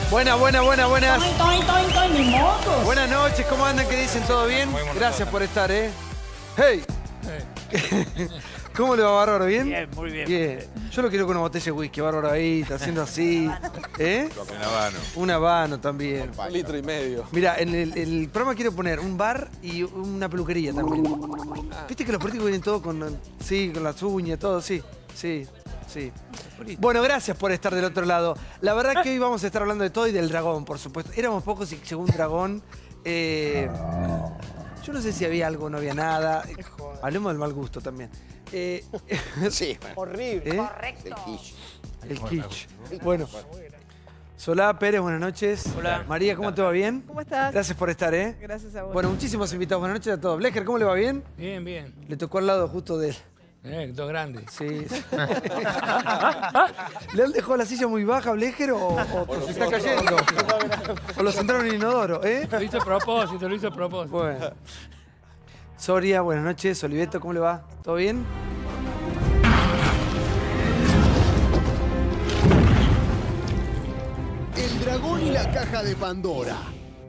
Buenas. Mi moto. Buenas noches, ¿cómo andan? ¿Qué dicen? ¿Todo bien? Gracias por estar, ¿eh? ¡Hey! ¿Cómo le va, Bárbaro? ¿Bien? Bien, muy bien. Bien. Yo lo quiero con una botella de whisky, Bárbaro, ahí, está haciendo así. ¿Eh? Un habano. Un habano también. 1,5 litros. Mira, en el programa quiero poner un bar y una peluquería también. ¿Viste que los políticos vienen todos con... Sí, con las uñas, todo, sí. Bueno, gracias por estar del otro lado. La verdad que hoy vamos a estar hablando de todo y del dragón, por supuesto. Éramos pocos y llegó un dragón. Yo no sé si había algo o no había nada. Hablemos del mal gusto también. Sí. Horrible. Correcto. El kitsch. Bueno. Solá Pérez, buenas noches. Hola. María, ¿cómo te va? ¿Bien? ¿Cómo estás? Gracias por estar, ¿eh? Gracias a vos. Bueno, muchísimos invitados. Buenas noches a todos. Blecher, ¿cómo le va? ¿Bien? Bien, bien. Le tocó al lado justo de él. Dos grandes. Sí. ¿Le han dejado la silla muy baja, Blecher, o se está cayendo? ¿O lo sentaron en inodoro, eh? Lo hizo a propósito, Bueno. Soria, buenas noches. Oliveto, ¿cómo le va? ¿Todo bien? El dragón y la caja de Pandora.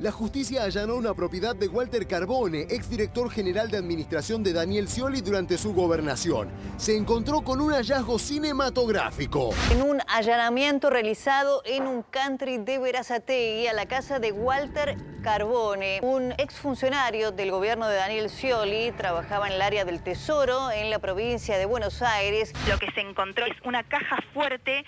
La justicia allanó una propiedad de Walter Carbone, exdirector general de administración de Daniel Scioli durante su gobernación. Se encontró con un hallazgo cinematográfico. En un allanamiento realizado en un country de Berazategui a la casa de Walter Carbone, un exfuncionario del gobierno de Daniel Scioli, trabajaba en el área del Tesoro en la provincia de Buenos Aires. Lo que se encontró es una caja fuerte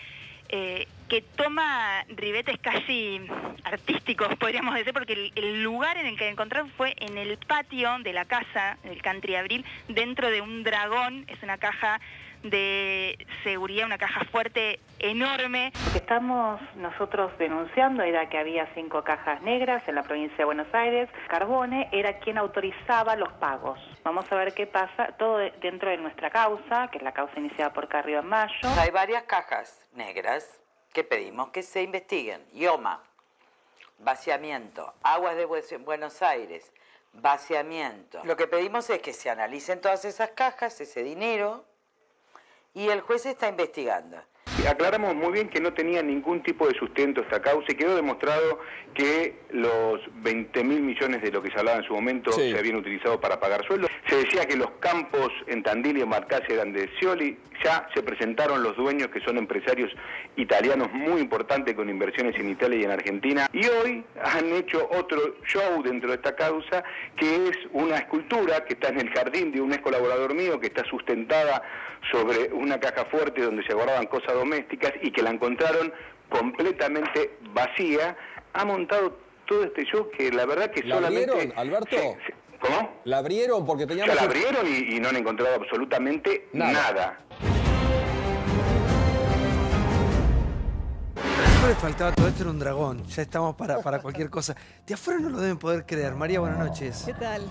que toma ribetes casi artísticos, podríamos decir, porque el lugar en el que encontraron fue en el patio de la casa, del Country Abril, dentro de un dragón. Es una caja de seguridad, una caja fuerte enorme. Lo que estamos nosotros denunciando era que había 5 cajas negras en la provincia de Buenos Aires. Carbone era quien autorizaba los pagos. Vamos a ver qué pasa, todo dentro de nuestra causa, que es la causa iniciada por Carrió en mayo. Hay varias cajas negras que pedimos que se investiguen. IOMA, vaciamiento, Aguas de Buenos Aires, vaciamiento. Lo que pedimos es que se analicen todas esas cajas, ese dinero, y el juez está investigando. Aclaramos muy bien que no tenía ningún tipo de sustento esta causa y quedó demostrado que los 20.000 millones de lo que se hablaba en su momento se habían utilizado para pagar sueldos. Se decía que los campos en Tandil y en Marcase eran de Scioli. Ya se presentaron los dueños, que son empresarios italianos muy importantes con inversiones en Italia y en Argentina. Y hoy han hecho otro show dentro de esta causa, que es una escultura que está en el jardín de un ex colaborador mío, que está sustentada sobre una caja fuerte donde se guardaban cosas domésticas y que la encontraron completamente vacía. Ha montado todo este show que la verdad que ¿La solamente... abrieron, Alberto? ¿Cómo? ¿La abrieron? Porque teníamos... Ya la abrieron y no han encontrado absolutamente nada. No le faltaba todo esto, era un dragón. Ya estamos para cualquier cosa. De afuera no lo deben poder creer. María, buenas noches. ¿Qué tal?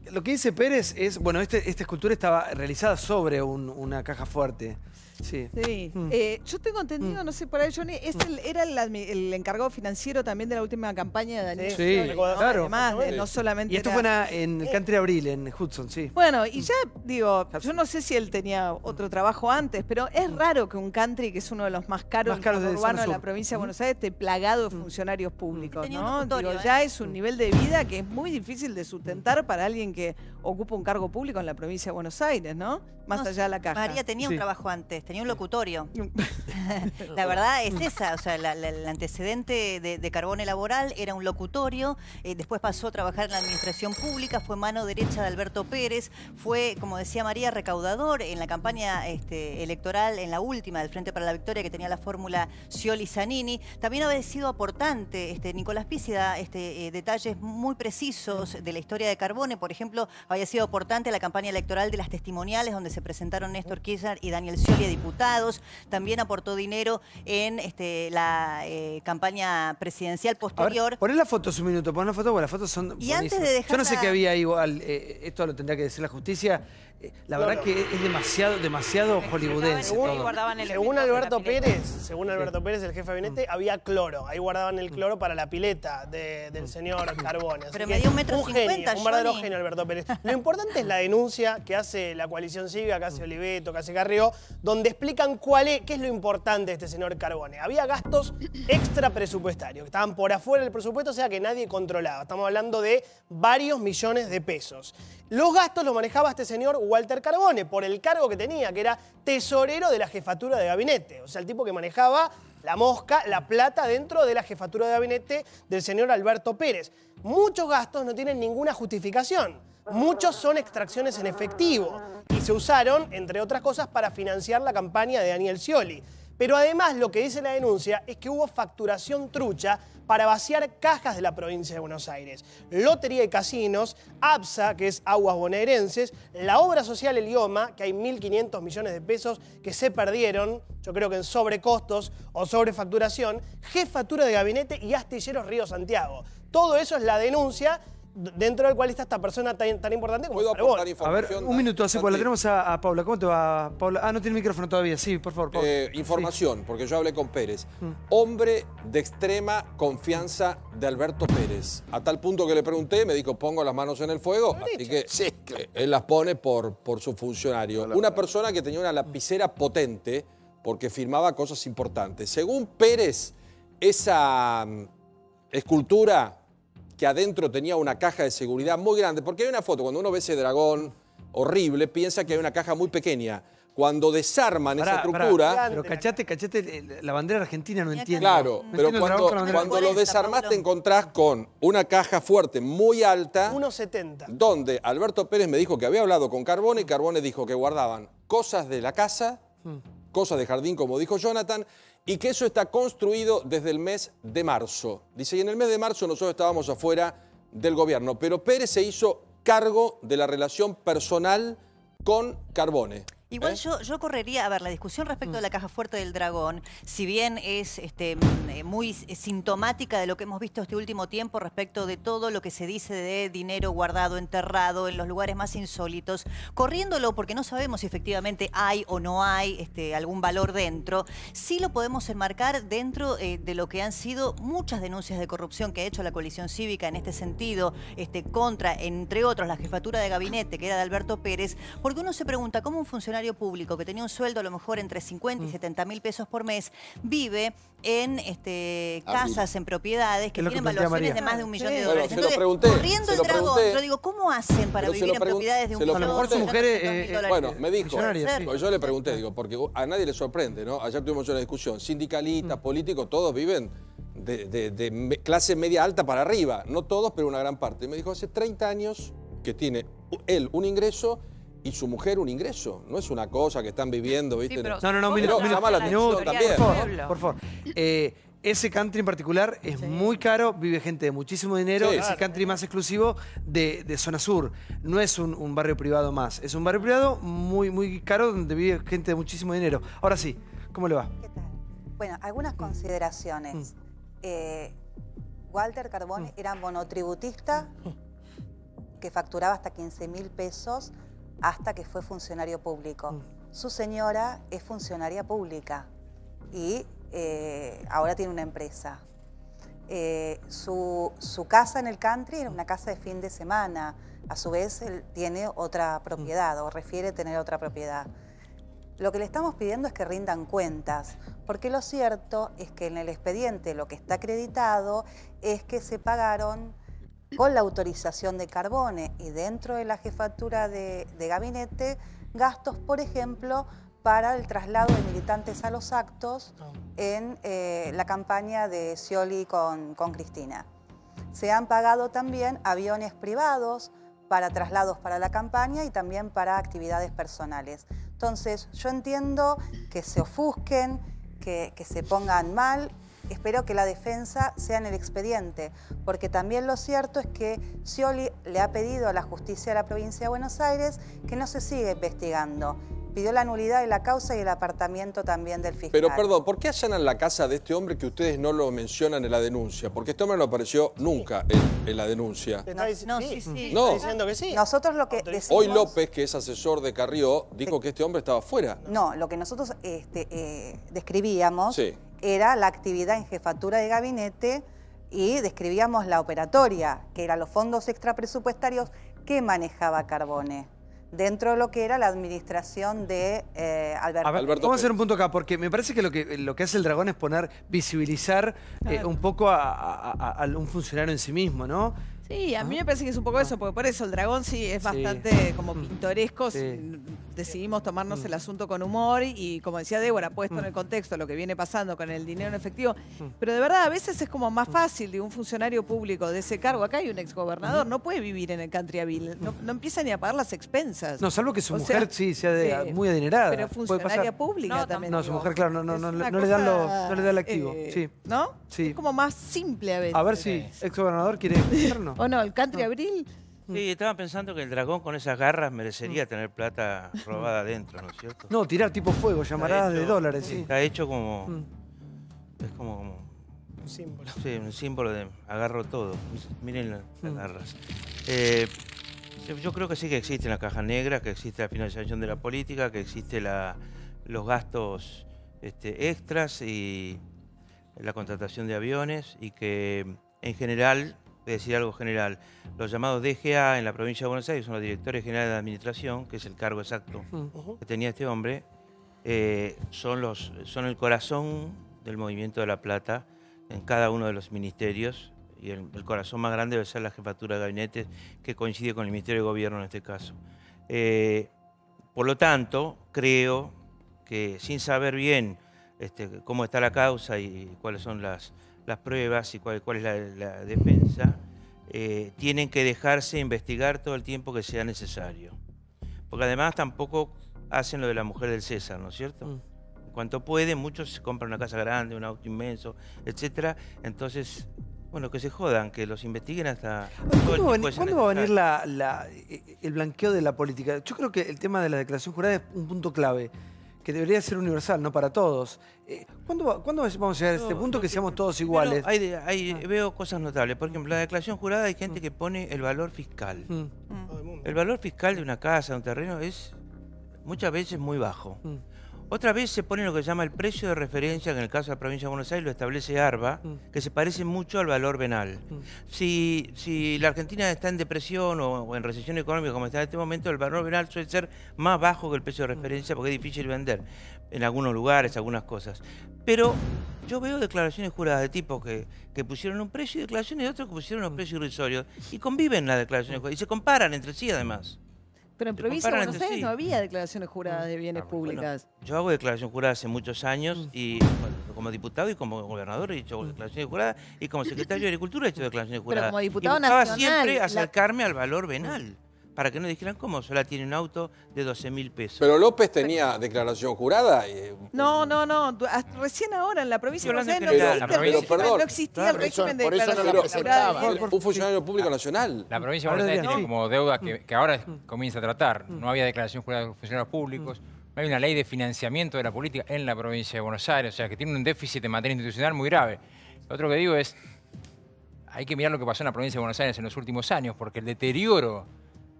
Lo que dice Pérez es, bueno, esta escultura estaba realizada sobre una caja fuerte. Sí. Sí. Yo tengo entendido, no sé, por ahí Johnny, era el encargado financiero también de la última campaña de Daniel Scioli, ¿no? Claro. Además, no solamente Y esto fue en el Country Abril, en Hudson, sí. Bueno, y ya digo, yo no sé si él tenía otro trabajo antes, pero es raro que un country, que es uno de los más caros de urbanos de la sur. provincia de Buenos Aires, esté plagado de funcionarios públicos, Tenía un ¿no? locutorio, Digo, ya es un nivel de vida que es muy difícil de sustentar para alguien que ocupa un cargo público en la provincia de Buenos Aires, ¿no? Más allá de la caja. María tenía un trabajo antes, tenía un locutorio. La verdad es esa, o sea, el antecedente de Carbone laboral era un locutorio, después pasó a trabajar en la administración pública, fue mano derecha de Alberto Pérez, fue, como decía María, recaudador en la campaña electoral, en la última del Frente para la Victoria, que tenía la fórmula Scioli-Zanini. También había sido aportante, Nicolás Pizzi da detalles muy precisos de la historia de Carbone. Por ejemplo, había sido aportante a la campaña electoral de las testimoniales, donde se presentaron Néstor Kirchner y Daniel Scioli a diputados. También aportó dinero en la campaña presidencial posterior. A ver, poné la foto un minuto, poné la foto, porque las fotos son Y antes de dejar Yo no sé qué había igual, esto lo tendrá que decir la justicia. La verdad que es demasiado hollywoodense todo. Según Alberto Pérez, el jefe de gabinete, había cloro. Ahí guardaban el cloro para la pileta del señor Carbone. Así Pero que me dio 1,50 un genio, un verdadero Johnny. genio Alberto Pérez. Lo importante es la denuncia que hace la coalición cívica, que hace Oliveto, que hace Carrió, donde donde explican qué es lo importante de este señor Carbone. Había gastos extra presupuestarios, que estaban por afuera del presupuesto, o sea que nadie controlaba. Estamos hablando de varios millones de pesos. Los gastos los manejaba este señor Walter Carbone por el cargo que tenía, que era tesorero de la jefatura de gabinete. O sea, el tipo que manejaba la mosca, la plata dentro de la jefatura de gabinete del señor Alberto Pérez. Muchos gastos no tienen ninguna justificación. Muchos son extracciones en efectivo y se usaron, entre otras cosas, para financiar la campaña de Daniel Scioli. Pero además lo que dice la denuncia es que hubo facturación trucha para vaciar cajas de la provincia de Buenos Aires. Lotería y Casinos, ABSA, que es Aguas Bonaerenses, la obra social El IOMA, que hay 1.500 millones de pesos que se perdieron, yo creo que en sobrecostos o sobrefacturación, jefatura de gabinete y astilleros Río Santiago. Todo eso es la denuncia dentro del cual está esta persona tan importante como Carbone. A ver, un minuto, hace, la tenemos a Paula. ¿Cómo te va, Paula? Ah, no tiene micrófono todavía. Sí, por favor, Paula. Información, porque yo hablé con Pérez. Hombre de extrema confianza de Alberto Pérez. A tal punto que le pregunté, me dijo, pongo las manos en el fuego. Así que él las pone por su funcionario. Una persona que tenía una lapicera potente porque firmaba cosas importantes. Según Pérez, esa escultura que adentro tenía una caja de seguridad muy grande, porque hay una foto, cuando uno ve ese dragón horrible, piensa que hay una caja muy pequeña. Cuando desarman esa estructura... Pero cachate, la bandera argentina no entiende. Claro, no pero entiendo cuando lo desarmás te encontrás con una caja fuerte, muy alta. 1,70. Donde Alberto Pérez me dijo que había hablado con Carbone y Carbone dijo que guardaban cosas de la casa, cosas de jardín, como dijo Jonathan, y que eso está construido desde el mes de marzo. Dice, y en el mes de marzo nosotros estábamos afuera del gobierno, pero Pérez se hizo cargo de la relación personal con Carbone. Igual yo correría, a ver, la discusión respecto de la caja fuerte del dragón, si bien es muy sintomática de lo que hemos visto este último tiempo respecto de todo lo que se dice de dinero guardado, enterrado en los lugares más insólitos, corriéndolo porque no sabemos si efectivamente hay o no hay algún valor dentro, sí lo podemos enmarcar dentro de lo que han sido muchas denuncias de corrupción que ha hecho la coalición cívica en este sentido, contra, entre otros, la jefatura de gabinete que era de Alberto Pérez, porque uno se pregunta cómo un funcionario público que tenía un sueldo a lo mejor entre 50 y 70 mil pesos por mes vive en casas, en propiedades que tienen valuaciones de más de $1 millón. Bueno, entonces, corriendo el dragón, yo digo, ¿cómo hacen para vivir en propiedades de $1 millón? A lo mejor su mujer bueno, me dijo, sí. yo le pregunté, digo, porque a nadie le sorprende, ¿no? Ayer tuvimos una discusión, sindicalistas, políticos, todos viven de clase media alta para arriba, no todos, pero una gran parte. Y me dijo, hace 30 años que tiene él un ingreso y su mujer un ingreso. No es una cosa que están viviendo, ¿viste? Sí, pero llama la atención también. Por favor. Ese country en particular es muy caro, vive gente de muchísimo dinero, es el country más exclusivo de zona sur. No es un barrio privado más, es un barrio privado muy, muy caro donde vive gente de muchísimo dinero. Ahora sí, ¿cómo le va? ¿Qué tal? Bueno, algunas consideraciones. Walter Carbone era monotributista que facturaba hasta 15.000 pesos hasta que fue funcionario público. Su señora es funcionaria pública y ahora tiene una empresa. Su casa en el country era una casa de fin de semana. A su vez, él tiene otra propiedad o refiere tener otra propiedad. Lo que le estamos pidiendo es que rindan cuentas, porque lo cierto es que en el expediente lo que está acreditado es que se pagaron con la autorización de Carbone y dentro de la jefatura de gabinete, gastos, por ejemplo, para el traslado de militantes a los actos en la campaña de Scioli con Cristina. Se han pagado también aviones privados para traslados para la campaña y también para actividades personales. Entonces, yo entiendo que se ofusquen, que se pongan mal. Espero que la defensa sea en el expediente, porque también lo cierto es que Scioli le ha pedido a la justicia de la provincia de Buenos Aires que no se siga investigando. Pidió la nulidad de la causa y el apartamiento también del fiscal. Pero perdón, ¿por qué allanan la casa de este hombre que ustedes no lo mencionan en la denuncia? Porque este hombre no apareció nunca en la denuncia. No, sí. Está diciendo que sí. Nosotros lo que decimos... Hoy López, que es asesor de Carrió, dijo que este hombre estaba fuera. No, lo que nosotros describíamos era la actividad en jefatura de gabinete y describíamos la operatoria, que eran los fondos extrapresupuestarios que manejaba Carbone. dentro de lo que era la administración de Alberto. A ver, vamos a hacer un punto acá, porque me parece que lo que hace el Dragón es visibilizar un poco a un funcionario en sí mismo, ¿no? Sí, a mí me parece que es un poco eso, porque por eso el Dragón sí es bastante como pintoresco. Decidimos tomarnos el asunto con humor y, como decía Débora, puesto en el contexto lo que viene pasando con el dinero en efectivo. Pero de verdad, a veces es como más fácil de un funcionario público de ese cargo. Acá hay un exgobernador, no puede vivir en el Countryville, no empieza ni a pagar las expensas. No, salvo que su mujer sea muy adinerada. Pero funcionaria pública también. No, su mujer, claro, no le dan el activo. ¿No? Sí. Es como más simple a veces. A ver si exgobernador quiere escucharnos. ¿O no? ¿El Country Abril? Sí, estaba pensando que el Dragón con esas garras merecería tener plata robada adentro, ¿no es cierto? No, tirar tipo fuego, llamaradas de dólares, sí. Está hecho como... Es como... Un símbolo. Sí, un símbolo de agarro todo. Miren las garras. Yo creo que sí que existe la caja negra, que existe la financiación de la política, que existe los gastos extras y la contratación de aviones y que en general... de decir algo general, los llamados DGA en la provincia de Buenos Aires son los directores generales de administración, que es el cargo exacto que tenía este hombre, son el corazón del movimiento de la plata en cada uno de los ministerios, y el corazón más grande debe ser la jefatura de gabinete, que coincide con el Ministerio de Gobierno en este caso. Por lo tanto, creo que sin saber bien cómo está la causa y cuáles son las pruebas y cuál es la defensa, tienen que dejarse investigar todo el tiempo que sea necesario. Porque además tampoco hacen lo de la mujer del César, ¿no es cierto? En cuanto pueden, muchos se compran una casa grande, un auto inmenso, etc. Entonces, bueno, que se jodan, que los investiguen hasta... ¿Cuándo va a venir el blanqueo de la política? Yo creo que el tema de la declaración jurada es un punto clave, que debería ser universal, no para todos. ¿Cuándo vamos a llegar a este punto que seamos todos iguales? Veo cosas notables. Por ejemplo, en la declaración jurada hay gente que pone el valor fiscal. El valor fiscal de una casa, de un terreno, es muchas veces muy bajo. Otra vez se pone lo que se llama el precio de referencia, que en el caso de la provincia de Buenos Aires lo establece ARBA, que se parece mucho al valor venal. Si la Argentina está en depresión o en recesión económica como está en este momento, el valor venal suele ser más bajo que el precio de referencia porque es difícil vender en algunos lugares, algunas cosas. Pero yo veo declaraciones juradas de tipos que pusieron un precio y declaraciones de otros que pusieron un precio irrisorio y conviven las declaraciones juradas y se comparan entre sí además. Pero en provincia de Buenos Aires no había declaraciones juradas de bienes públicas. Bueno, yo hago declaración jurada hace muchos años y como diputado y como gobernador he hecho declaraciones juradas y como secretario de Agricultura he hecho declaraciones juradas. Pero como diputado y buscaba nacional, siempre acercarme al valor venal. Para que no dijeran cómo, sola tiene un auto de 12.000 pesos. Pero López tenía declaración jurada. No. Recién ahora en la provincia de Buenos Aires no existía el régimen de declaración jurada. Un funcionario público nacional. La provincia de Buenos Aires tiene como deuda que ahora comienza a tratar. No había declaración jurada de funcionarios públicos. No hay una ley de financiamiento de la política en la provincia de Buenos Aires. O sea, que tiene un déficit en materia institucional muy grave. Lo otro que digo es, hay que mirar lo que pasó en la provincia de Buenos Aires en los últimos años, porque el deterioro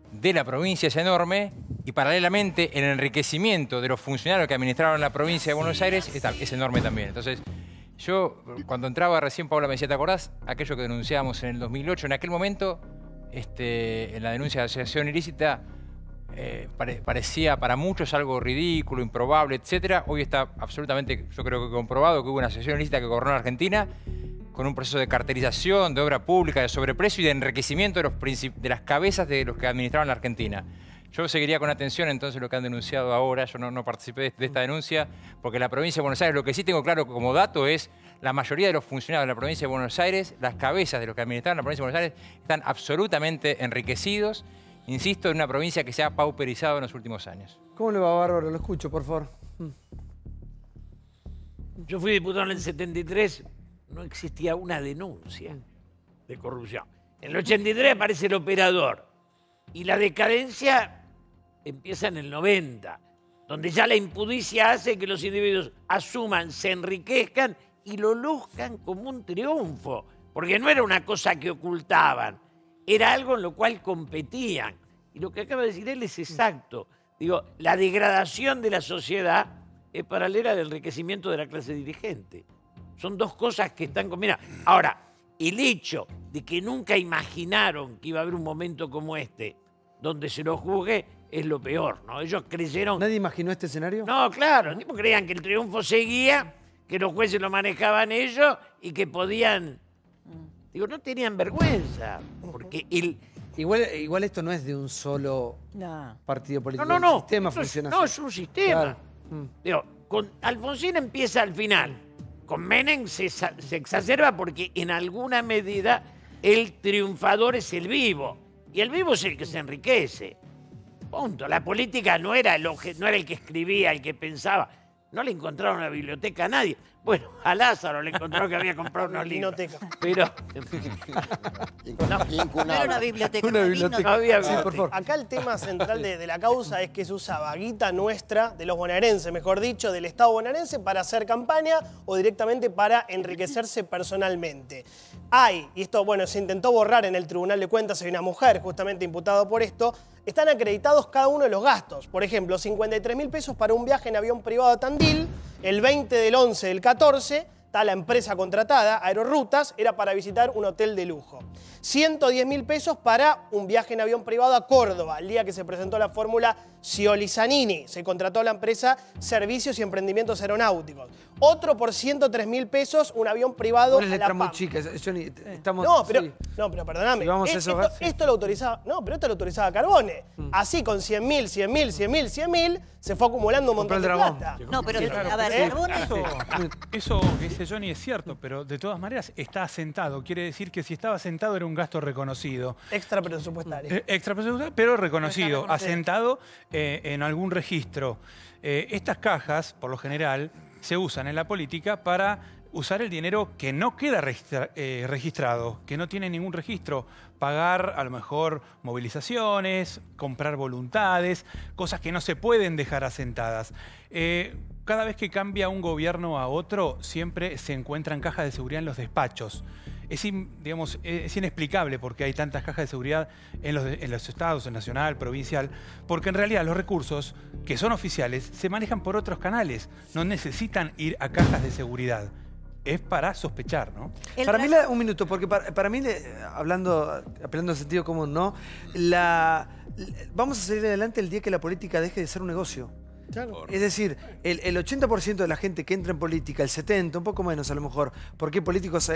de la provincia es enorme y paralelamente el enriquecimiento de los funcionarios que administraron la provincia de Buenos Aires es enorme también. Entonces, yo cuando entraba recién, Paula me decía, ¿te acordás aquello que denunciábamos en el 2008? En aquel momento, en la denuncia de asociación ilícita, parecía para muchos algo ridículo, improbable, etc. Hoy está absolutamente, yo creo que comprobado que hubo una asociación ilícita que gobernó Argentina con un proceso de cartelización, de obra pública, de sobreprecio y de enriquecimiento de las cabezas de los que administraban la Argentina. Yo seguiría con atención entonces lo que han denunciado ahora. Yo no participé de esta denuncia porque la provincia de Buenos Aires, lo que sí tengo claro como dato es la mayoría de los funcionarios de la provincia de Buenos Aires, las cabezas de los que administraban la provincia de Buenos Aires, están absolutamente enriquecidos, insisto, en una provincia que se ha pauperizado en los últimos años. ¿Cómo le va, Bárbaro? Lo escucho, por favor. Yo fui diputado en el 73, no existía una denuncia de corrupción. En el 83 aparece el operador y la decadencia empieza en el 90, donde ya la impudicia hace que los individuos asuman, se enriquezcan y lo luzcan como un triunfo, porque no era una cosa que ocultaban, era algo en lo cual competían. Y lo que acaba de decir él es exacto. Digo, la degradación de la sociedad es paralela al enriquecimiento de la clase dirigente. Son dos cosas que están combinadas. Ahora, el hecho de que nunca imaginaron que iba a haber un momento como este, donde se lo juzgue, es lo peor, ¿no? Ellos creyeron... ¿Nadie imaginó este escenario? No, claro, los tipos creían que el triunfo seguía, que los jueces lo manejaban ellos y que podían... Digo, no tenían vergüenza, porque el... Igual esto no es de un solo partido político. No, no, no. El sistema funciona así. No, es un sistema. Claro. Digo, con Alfonsín empieza al final. Con Menem se exacerba porque en alguna medida el triunfador es el vivo. Y el vivo es el que se enriquece. Punto. La política no era el que escribía, el que pensaba. No le encontraron una biblioteca a nadie. Bueno, a Lázaro le encontraron que había comprado unos libros. Pero... No era una biblioteca. Una biblioteca. No había Sí, por favor. Acá el tema central de la causa es que se usaba guita nuestra, de los bonaerenses, mejor dicho, del Estado bonaerense, para hacer campaña o directamente para enriquecerse personalmente. Y esto, bueno, se intentó borrar en el Tribunal de Cuentas, hay una mujer justamente imputada por esto, están acreditados cada uno de los gastos. Por ejemplo, 53.000 pesos para un viaje en avión privado a Tandil, el 20 del 11 del 14, está la empresa contratada, Aerorrutas, era para visitar un hotel de lujo. 110.000 pesos para un viaje en avión privado a Córdoba, el día que se presentó la fórmula Scioli-Zanini. Se contrató a la empresa Servicios y Emprendimientos Aeronáuticos. Otro por 103.000 pesos, un avión privado a La letra muy Pampa. chica. Estamos, No, pero perdóname. Si vamos a eso, Esto lo autorizaba. No, pero esto lo autorizaba Carbone. Así con 100.000, 100.000, 100.000, 100.000, se fue acumulando un montón de plata. No, pero Claro, a ver, Carbone... Eso que dice Johnny es cierto, pero de todas maneras está asentado. Quiere decir que si estaba asentado era un gasto reconocido. Extra presupuestario. Extra presupuestario, pero reconocido, asentado en algún registro. Estas cajas, por lo general, se usan en la política para usar el dinero que no queda registrado, que no tiene ningún registro. Pagar, a lo mejor, movilizaciones, comprar voluntades, cosas que no se pueden dejar asentadas. Cada vez que cambia un gobierno a otro, siempre se encuentran cajas de seguridad en los despachos. Es inexplicable por qué hay tantas cajas de seguridad en los estados, en nacional, provincial, porque en realidad los recursos que son oficiales se manejan por otros canales, no necesitan ir a cajas de seguridad. Es para sospechar, ¿no? Para mí, un minuto, porque para mí, apelando al sentido común, ¿no? Vamos a salir adelante el día que la política deje de ser un negocio. Claro. Es decir, el 80% de la gente que entra en política, el 70%, un poco menos a lo mejor, porque políticos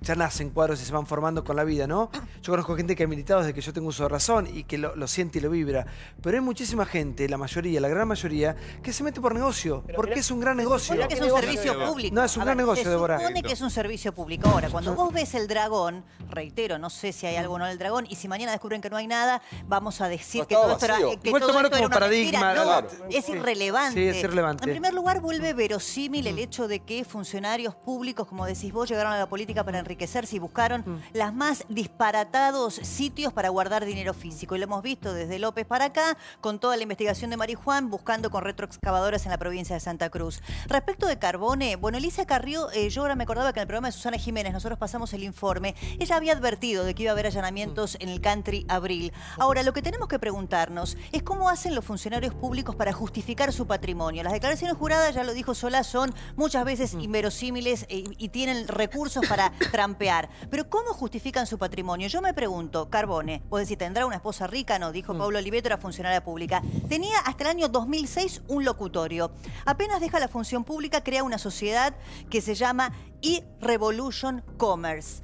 ya nacen cuadros y se van formando con la vida, ¿no? Yo conozco gente que ha militado desde que yo tengo uso de razón y que lo siente y lo vibra. Pero hay muchísima gente, la mayoría, la gran mayoría, que se mete por negocio, porque es un gran negocio. Porque es un servicio público. No, es un gran negocio, Débora. Se supone que es un servicio público. Ahora, cuando vos ves el dragón, reitero, no sé si hay algo o no en el dragón, y si mañana descubren que no hay nada, vamos a decir que todo esto era, Igual tomarlo como paradigma. No, es irrelevante. Sí, es irrelevante. En primer lugar, vuelve verosímil el hecho de que funcionarios públicos, como decís vos, llegaron a la política para enriquecerse y buscaron las más disparatados sitios para guardar dinero físico. Y lo hemos visto desde López para acá, con toda la investigación de Marijuán, buscando con retroexcavadoras en la provincia de Santa Cruz. Respecto de Carbone, bueno, Alicia Carrió, yo ahora me acordaba que en el programa de Susana Jiménez nosotros pasamos el informe. Ella había advertido de que iba a haber allanamientos en el Country Abril. Ahora, lo que tenemos que preguntarnos es cómo hacen los funcionarios públicos para justificar su patrimonio. Las declaraciones juradas, ya lo dijo Solá, son muchas veces inverosímiles y tienen recursos para trampear. Pero ¿cómo justifican su patrimonio? Yo me pregunto, Carbone, vos decís, ¿tendrá una esposa rica? No, dijo Pablo Oliveto, era funcionaria pública. Tenía hasta el año 2006 un locutorio. Apenas deja la función pública, crea una sociedad que se llama eRevolution Commerce.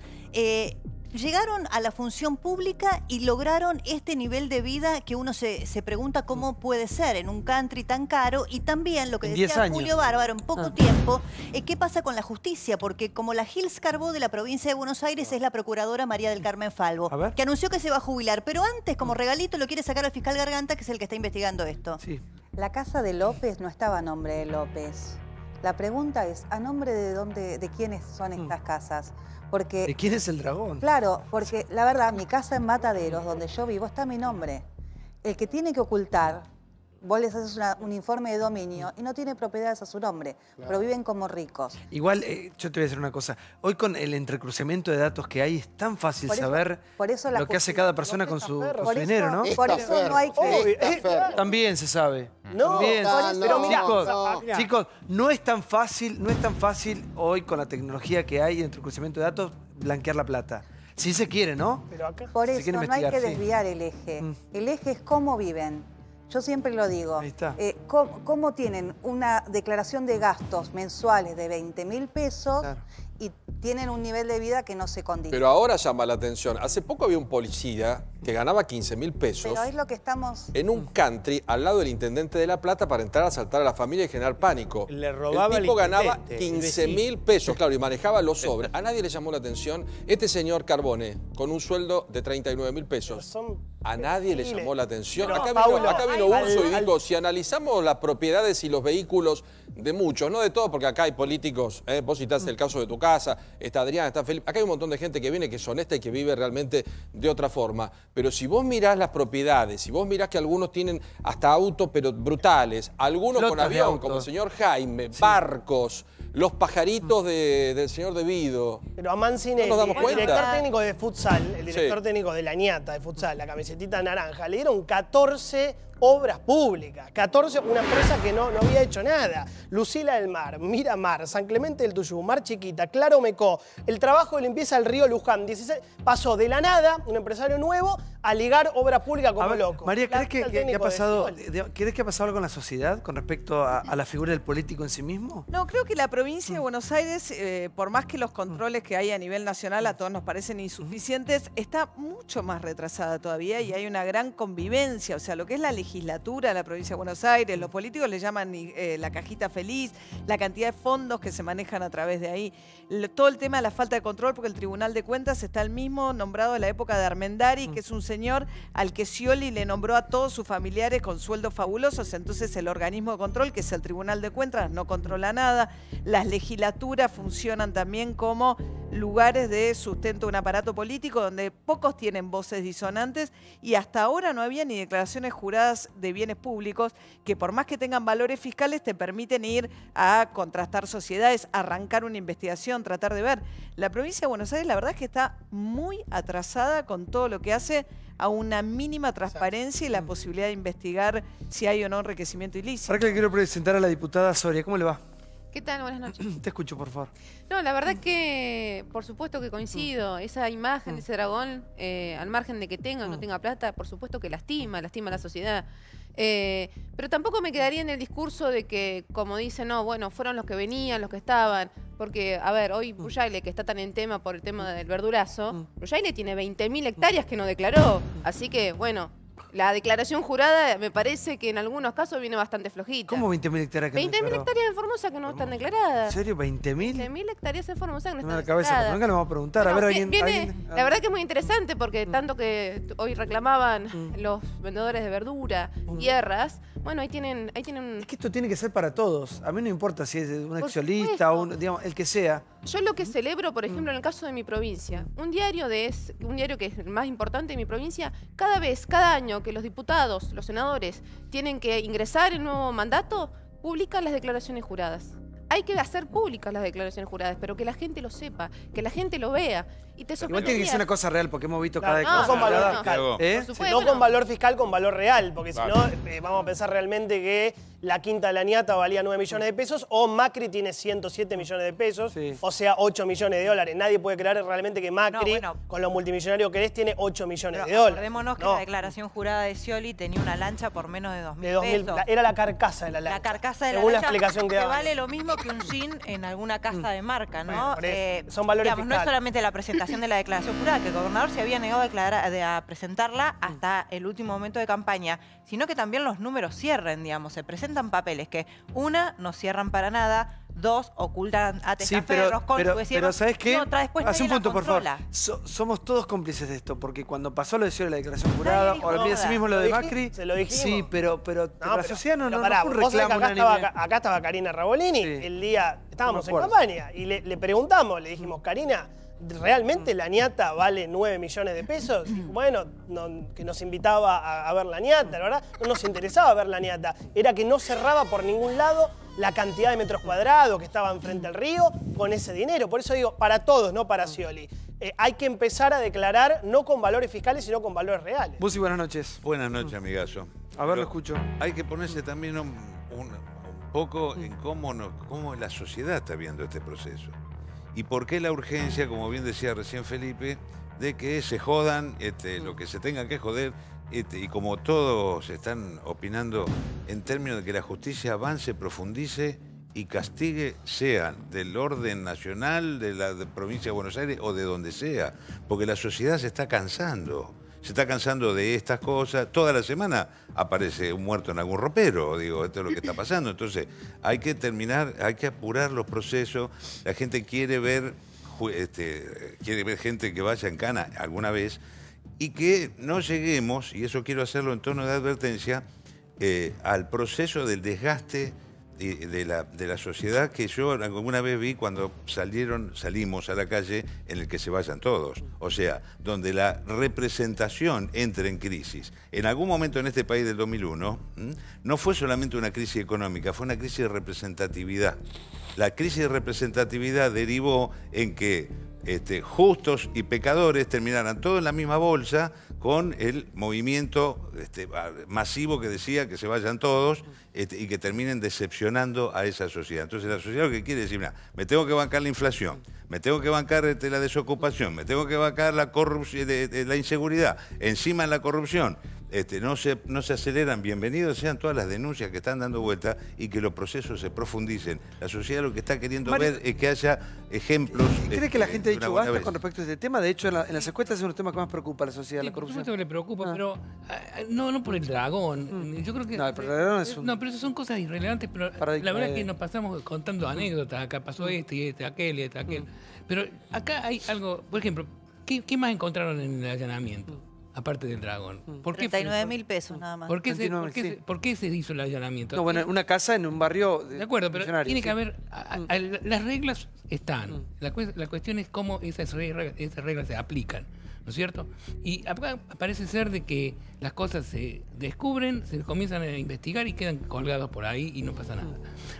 Llegaron a la función pública y lograron este nivel de vida que uno se pregunta cómo puede ser en un country tan caro, y también lo que decía Julio Bárbaro en poco tiempo, ¿qué pasa con la justicia? Porque como la Gils Carbó de la provincia de Buenos Aires es la procuradora María del Carmen Falvo, que anunció que se va a jubilar, pero antes, como regalito, lo quiere sacar al fiscal Garganta, que es el que está investigando esto. Sí. La casa de López no estaba a nombre de López. La pregunta es, ¿a nombre de quiénes son estas casas? Porque, ¿de quién es el dragón? Claro, porque la verdad, mi casa en Mataderos, donde yo vivo, está mi nombre. El que tiene que ocultar, vos les haces un informe de dominio y no tiene propiedades a su nombre, pero viven como ricos. Igual, yo te voy a decir una cosa. Hoy con el entrecruzamiento de datos que hay, es tan fácil saber lo que hace cada persona con su dinero, ¿no? Por eso no hay que... También se sabe. No, pero mira, chicos, no es tan fácil hoy con la tecnología que hay en entrecruzamiento de datos blanquear la plata. Si se quiere, ¿no? Pero acá por eso no hay que desviar el eje. El eje es cómo viven. Yo siempre lo digo. Ahí está. ¿Cómo tienen una declaración de gastos mensuales de 20.000 pesos y tienen un nivel de vida que no se condiciona? Pero ahora llama la atención. Hace poco había un policía que ganaba 15.000 pesos Pero es lo que estamos... en un country al lado del intendente de La Plata para entrar a asaltar a la familia y generar pánico. Le robaba el tipo ganaba intendente, 15.000 pesos, claro, y manejaba los sobres. A nadie le llamó la atención este señor Carbone con un sueldo de 39.000 pesos. A nadie le llamó la atención. Pero, Acá vino Urso y dijo, si analizamos las propiedades y los vehículos de muchos, no de todos, porque acá hay políticos, vos citaste el caso de tu casa, está Adrián, está Felipe, acá hay un montón de gente que viene, que es honesta y que vive realmente de otra forma. Pero si vos mirás las propiedades, si vos mirás que algunos tienen hasta autos, pero brutales, algunos con avión, como el señor Jaime, barcos, los pajaritos del señor De Vido. Pero a Mancinelli, ¿no nos damos cuenta? el director técnico de futsal, el director técnico de la ñata de futsal, la camisetita naranja, le dieron 14 obras públicas. 14, una empresa que no había hecho nada. Lucila del Mar, Miramar, San Clemente del Tuyú, Mar Chiquita, Claro Mecó, el trabajo de limpieza del río Luján, 16, pasó de la nada, un empresario nuevo, a ligar obra pública como loco. María, ¿crees que ha pasado algo con la sociedad con respecto a la figura del político en sí mismo? No, creo que la provincia de Buenos Aires, por más que los controles que hay a nivel nacional a todos nos parecen insuficientes, está mucho más retrasada todavía y hay una gran convivencia. O sea, lo que es la legislatura de la provincia de Buenos Aires, los políticos le llaman la cajita feliz, la cantidad de fondos que se manejan a través de ahí. Todo el tema de la falta de control, porque el Tribunal de Cuentas está el mismo nombrado de la época de Armendari, que es un señor al que Scioli le nombró a todos sus familiares con sueldos fabulosos. Entonces el organismo de control, que es el Tribunal de Cuentas, no controla nada. Las legislaturas funcionan también como lugares de sustento de un aparato político donde pocos tienen voces disonantes y hasta ahora no había ni declaraciones juradas de bienes públicos que por más que tengan valores fiscales te permiten ir a contrastar sociedades, arrancar una investigación, tratar de ver. La provincia de Buenos Aires la verdad es que está muy atrasada con todo lo que hace a una mínima transparencia y la posibilidad de investigar si hay o no enriquecimiento ilícito. Ahora que le quiero presentar a la diputada Soria, ¿cómo le va? ¿Qué tal? Buenas noches. Te escucho, por favor. No, la verdad que por supuesto que coincido. Esa imagen de ese dragón, al margen de que tenga o no tenga plata, por supuesto que lastima a la sociedad. Pero tampoco me quedaría en el discurso de que, como dicen, no, bueno, fueron los que venían, los que estaban. Porque, a ver, hoy Bujaile, que está tan en tema por el tema del verdurazo, Bujaile tiene 20.000 hectáreas que no declaró. Así que, bueno, la declaración jurada me parece que en algunos casos viene bastante flojita. ¿Cómo 20.000 hectáreas que no 20.000 hectáreas en Formosa que no están declaradas. ¿En serio? ¿20.000? 20.000 hectáreas en Formosa que no están declaradas. declaradas. Nunca le vamos a preguntar. Bueno, a ver, ¿alguien? La verdad que es muy interesante porque tanto que hoy reclamaban los vendedores de verdura, tierras, bueno, ahí tienen Es que esto tiene que ser para todos. A mí no importa si es un exolista o digamos, el que sea. Yo lo que celebro, por ejemplo, en el caso de mi provincia, un diario que es el más importante de mi provincia, cada año que los diputados, los senadores, tienen que ingresar el nuevo mandato, publican las declaraciones juradas. Hay que hacer públicas las declaraciones juradas, pero que la gente lo sepa, que la gente lo vea. Y te Igual tiene que ser una cosa real, porque hemos visto cada declaración. No con valor fiscal. No con valor fiscal, con valor real, porque si no, vamos a pensar realmente que la Quinta de la Ñata valía 9 millones de pesos o Macri tiene 107 millones de pesos, o sea, 8 millones de dólares. Nadie puede creer realmente que Macri, con los multimillonarios que es, tiene 8 millones de dólares. Recordémonos que la declaración jurada de Scioli tenía una lancha por menos de 2.000 pesos. Era la carcasa de la lancha. La carcasa de la según lancha, la explicación que vale lo mismo que un jean en alguna casa de marca, ¿no? Son valores digamos, no es solamente la presentación de la declaración jurada, que el gobernador se había negado a presentarla hasta el último momento de campaña, sino que también los números cierren, digamos, se presentan papeles que, una, no cierran para nada, dos, ocultan ATCAFE, Roscol, pero ¿sabes qué? Otra, después hace un punto, por favor. controla. Somos todos cómplices de esto, porque cuando pasó lo de Scioli, la declaración jurada, o así mismo lo de Macri, se lo dijimos. Sí, pero la sociedad no fue un vos sabés reclamo que acá estaba Karina Rabolini, el día, estábamos en campaña, y le preguntamos, le dijimos, Karina, ¿realmente la ñata vale 9 millones de pesos? Y bueno, que nos invitaba a ver la ñata, la verdad, no nos interesaba ver la ñata. Era que no cerraba por ningún lado la cantidad de metros cuadrados que estaban frente al río con ese dinero. Por eso digo, para todos, no para Scioli. Hay que empezar a declarar no con valores fiscales, sino con valores reales. Busi, buenas noches. Buenas noches, amigazo. A ver, lo escucho. Hay que ponerse también un poco en cómo la sociedad está viendo este proceso. ¿Y por qué la urgencia, como bien decía recién Felipe, de que se jodan lo que se tenga que joder y como todos están opinando en términos de que la justicia avance, profundice y castigue, sean del orden nacional, de la provincia de Buenos Aires o de donde sea, porque la sociedad se está cansando. Se está cansando de estas cosas. Toda la semana aparece un muerto en algún ropero, digo, esto es lo que está pasando. Entonces, hay que terminar, hay que apurar los procesos. La gente quiere ver gente que vaya en cana alguna vez y que no lleguemos, y eso quiero hacerlo en tono de advertencia, al proceso del desgaste de la sociedad que yo alguna vez vi cuando salimos a la calle, en el que se vayan todos. O sea, donde la representación entra en crisis. En algún momento en este país del 2001, no fue solamente una crisis económica, fue una crisis de representatividad. La crisis de representatividad derivó en que justos y pecadores terminaran todos en la misma bolsa, con el movimiento masivo que decía que se vayan todos y que terminen decepcionando a esa sociedad. Entonces la sociedad lo que quiere es decir, mira, me tengo que bancar la inflación, me tengo que bancar la desocupación, me tengo que bancar la corrupción, la inseguridad, encima la corrupción. No se aceleran, bienvenidos sean todas las denuncias que están dando vuelta y que los procesos se profundicen. La sociedad lo que está queriendo ver es que haya ejemplos. ¿Cree que la gente ha dicho basta con respecto a este tema? De hecho, en las encuestas es uno de los temas que más preocupa a la sociedad, la corrupción. Por supuesto que le preocupa, pero no por el dragón. Yo creo que, no, el dragón es un... No, pero eso son cosas irrelevantes, pero la verdad es que nos pasamos contando anécdotas. Acá pasó aquel. Pero acá hay algo, por ejemplo, ¿qué más encontraron en el allanamiento? Aparte del dragón. 39.000 pesos nada más. ¿Por qué se hizo el allanamiento? No, bueno, una casa en un barrio de acuerdo, pero tiene que haber... las reglas están. La cuestión es cómo esas reglas se aplican, ¿no es cierto? Y acá parece ser de que las cosas se descubren, se comienzan a investigar y quedan colgados por ahí y no pasa nada.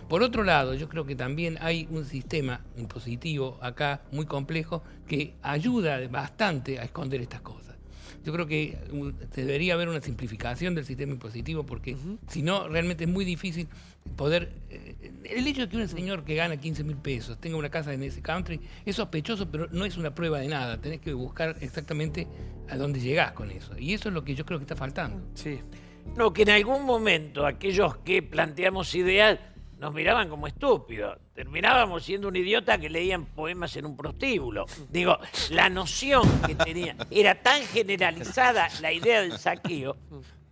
Por otro lado, yo creo que también hay un sistema impositivo acá muy complejo que ayuda bastante a esconder estas cosas. Yo creo que debería haber una simplificación del sistema impositivo porque si no, realmente es muy difícil poder... el hecho de que un señor que gana 15.000 pesos tenga una casa en ese country es sospechoso, pero no es una prueba de nada. Tenés que buscar exactamente a dónde llegás con eso. Y eso es lo que yo creo que está faltando. Sí. No, que en algún momento aquellos que planteamos ideas nos miraban como estúpidos. Terminábamos siendo un idiota que leían poemas en un prostíbulo. Digo, la noción que tenía era tan generalizada la idea del saqueo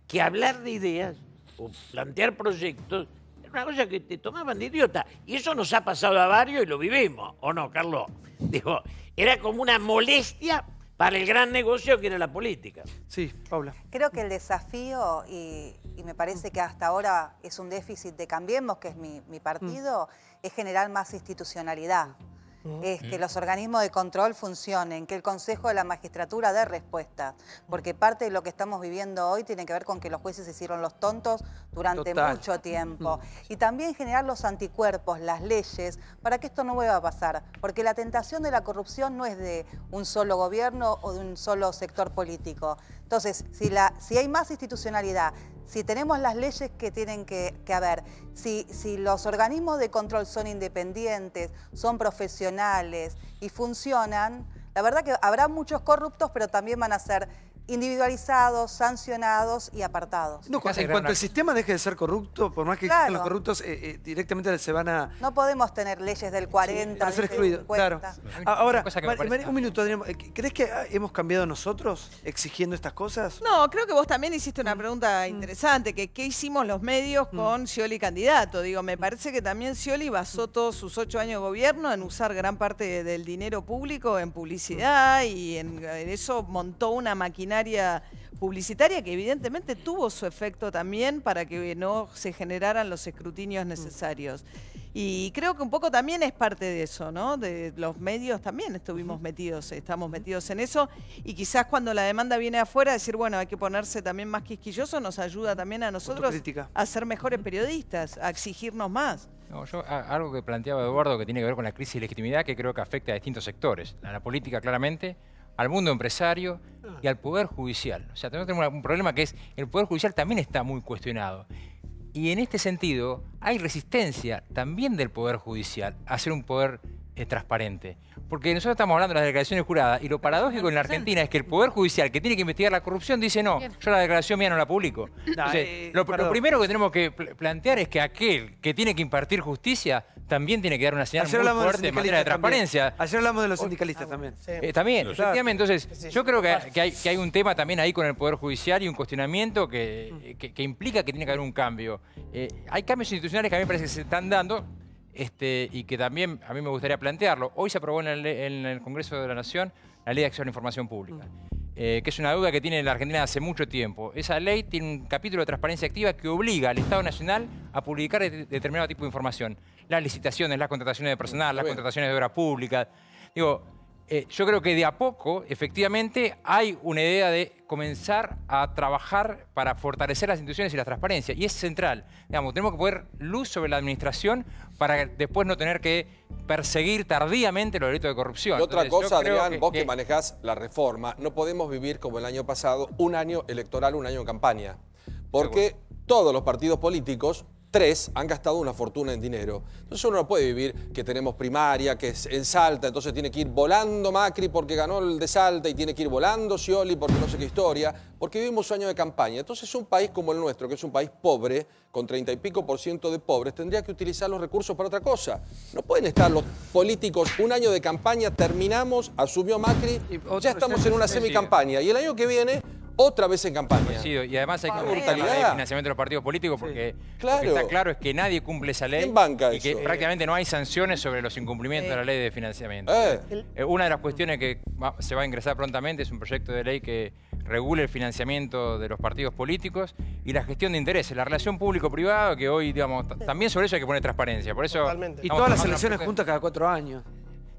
que hablar de ideas o plantear proyectos era una cosa que te tomaban de idiota. Y eso nos ha pasado a varios y lo vivimos, ¿o no, Carlos? Digo, era como una molestia para el gran negocio que era la política. Sí, Paula. Creo que el desafío, y me parece que hasta ahora es un déficit de Cambiemos, que es mi partido, es generar más institucionalidad. Es que los organismos de control funcionen, que el Consejo de la Magistratura dé respuestas, porque parte de lo que estamos viviendo hoy tiene que ver con que los jueces se hicieron los tontos durante mucho tiempo. Y también generar los anticuerpos, las leyes, para que esto no vuelva a pasar, porque la tentación de la corrupción no es de un solo gobierno o de un solo sector político. Entonces, si hay más institucionalidad, si tenemos las leyes que tienen que haber, si los organismos de control son independientes, son profesionales y funcionan, la verdad que habrá muchos corruptos, pero también van a ser individualizados, sancionados y apartados. No, en cuanto el sistema deje de ser corrupto, por más que existan los corruptos, directamente se van a... No podemos tener leyes del 40, para ser excluidos, claro. Ahora, un minuto, Adrián, ¿crees que hemos cambiado nosotros exigiendo estas cosas? No, creo que vos también hiciste una pregunta interesante, que ¿qué hicimos los medios con Scioli candidato? Digo, me parece que también Scioli basó todos sus 8 años de gobierno en usar gran parte del dinero público en publicidad y en eso montó una maquinaria publicitaria que evidentemente tuvo su efecto también para que no se generaran los escrutinios necesarios. Y creo que un poco también es parte de eso, ¿no? De los medios también estamos metidos en eso y quizás cuando la demanda viene afuera, decir, bueno, hay que ponerse también más quisquilloso, nos ayuda también a nosotros a ser mejores periodistas, a exigirnos más. No, algo que planteaba Eduardo que tiene que ver con la crisis de legitimidad que creo que afecta a distintos sectores, a la política claramente, al mundo empresario y al Poder Judicial. O sea, tenemos un problema que es el Poder Judicial también está muy cuestionado. Y en este sentido hay resistencia también del Poder Judicial a ser un poder transparente. Porque nosotros estamos hablando de las declaraciones juradas y lo paradójico en la Argentina es que el Poder Judicial, que tiene que investigar la corrupción, dice no, yo la declaración mía no la publico. Entonces, lo primero que tenemos que plantear es que aquel que tiene que impartir justicia también tiene que dar una señal muy fuerte en materia de transparencia. Ayer hablamos de los sindicalistas también. También, efectivamente. Entonces, yo creo que hay un tema también ahí con el Poder Judicial y un cuestionamiento que implica que tiene que haber un cambio. Hay cambios institucionales que a mí me parece que se están dando y que también a mí me gustaría plantearlo. Hoy se aprobó en el Congreso de la Nación la Ley de Acceso a la Información Pública, que es una deuda que tiene la Argentina hace mucho tiempo. Esa ley tiene un capítulo de transparencia activa que obliga al Estado Nacional a publicar determinado tipo de información. Las licitaciones, las contrataciones de personal, las contrataciones de obra pública. Digo, yo creo que de a poco, efectivamente, hay una idea de comenzar a trabajar para fortalecer las instituciones y la transparencia. Y es central. Digamos, tenemos que poner luz sobre la administración para después no tener que perseguir tardíamente los delitos de corrupción. Y otra Entonces, cosa, Adrián, vos que manejás la reforma, no podemos vivir como el año pasado, un año electoral, un año en campaña. Porque todos los partidos políticos, 3 han gastado una fortuna en dinero. Entonces uno no puede vivir que tenemos primaria, que es en Salta, entonces tiene que ir volando Macri porque ganó el de Salta y tiene que ir volando Scioli porque no sé qué historia, porque vivimos un año de campaña. Entonces un país como el nuestro, que es un país pobre, con 30 y pico % de pobres, tendría que utilizar los recursos para otra cosa. No pueden estar los políticos un año de campaña, terminamos, asumió Macri, ya estamos en una semicampaña y el año que viene otra vez en campaña. Y además hay que ver la ley de financiamiento de los partidos políticos porque lo que está claro es que nadie cumple esa ley. ¿Quién banca y que eso? prácticamente no hay sanciones sobre los incumplimientos de la ley de financiamiento. Una de las cuestiones que se va a ingresar prontamente es un proyecto de ley que regule el financiamiento de los partidos políticos y la gestión de intereses, la relación público-privado, que hoy, digamos, también sobre eso hay que poner transparencia. Por eso y todas las elecciones juntas cada 4 años.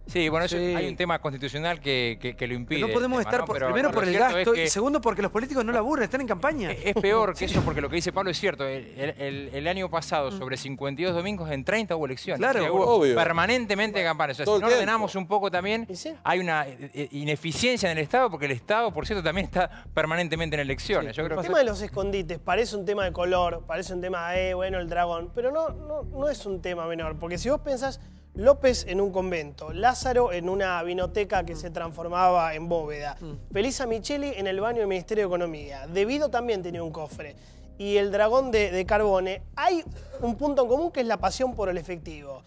Sí, bueno, eso hay un tema constitucional que lo impide. No podemos estar, primero por el gasto y segundo porque los políticos no laburan, están en campaña. Es peor que eso porque lo que dice Pablo es cierto. El año pasado, sobre 52 domingos, en 30 hubo elecciones. Claro, hubo permanentemente campañas. O sea, si no ordenamos un poco también, hay una ineficiencia en el Estado porque el Estado, por cierto, también está permanentemente en elecciones. Yo creo el tema de los escondites parece un tema de color, parece un tema de, bueno, el dragón, pero no es un tema menor. Porque si vos pensás, López en un convento, Lázaro en una vinoteca que se transformaba en bóveda, Felisa Micheli en el baño del Ministerio de Economía, De Vito también tenía un cofre, y el dragón de Carbone, hay un punto en común que es la pasión por el efectivo.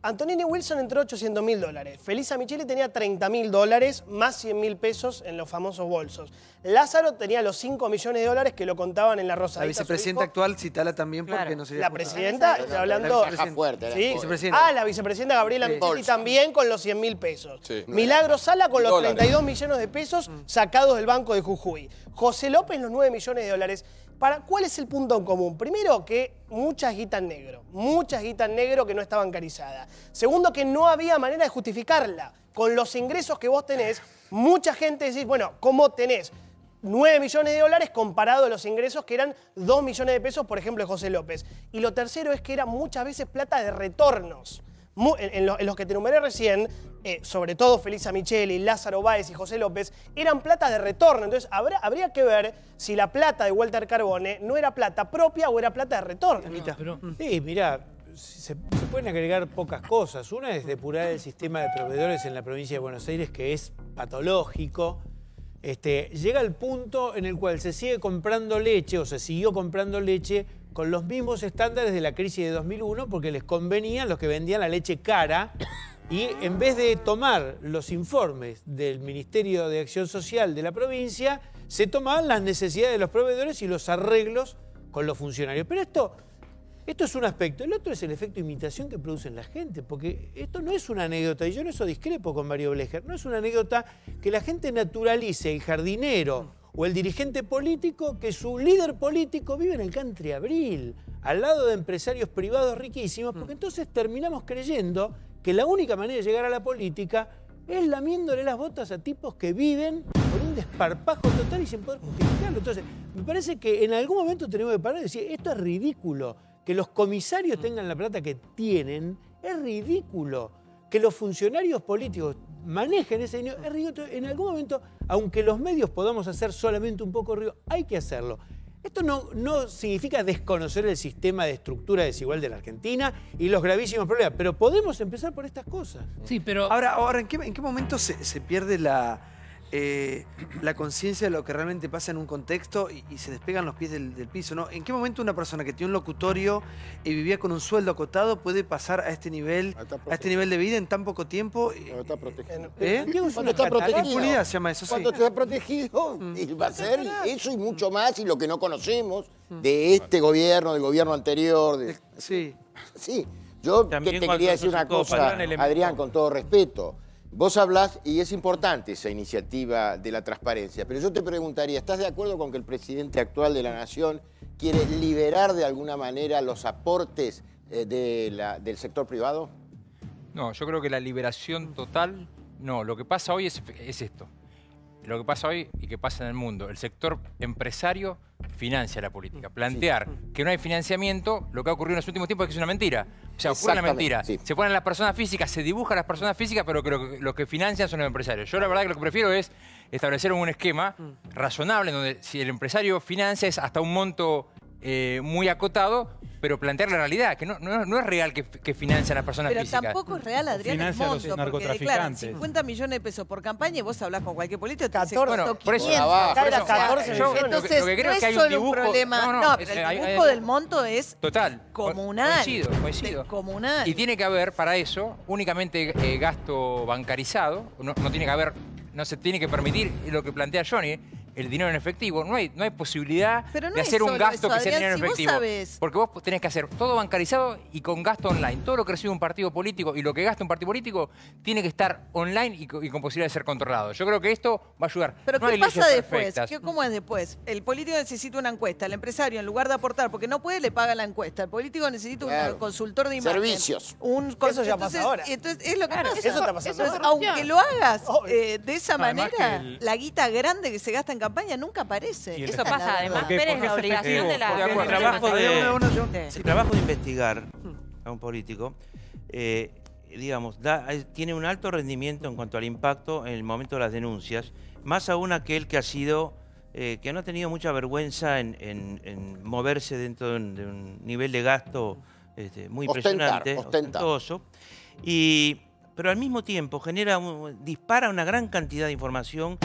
Antonini Wilson entró $800.000, Felisa Micheli tenía $30.000 más $100.000 en los famosos bolsos. Lázaro tenía los $5 millones que lo contaban en la Rosadita. La vicepresidenta actual, citala también porque no sería... La presidenta, hablando... ¿Sí? La vicepresidenta Gabriela Micheli también con los $100.000. Sí. Milagro Sala con los $32 millones sacados del Banco de Jujuy. José López los $9 millones. ¿Cuál es el punto en común? Primero, que muchas guitas negro que no está bancarizada. Segundo, que no había manera de justificarla. Con los ingresos que vos tenés, mucha gente decís, bueno, ¿cómo tenés $9 millones comparado a los ingresos que eran $2 millones, por ejemplo, de José López? Y lo tercero es que era muchas veces plata de retornos. En los que te enumeré recién, sobre todo Felisa Micheli, Lázaro Báez y José López, eran plata de retorno. Entonces habría que ver si la plata de Walter Carbone no era plata propia o era plata de retorno. Sí, mirá, se pueden agregar pocas cosas. Una es depurar el sistema de proveedores en la provincia de Buenos Aires, que es patológico. Llega el punto en el cual se sigue comprando leche, o se siguió comprando leche, con los mismos estándares de la crisis de 2001, porque les convenían los que vendían la leche cara, y en vez de tomar los informes del Ministerio de Acción Social de la provincia, se tomaban las necesidades de los proveedores y los arreglos con los funcionarios. Pero esto es un aspecto. El otro es el efecto imitación que producen la gente, porque esto no es una anécdota, y yo en eso discrepo con Mario Blecher, no es una anécdota que la gente naturalice el jardinero o el dirigente político, que su líder político vive en el country Abril, al lado de empresarios privados riquísimos, porque entonces terminamos creyendo que la única manera de llegar a la política es lamiéndole las botas a tipos que viven con un desparpajo total y sin poder justificarlo. Entonces, me parece que en algún momento tenemos que parar y decir, esto es ridículo. Que los comisarios tengan la plata que tienen es ridículo. Que los funcionarios políticos manejen ese dinero es ridículo. En algún momento, aunque los medios podamos hacer solamente un poco ruido, hay que hacerlo. Esto no significa desconocer el sistema de estructura desigual de la Argentina y los gravísimos problemas, pero podemos empezar por estas cosas. Sí, pero... Ahora ¿en qué momento se pierde la conciencia de lo que realmente pasa en un contexto y se despegan los pies del piso, ¿no? ¿En qué momento una persona que tiene un locutorio y vivía con un sueldo acotado puede pasar a este nivel de vida en tan poco tiempo? Cuando está protegido. Cuando está protegido. Impunidad se llama eso, sí. Cuando está protegido, y va a ser eso y mucho más, y lo que no conocemos de este gobierno, del gobierno anterior. Sí. Sí. Yo te quería decir una cosa, Adrián, con todo respeto. Vos hablás, y es importante esa iniciativa de la transparencia, pero yo te preguntaría, ¿estás de acuerdo con que el presidente actual de la Nación quiere liberar de alguna manera los aportes del sector privado? No, yo creo que la liberación total, no. Lo que pasa hoy es esto. Lo que pasa hoy y que pasa en el mundo. El sector empresario financia la política. Plantear que no hay financiamiento, lo que ha ocurrido en los últimos tiempos es que es una mentira. O sea, ocurre una mentira. Sí. Se ponen las personas físicas, se dibujan las personas físicas, pero que lo que financian son los empresarios. Yo la verdad que lo que prefiero es establecer un esquema razonable en donde si el empresario financia es hasta un monto muy acotado, pero plantear la realidad, que no es real que financian a las personas físicas. Pero tampoco es real, Adrián, el Financia a los monto, porque declaran narcotraficantes. 50 millones de pesos por campaña y vos hablás con cualquier político y te dice 14, costó por eso, 500. por eso, 14 millones. Entonces, lo que creo no es que hay es un solo un dibujo... problema. No, pero el dibujo del monto es total, comunal. Coincido. Comunal. Y tiene que haber para eso únicamente gasto bancarizado, no se tiene que permitir lo que plantea Johnny, el dinero en efectivo. No hay posibilidad de hacer un gasto que sea dinero en efectivo. Porque vos tenés que hacer todo bancarizado y con gasto online. Todo lo que recibe un partido político y lo que gasta un partido político tiene que estar online y con posibilidad de ser controlado. Yo creo que esto va a ayudar. Pero no ¿qué hay pasa leyes después? perfectas. ¿Cómo es después? El político necesita una encuesta. El empresario, en lugar de aportar, porque no puede, le paga la encuesta. El político necesita un consultor de imagen. Servicios. Eso ya pasa ahora. Entonces, es lo que pasa. Eso está pasando ahora. Aunque lo hagas de esa manera, la guita grande que se gasta en campaña nunca aparece. Eso pasa, además, Pérez, la obligación de la... El trabajo de investigar a un político, digamos, tiene un alto rendimiento en cuanto al impacto en el momento de las denuncias, más aún aquel que ha sido, que no ha tenido mucha vergüenza en moverse dentro de un nivel de gasto muy impresionante, ostentoso, pero al mismo tiempo dispara una gran cantidad de información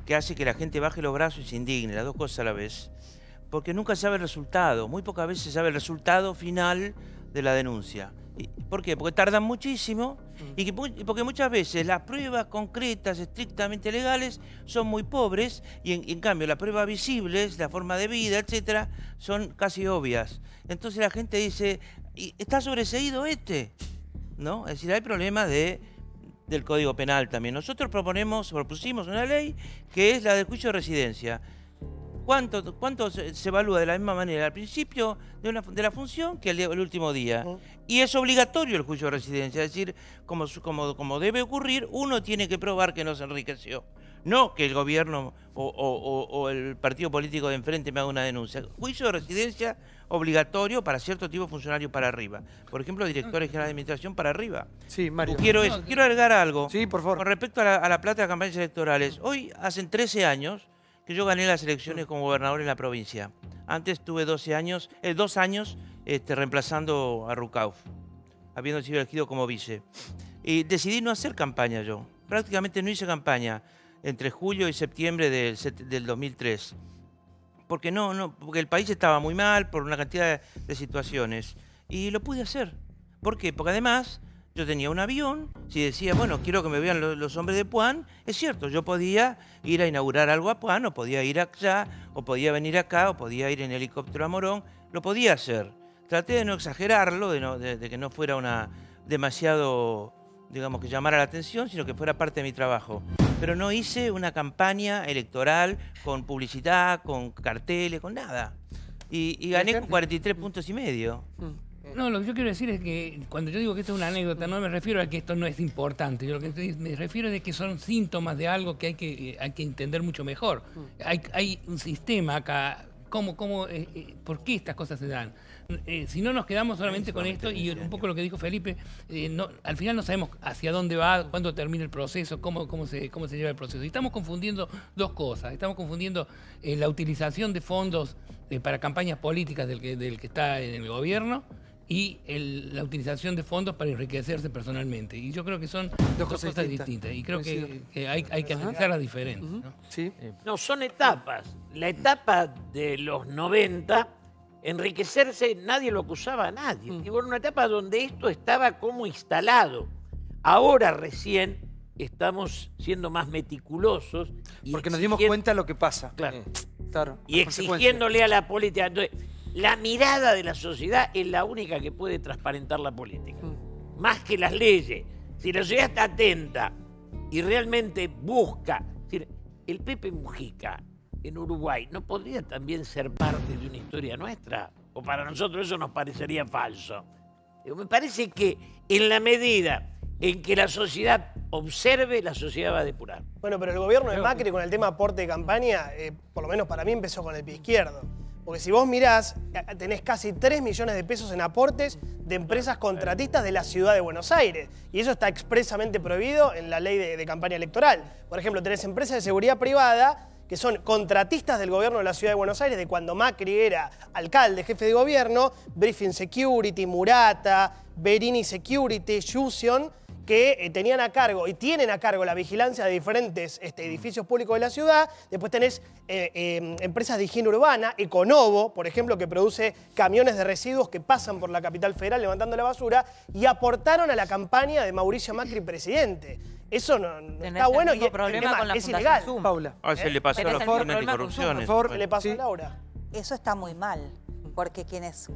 que hace que la gente baje los brazos y se indigne, las dos cosas a la vez. Porque nunca sabe el resultado, muy pocas veces se sabe el resultado final de la denuncia. ¿Por qué? Porque tardan muchísimo y porque muchas veces las pruebas concretas, estrictamente legales, son muy pobres y en cambio las pruebas visibles, la forma de vida, etcétera, son casi obvias. Entonces la gente dice, ¿está sobreseído este? ¿No? Es decir, hay problemas del Código Penal también. Nosotros propusimos una ley que es la del juicio de residencia. ¿Cuánto se evalúa de la misma manera al principio de la función que el último día? Y es obligatorio el juicio de residencia, es decir, como debe ocurrir, uno tiene que probar que no se enriqueció. No que el gobierno o el partido político de enfrente me haga una denuncia. Juicio de residencia obligatorio para cierto tipo de funcionarios para arriba. Por ejemplo, directores generales de administración para arriba. Sí, Mario. Quiero agregar algo. Sí, por favor. Con respecto a la plata de campañas electorales. Hoy, hacen 13 años que yo gané las elecciones como gobernador en la provincia. Antes tuve 2 años reemplazando a Rucauf, habiendo sido elegido como vice. Y decidí no hacer campaña yo. Prácticamente no hice campaña entre julio y septiembre del 2003. Porque porque el país estaba muy mal por una cantidad de situaciones. Y lo pude hacer. ¿Por qué? Porque además yo tenía un avión. Si decía, bueno, quiero que me vean los hombres de Puan, es cierto, yo podía ir a inaugurar algo a Puan, o podía ir allá, o podía venir acá, o podía ir en helicóptero a Morón. Lo podía hacer. Traté de no exagerarlo, de que no fuera demasiado, digamos, que llamara la atención, sino que fuera parte de mi trabajo. Pero no hice una campaña electoral con publicidad, con carteles, con nada. Y gané con 43,5 puntos. No, lo que yo quiero decir es que cuando yo digo que esto es una anécdota, no me refiero a que esto no es importante. Yo lo que me refiero es que son síntomas de algo que hay que entender mucho mejor. Hay un sistema acá. ¿Por qué estas cosas se dan? si no nos quedamos solamente con esto, y un poco lo que dijo Felipe, al final no sabemos hacia dónde va, cuándo termina el proceso, cómo se lleva el proceso. Y estamos confundiendo dos cosas. Estamos confundiendo la utilización de fondos para campañas políticas del que está en el gobierno y la utilización de fondos para enriquecerse personalmente. Y yo creo que son dos cosas distintas. Y creo que hay que analizarlas diferentes. ¿no? Sí. No, son etapas. La etapa de los 90, enriquecerse, nadie lo acusaba a nadie. Y bueno, una etapa donde esto estaba como instalado. Ahora recién estamos siendo más meticulosos. Porque nos dimos cuenta de lo que pasa. Claro. Claro, y exigiéndole a la política. Entonces, la mirada de la sociedad es la única que puede transparentar la política. Más que las leyes. Si la sociedad está atenta y realmente busca... Es decir, el Pepe Mujica en Uruguay no podría también ser parte de una historia nuestra. O para nosotros eso nos parecería falso. Me parece que en la medida en que la sociedad observe, la sociedad va a depurar. Bueno, pero el gobierno de Macri con el tema aporte de campaña, por lo menos para mí empezó con el pie izquierdo. Porque si vos mirás, tenés casi 3 millones de pesos en aportes de empresas contratistas de la ciudad de Buenos Aires. Y eso está expresamente prohibido en la ley de campaña electoral. Por ejemplo, tenés empresas de seguridad privada que son contratistas del gobierno de la ciudad de Buenos Aires, de cuando Macri era alcalde, jefe de gobierno, Briefing Security, Murata, Berini Security, Fusion, que tenían a cargo y tienen a cargo la vigilancia de diferentes edificios públicos de la ciudad. Después tenés empresas de higiene urbana, Econovo, por ejemplo, que produce camiones de residuos que pasan por la capital federal levantando la basura y aportaron a la campaña de Mauricio Macri presidente. Eso no está bueno y problema con la es ilegal. Paula. Se le pasó a los fines de corrupción. Por favor, le pasó a Laura. Eso está muy mal, porque quienes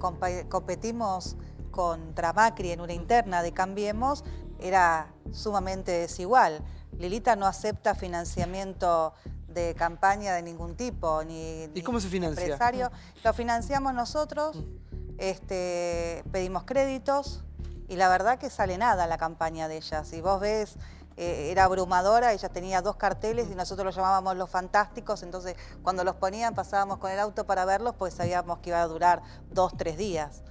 competimos contra Macri en una interna de Cambiemos era sumamente desigual. Lilita no acepta financiamiento de campaña de ningún tipo, ¿Y cómo se financia? Empresario. Lo financiamos nosotros, pedimos créditos y la verdad que sale nada la campaña de ella. Si vos ves, era abrumadora, ella tenía 2 carteles y nosotros los llamábamos Los Fantásticos, entonces cuando los ponían pasábamos con el auto para verlos, pues sabíamos que iba a durar 2, 3 días.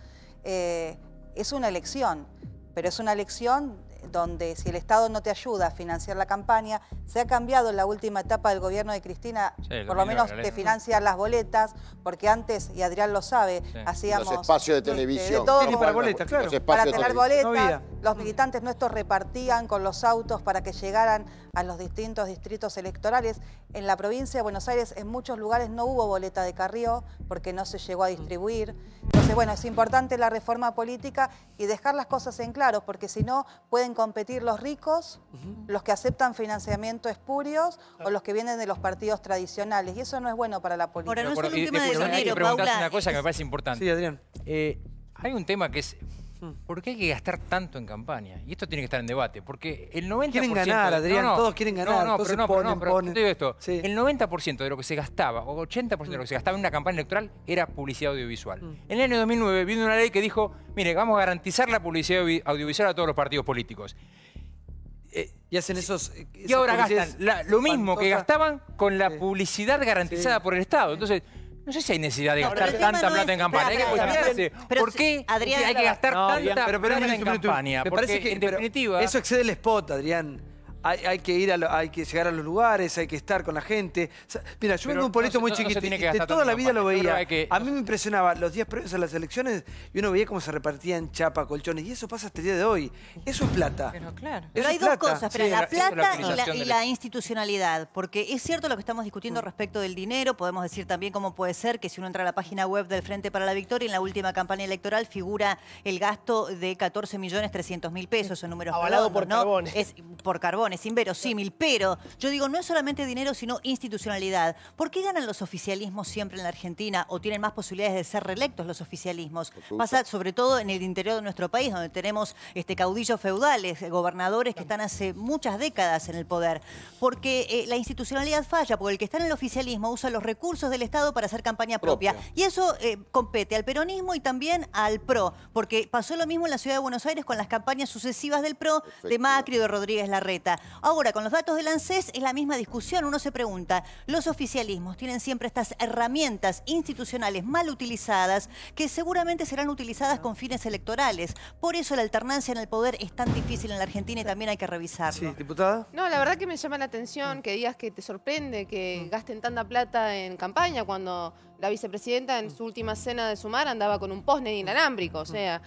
Es una elección, pero es una elección donde si el Estado no te ayuda a financiar la campaña, se ha cambiado en la última etapa del gobierno de Cristina, por lo menos te financian las boletas, porque antes, y Adrián lo sabe, hacíamos... Los espacios de televisión. De todo, no, para boletas, claro. Para tener boletas, los militantes nuestros repartían con los autos para que llegaran a los distintos distritos electorales. En la provincia de Buenos Aires, en muchos lugares no hubo boleta de Carrió, porque no se llegó a distribuir. Entonces, bueno, es importante la reforma política y dejar las cosas en claro, porque si no, pueden competir los ricos, los que aceptan financiamiento espurios o los que vienen de los partidos tradicionales. Y eso no es bueno para la política. Ahora, no es solo un tema de dinero, dinero, Paula. Una cosa que me parece importante. Sí, Adrián. Hay un tema que es... ¿Por qué hay que gastar tanto en campaña? Y esto tiene que estar en debate, porque el 90%... Quieren ganar, Adrián, todos quieren ganar. Pero te digo esto, el 90% de lo que se gastaba, o 80% de lo que se gastaba en una campaña electoral, era publicidad audiovisual. En el año 2009 vino una ley que dijo, mire, vamos a garantizar la publicidad audiovisual a todos los partidos políticos. Y hacen esos y ahora gastan lo mismo que gastaban con la publicidad garantizada por el Estado. Entonces... No sé si hay necesidad de gastar tanta plata en campaña. Hay que cuestionarse. ¿Por qué hay que gastar tanta plata en campaña? Porque, en definitiva... Eso excede el spot, Adrián. Hay que llegar a los lugares, hay que estar con la gente. O sea, mira, yo vengo de un pueblito muy chiquito y de toda la vida lo veía. A mí me impresionaba los días previos a las elecciones y uno veía cómo se repartían chapa, colchones. Y eso pasa hasta el día de hoy. Eso es plata. Pero claro. Pero hay dos cosas, la plata y la institucionalidad. Porque es cierto lo que estamos discutiendo respecto del dinero. Podemos decir también cómo puede ser que si uno entra a la página web del Frente para la Victoria, en la última campaña electoral figura el gasto de 14.300.000 pesos en números avalado redondos, por ¿no? Carbone. Es por Carbone. Es inverosímil, pero yo digo, no es solamente dinero, sino institucionalidad. ¿Por qué ganan los oficialismos siempre en la Argentina o tienen más posibilidades de ser reelectos los oficialismos? Pasa sobre todo en el interior de nuestro país, donde tenemos caudillos feudales, gobernadores que están hace muchas décadas en el poder. Porque la institucionalidad falla, porque el que está en el oficialismo usa los recursos del Estado para hacer campaña propia. Y eso compete al peronismo y también al PRO, porque pasó lo mismo en la ciudad de Buenos Aires con las campañas sucesivas del PRO, de Macri o de Rodríguez Larreta. Ahora, con los datos del ANSES es la misma discusión. Uno se pregunta, los oficialismos tienen siempre estas herramientas institucionales mal utilizadas que seguramente serán utilizadas con fines electorales. Por eso la alternancia en el poder es tan difícil en la Argentina y también hay que revisarlo. Sí, diputada. No, la verdad que me llama la atención que digas que te sorprende que gasten tanta plata en campaña cuando la vicepresidenta en su última cena de Sumar andaba con un postnet inalámbrico. O sea,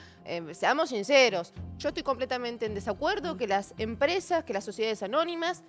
seamos sinceros, yo estoy completamente en desacuerdo que las empresas, que las sociedades anónimas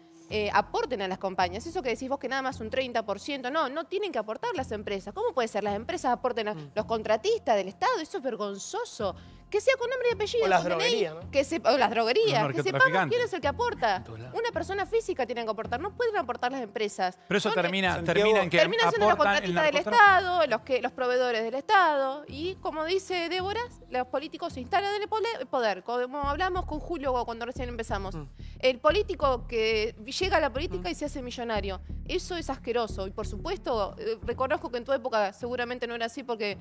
aporten a las campañas. Eso que decís vos que nada más un 30%, no tienen que aportar las empresas. ¿Cómo puede ser? Las empresas aporten a los contratistas del Estado, eso es vergonzoso. Que sea con nombre y apellido. O las droguerías, ¿no? O las droguerías. Que sepamos quién es el que aporta. Una persona física tiene que aportar, no pueden aportar las empresas. Pero eso termina en que terminan siendo los aportan contratistas del Estado, los proveedores del Estado. Y como dice Débora, los políticos se instalan en el poder. Como hablamos con Julio cuando recién empezamos. El político que llega a la política y se hace millonario. Eso es asqueroso. Y por supuesto, reconozco que en tu época seguramente no era así porque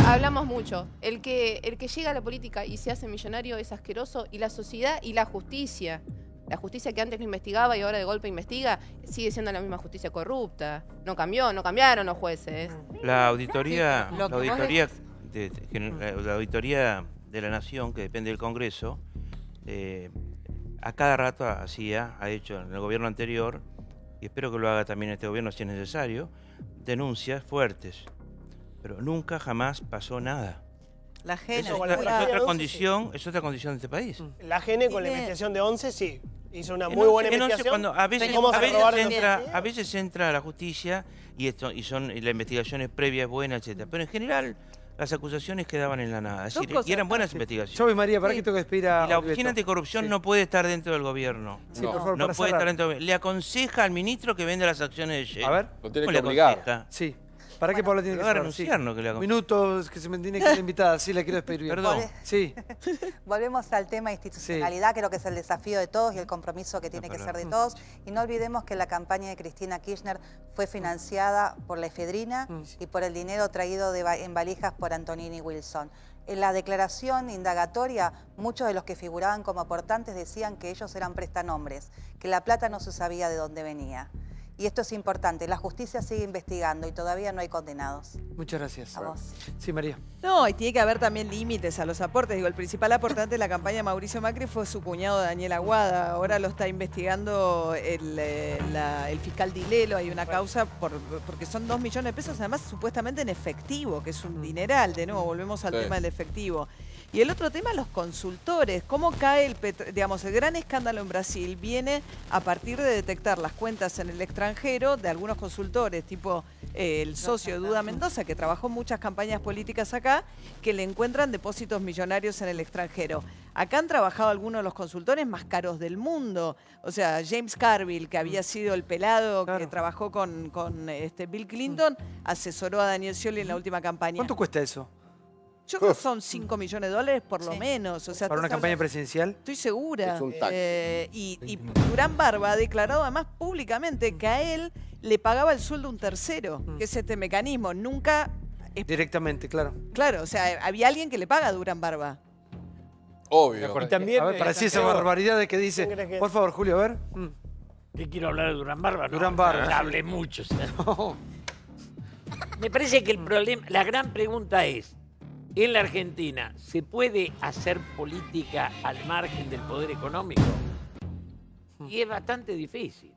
hablamos mucho. El que llega a la política y se hace millonario es asqueroso. Y la sociedad y la justicia que antes no investigaba y ahora de golpe investiga, sigue siendo la misma justicia corrupta. No cambiaron los jueces. La auditoría, la auditoría de la Nación, que depende del Congreso, a cada rato ha hecho en el gobierno anterior, y espero que lo haga también este gobierno si es necesario, denuncias fuertes. Pero nunca jamás pasó nada. La GN. Es otra condición de este país. La GN con la investigación de 11, sí. Hizo una muy buena investigación. A veces entra a la justicia y son las investigaciones previas buenas, etc. Pero en general las acusaciones quedaban en la nada. Es decir, y eran buenas investigaciones. Yo voy, María, ¿para qué tengo que despedir a Y la Oficina Anticorrupción no puede estar dentro del gobierno. Sí, por favor, no para puede cerrar. estar dentro del gobierno. Le aconseja al ministro que venda las acciones de Shell. A ver. Lo tiene ¿Cómo que le obligar. aconseja? Sí. ¿Para qué Pablo tiene que va a cerrar? renunciar, Sí. ¿no? Que le haga- Minutos que se me tiene que ir la invitada. Sí, la quiero despedir bien. Perdón. Sí. Volvemos al tema institucionalidad, creo que es el desafío de todos y el compromiso que tiene que ser de todos. Y no olvidemos que la campaña de Cristina Kirchner fue financiada por la efedrina y por el dinero traído en valijas por Antonini Wilson. En la declaración indagatoria, muchos de los que figuraban como aportantes decían que ellos eran prestanombres, que la plata no se sabía de dónde venía. Y esto es importante, la justicia sigue investigando y todavía no hay condenados. Muchas gracias. A vos. Sí, María. No, y tiene que haber también límites a los aportes. Digo, el principal aportante de la campaña de Mauricio Macri fue su cuñado Daniel Aguada. Ahora lo está investigando el fiscal Dilelo. Hay una causa porque son 2 millones de pesos, además supuestamente en efectivo, que es un dineral. De nuevo, volvemos al tema del efectivo. Y el otro tema, los consultores. ¿Cómo cae el gran escándalo en Brasil? Viene a partir de detectar las cuentas en el extranjero de algunos consultores, tipo el socio de Duda Mendoza, que trabajó en muchas campañas políticas acá, que le encuentran depósitos millonarios en el extranjero. Acá han trabajado algunos de los consultores más caros del mundo. O sea, James Carville, que había sido el pelado que trabajó con Bill Clinton, asesoró a Daniel Scioli en la última campaña. ¿Cuánto cuesta eso? Yo creo que son 5 millones de dólares por lo menos. O sea, ¿Para una campaña presidencial? Estoy segura. Es un taxi. Y Durán Barba ha declarado además públicamente que a él le pagaba el sueldo un tercero, que es este mecanismo. Nunca... Directamente, claro. Claro, o sea, había alguien que le paga a Durán Barba. Obvio. Y también, A ver, para decir esa barbaridad de que dice... Por favor, Julio, a ver. ¿Qué quiero hablar de Durán Barba? No, Durán Barba. no hablé mucho. Me parece que el problema, la gran pregunta es, en la Argentina, ¿se puede hacer política al margen del poder económico? Y es bastante difícil.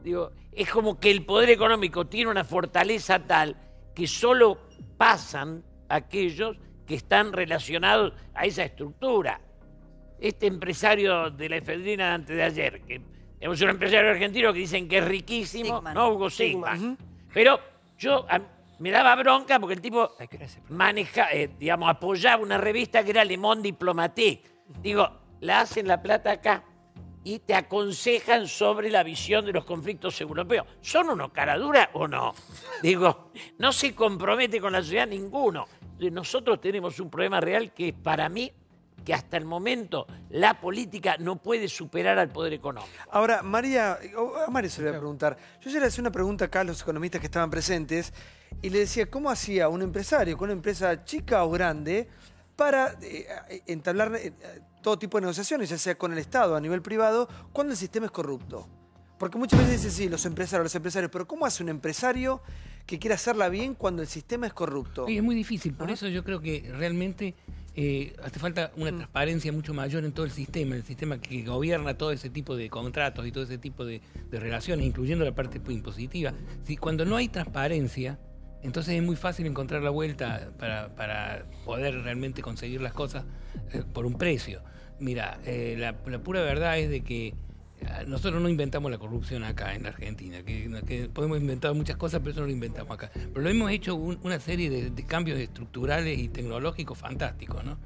Digo, es como que el poder económico tiene una fortaleza tal que solo pasan aquellos que están relacionados a esa estructura. Este empresario de la efedrina de antes de ayer, que tenemos un empresario argentino que dicen que es riquísimo, Sigman. no Hugo Sigman. Pero yo... me daba bronca porque el tipo apoyaba una revista que era Le Monde Diplomatique. Digo, la hacen la plata acá y te aconsejan sobre la visión de los conflictos europeos. ¿Son unos caraduras o no? Digo, no se compromete con la sociedad ninguno. Nosotros tenemos un problema real que es para mí que hasta el momento la política no puede superar al poder económico. Ahora, María, a María se le voy a preguntar. Yo ya le hacía una pregunta acá a los economistas que estaban presentes y le decía, ¿cómo hacía un empresario con una empresa chica o grande para entablar todo tipo de negociaciones, ya sea con el Estado a nivel privado, cuando el sistema es corrupto. Porque muchas veces dicen, sí, los empresarios, pero ¿cómo hace un empresario que quiere hacerla bien cuando el sistema es corrupto? Sí, es muy difícil, por eso yo creo que realmente hace falta una transparencia mucho mayor en todo el sistema que gobierna todo ese tipo de contratos y todo ese tipo de relaciones, incluyendo la parte impositiva. Si cuando no hay transparencia, entonces es muy fácil encontrar la vuelta para poder realmente conseguir las cosas por un precio. Mira, la pura verdad es de que nosotros no inventamos la corrupción acá en la Argentina, que podemos inventar muchas cosas, pero eso no lo inventamos acá. Pero lo hemos hecho una serie de cambios estructurales y tecnológicos fantásticos, ¿no?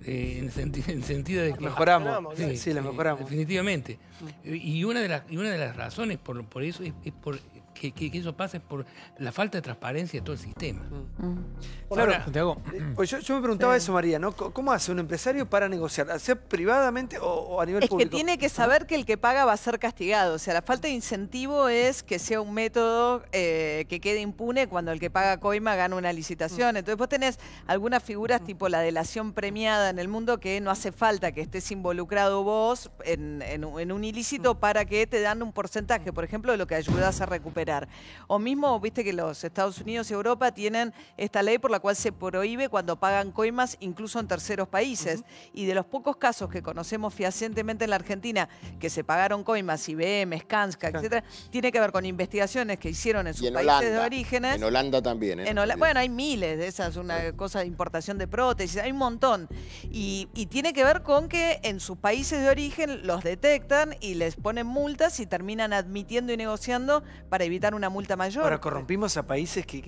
En el sentido de que... Mejoramos, sí, la mejoramos. Definitivamente. Y una de las razones por eso es por que eso pasa es por la falta de transparencia de todo el sistema. Claro, Santiago. Pues yo me preguntaba eso, María, ¿no? ¿Cómo hace un empresario para negociar? ¿Hacer privadamente o a nivel público? Es que tiene que saber que el que paga va a ser castigado. O sea, la falta de incentivo es que sea un método que quede impune cuando el que paga coima gana una licitación. Entonces vos tenés algunas figuras tipo la delación premiada en el mundo que no hace falta que estés involucrado vos en un ilícito para que te dan un porcentaje, por ejemplo, de lo que ayudás a recuperar. O mismo, viste que los Estados Unidos y Europa tienen esta ley por la cual se prohíbe cuando pagan coimas incluso en terceros países. Y de los pocos casos que conocemos fehacientemente en la Argentina que se pagaron coimas, IBM, Skanska, etcétera, tiene que ver con investigaciones que hicieron en sus países de orígenes. En Holanda también, ¿eh? Bueno, hay miles de esas, una cosa de importación de prótesis, hay un montón. Y tiene que ver con que en sus países de origen los detectan y les ponen multas y terminan admitiendo y negociando para evitar una multa mayor. Ahora corrompimos a países que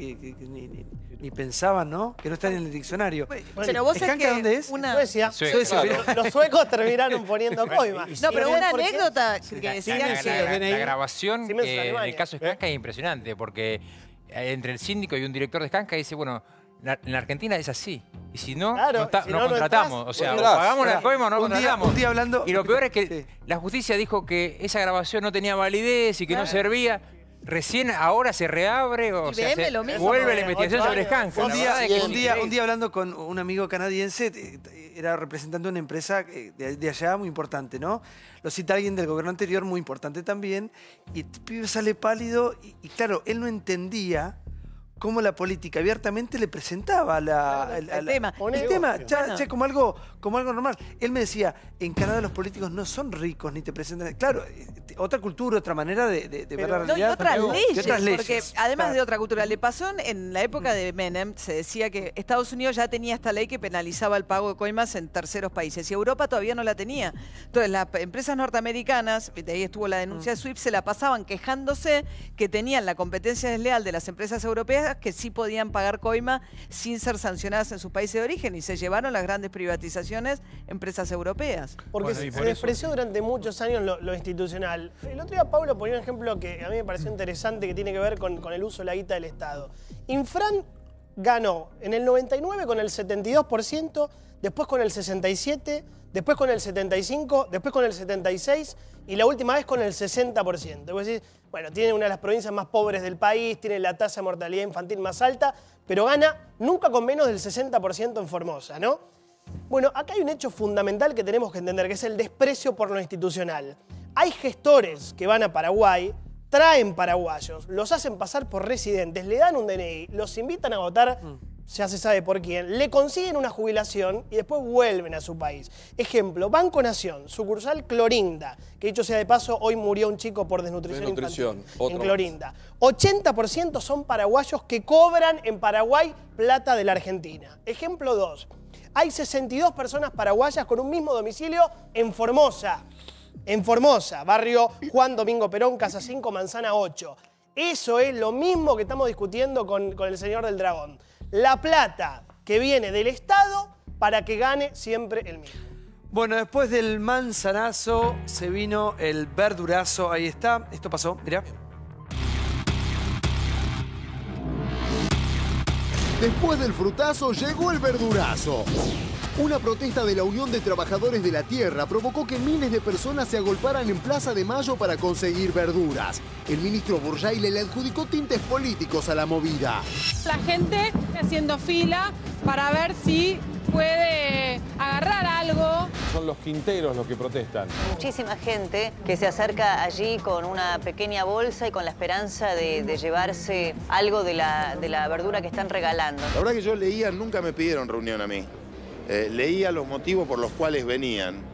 ni pensaban, ¿no? Que no están en el diccionario. Pero vos sabés que ¿dónde es? Suecia. Suecia. Los suecos terminaron poniendo coimas. No, pero una anécdota que decían que... La grabación en el caso de Skanska es impresionante, porque entre el síndico y un director de Skanska dice, bueno, en la Argentina es así. Y si no, no contratamos. O sea, o pagamos la coima o no contratamos. Un día hablando... Y lo peor es que la justicia dijo que esa grabación no tenía validez y que no servía. Recién ahora se reabre o sea, vuelve la investigación sobre Skanska. Un día hablando con un amigo canadiense, era representante de una empresa de allá muy importante, ¿no? Lo cita alguien del gobierno anterior muy importante también, y el pibe sale pálido y claro, él no entendía cómo la política abiertamente le presentaba el tema. El tema, como algo normal. Él me decía, en Canadá los políticos no son ricos ni te presentan... Claro, otra cultura, otra manera de ver la realidad. Y otras leyes, porque además de otra cultura. Le pasó en la época de Menem, se decía que Estados Unidos ya tenía esta ley que penalizaba el pago de coimas en terceros países y Europa todavía no la tenía. Entonces las empresas norteamericanas, de ahí estuvo la denuncia de SWIFT, se la pasaban quejándose que tenían la competencia desleal de las empresas europeas que sí podían pagar coima sin ser sancionadas en sus países de origen y se llevaron las grandes privatizaciones empresas europeas. Porque se despreció durante muchos años lo institucional. El otro día Pablo ponía un ejemplo que a mí me pareció interesante que tiene que ver con el uso de la guita del Estado. Infran ganó en el 99 con el 72%, después con el 67%, después con el 75%, después con el 76% y la última vez con el 60%. Vos decís, bueno, tiene una de las provincias más pobres del país, tiene la tasa de mortalidad infantil más alta, pero gana nunca con menos del 60% en Formosa, ¿no? Bueno, acá hay un hecho fundamental que tenemos que entender, que es el desprecio por lo institucional. Hay gestores que van a Paraguay, traen paraguayos, los hacen pasar por residentes, le dan un DNI, los invitan a votar, ya se sabe por quién, le consiguen una jubilación y después vuelven a su país. Ejemplo, Banco Nación, sucursal Clorinda, que dicho sea de paso, hoy murió un chico por desnutrición infantil en Clorinda. 80% son paraguayos que cobran en Paraguay plata de la Argentina. Ejemplo 2. Hay 62 personas paraguayas con un mismo domicilio en Formosa. En Formosa, barrio Juan Domingo Perón, Casa 5, Manzana 8. Eso es lo mismo que estamos discutiendo con el señor del Dragón. La plata que viene del Estado para que gane siempre el mismo. Bueno, después del manzanazo se vino el verdurazo. Ahí está. Esto pasó, mirá. Después del frutazo llegó el verdurazo. Una protesta de la Unión de Trabajadores de la Tierra provocó que miles de personas se agolparan en Plaza de Mayo para conseguir verduras. El ministro Burjaile le adjudicó tintes políticos a la movida. La gente haciendo fila para ver si puede agarrar algo. Son los quinteros los que protestan. Muchísima gente que se acerca allí con una pequeña bolsa y con la esperanza de llevarse algo de la verdura que están regalando. La verdad que yo leía, nunca me pidieron reunión a mí. Leía los motivos por los cuales venían.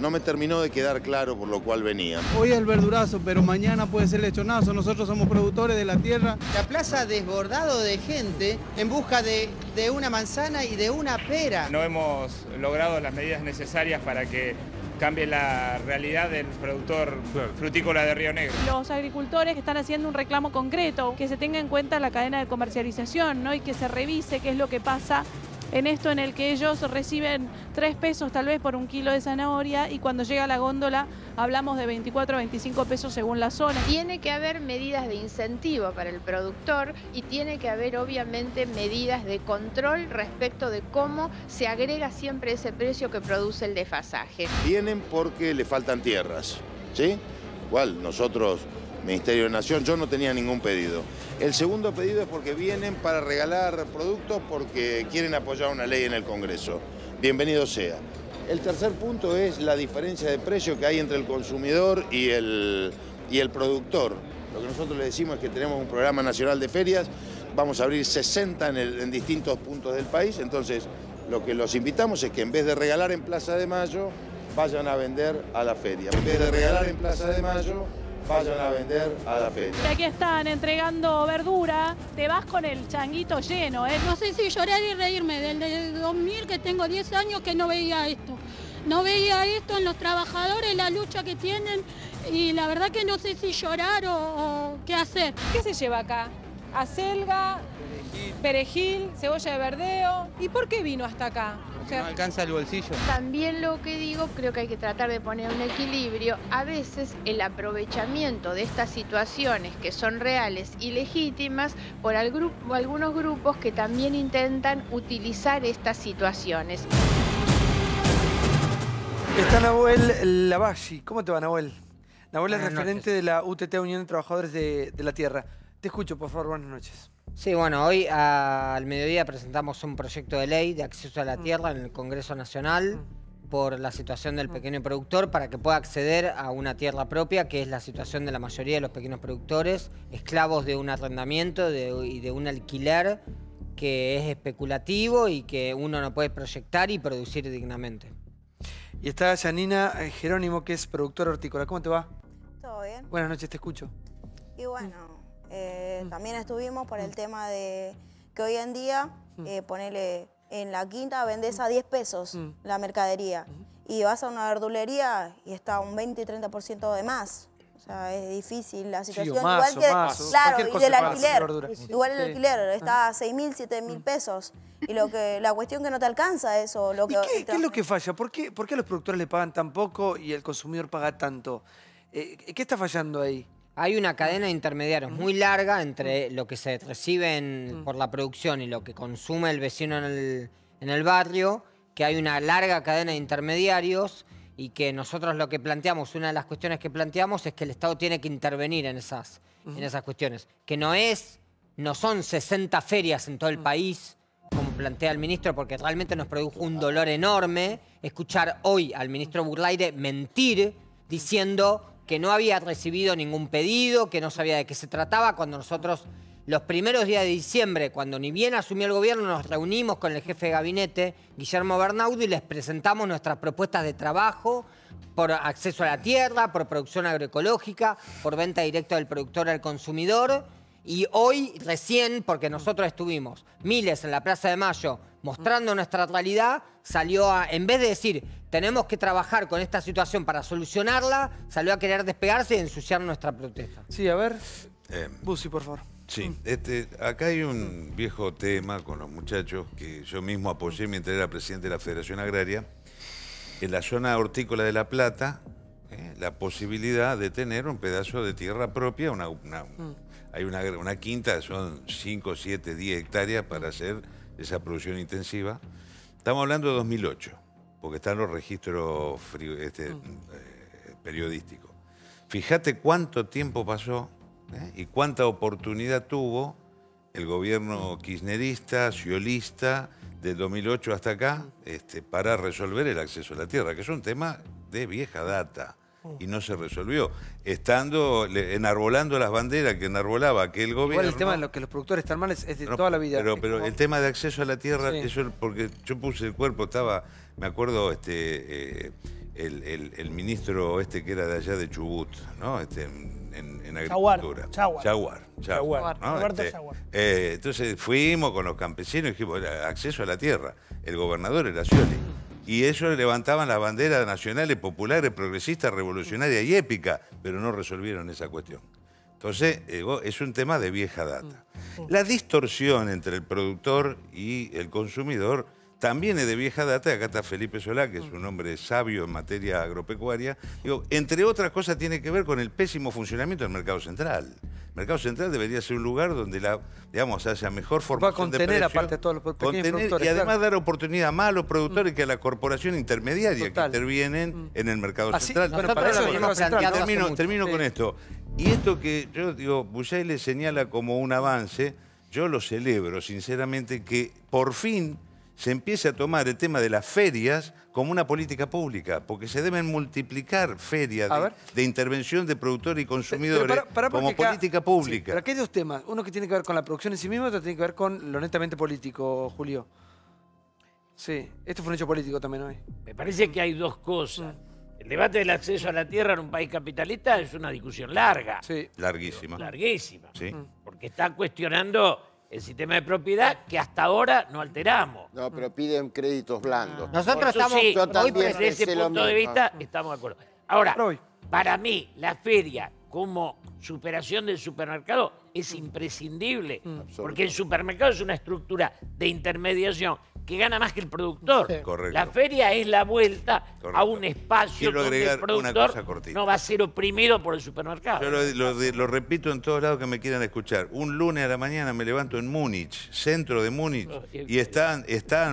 No me terminó de quedar claro por lo cual venían. Hoy es el verdurazo, pero mañana puede ser lechonazo. Nosotros somos productores de la tierra. La plaza desbordado de gente en busca de una manzana y de una pera. No hemos logrado las medidas necesarias para que cambie la realidad del productor frutícola de Río Negro. Los agricultores están haciendo un reclamo concreto, que se tenga en cuenta la cadena de comercialización, ¿no? Y que se revise qué es lo que pasa en esto en el que ellos reciben 3 pesos tal vez por un kilo de zanahoria y cuando llega a la góndola hablamos de 24 o 25 pesos según la zona. Tiene que haber medidas de incentivo para el productor y tiene que haber obviamente medidas de control respecto de cómo se agrega siempre ese precio que produce el desfasaje. Vienen porque le faltan tierras, ¿sí? Igual nosotros, Ministerio de Nación, yo no tenía ningún pedido. El segundo pedido es porque vienen para regalar productos porque quieren apoyar una ley en el Congreso. Bienvenido sea. El tercer punto es la diferencia de precio que hay entre el consumidor y el productor. Lo que nosotros le decimos es que tenemos un programa nacional de ferias, vamos a abrir 60 en distintos puntos del país, entonces lo que los invitamos es que en vez de regalar en Plaza de Mayo, vayan a vender a la feria. En vez de regalar en Plaza de Mayo, vayan a vender a la feria. Y aquí están entregando verdura, te vas con el changuito lleno, ¿eh? No sé si llorar y reírme, del 2000 que tengo 10 años que no veía esto. No veía esto en los trabajadores, la lucha que tienen y la verdad que no sé si llorar o qué hacer. ¿Qué se lleva acá? Acelga, perejil, cebolla de verdeo. ¿Y por qué vino hasta acá? No alcanza el bolsillo. También lo que digo, creo que hay que tratar de poner un equilibrio. A veces el aprovechamiento de estas situaciones que son reales y legítimas por algunos grupos que también intentan utilizar estas situaciones. Está Nahuel Lavalle. ¿Cómo te va, Nahuel? Nahuel es Buenas referente noches. de la UTT, Unión de Trabajadores de la Tierra. Te escucho, por favor, buenas noches. Sí, bueno, hoy al mediodía presentamos un proyecto de ley de acceso a la tierra en el Congreso Nacional por la situación del pequeño productor para que pueda acceder a una tierra propia, que es la situación de la mayoría de los pequeños productores, esclavos de un arrendamiento y de un alquiler que es especulativo y que uno no puede proyectar y producir dignamente. Y está Yanina Jerónimo, que es productora hortícola. ¿Cómo te va? Todo bien. Buenas noches, te escucho. Y bueno, también estuvimos por el tema de que hoy en día, ponele en la quinta, vendés a 10 pesos la mercadería. Y vas a una verdulería y está un 20 y 30% de más. O sea, es difícil la situación. Sí, más, igual que, más, claro, y del alquiler. Igual el Sí. alquiler está a 6.000, 7.000 pesos. Y la cuestión que no te alcanza eso. ¿Qué es lo que falla? ¿Por qué a los productores le pagan tan poco y el consumidor paga tanto? ¿Qué está fallando ahí? Hay una cadena de intermediarios muy larga entre lo que se recibe por la producción y lo que consume el vecino en el barrio, que hay una larga cadena de intermediarios y que nosotros lo que planteamos, una de las cuestiones que planteamos es que el Estado tiene que intervenir en esas cuestiones. Que no son 60 ferias en todo el país, como plantea el ministro, porque realmente nos produjo un dolor enorme escuchar hoy al ministro Burlaire mentir diciendo que no había recibido ningún pedido, que no sabía de qué se trataba, cuando nosotros los primeros días de diciembre, cuando ni bien asumió el gobierno, nos reunimos con el jefe de gabinete, Guillermo Bernaudo, y les presentamos nuestras propuestas de trabajo por acceso a la tierra, por producción agroecológica, por venta directa del productor al consumidor. Y hoy, recién, porque nosotros estuvimos miles en la Plaza de Mayo mostrando nuestra realidad, salió en vez de decir, tenemos que trabajar con esta situación para solucionarla, salió a querer despegarse y ensuciar nuestra protesta. Sí, a ver, Busi, por favor. Sí, acá hay un viejo tema con los muchachos que yo mismo apoyé mientras era presidente de la Federación Agraria. En la zona hortícola de La Plata, la posibilidad de tener un pedazo de tierra propia, hay una quinta, son 5, 7, 10 hectáreas para hacer esa producción intensiva. Estamos hablando de 2008, porque están los registros periodísticos. Fíjate cuánto tiempo pasó y cuánta oportunidad tuvo el gobierno kirchnerista, sciolista, del 2008 hasta acá, para resolver el acceso a la tierra, que es un tema de vieja data. Y no se resolvió. Enarbolando las banderas que enarbolaba aquel gobierno. Igual el tema de lo que los productores están mal es de toda la vida. Pero el tema de acceso a la tierra, Sí. eso porque yo puse el cuerpo, me acuerdo, el ministro que era de allá de Chubut, ¿no? En agricultura. Jaguar. ¿no? Roberto Jaguar. Entonces fuimos con los campesinos y dijimos, acceso a la tierra. El gobernador era Scioli. Y ellos levantaban las banderas nacionales, populares, progresistas, revolucionarias y épicas, pero no resolvieron esa cuestión. Entonces, es un tema de vieja data. La distorsión entre el productor y el consumidor también es de vieja data. Acá está Felipe Solá, que es un hombre sabio en materia agropecuaria. Entre otras cosas, tiene que ver con el pésimo funcionamiento del mercado central. El mercado central debería ser un lugar donde haya mejor formación de precios. Aparte a todos los pequeños productores. Y además dar oportunidad más a los productores que a la corporación intermediaria que intervienen en el mercado central. Bueno, para eso termino con esto. Y esto que yo digo, Bullay le señala como un avance, yo lo celebro sinceramente, que por fin se empiece a tomar el tema de las ferias como una política pública, porque se deben multiplicar ferias de intervención de productores y consumidores como política pública. Sí, pero aquí hay dos temas. Uno que tiene que ver con la producción en sí mismo y otro tiene que ver con lo netamente político, Julio. Sí, esto fue un hecho político también hoy. Me parece que hay dos cosas. El debate del acceso a la tierra en un país capitalista es una discusión larga. Sí. Larguísima. Larguísima. Sí. Porque está cuestionando el sistema de propiedad que hasta ahora no alteramos. No, pero piden créditos blandos. Nosotros estamos, sí, yo también desde ese pensé lo punto de mismo. vista estamos de acuerdo. Ahora, para mí, la feria como superación del supermercado es imprescindible, porque el supermercado es una estructura de intermediación que gana más que el productor. Correcto. La feria es la vuelta a un espacio Quiero donde el agregar una productor cosa cortita. no va a ser oprimido por el supermercado. Yo lo repito en todos lados que me quieran escuchar. Un lunes a la mañana me levanto en Múnich, centro de Múnich, y están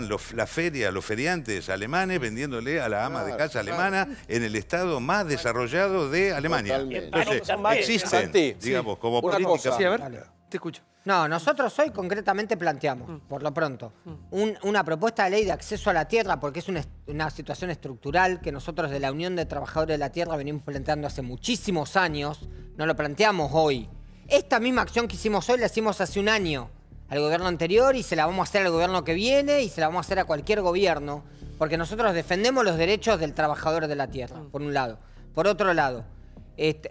las ferias, los feriantes alemanes vendiéndole a la ama de casa alemana en el estado más desarrollado de Alemania. Entonces, existen, digamos, como política. Sí, a ver, te escucho. No, nosotros hoy concretamente planteamos, por lo pronto, una propuesta de ley de acceso a la tierra, porque es una situación estructural que nosotros de la Unión de Trabajadores de la Tierra venimos planteando hace muchísimos años, no lo planteamos hoy. Esta misma acción que hicimos hoy la hicimos hace un año al gobierno anterior y se la vamos a hacer al gobierno que viene y se la vamos a hacer a cualquier gobierno, porque nosotros defendemos los derechos del trabajador de la tierra, por un lado. Por otro lado,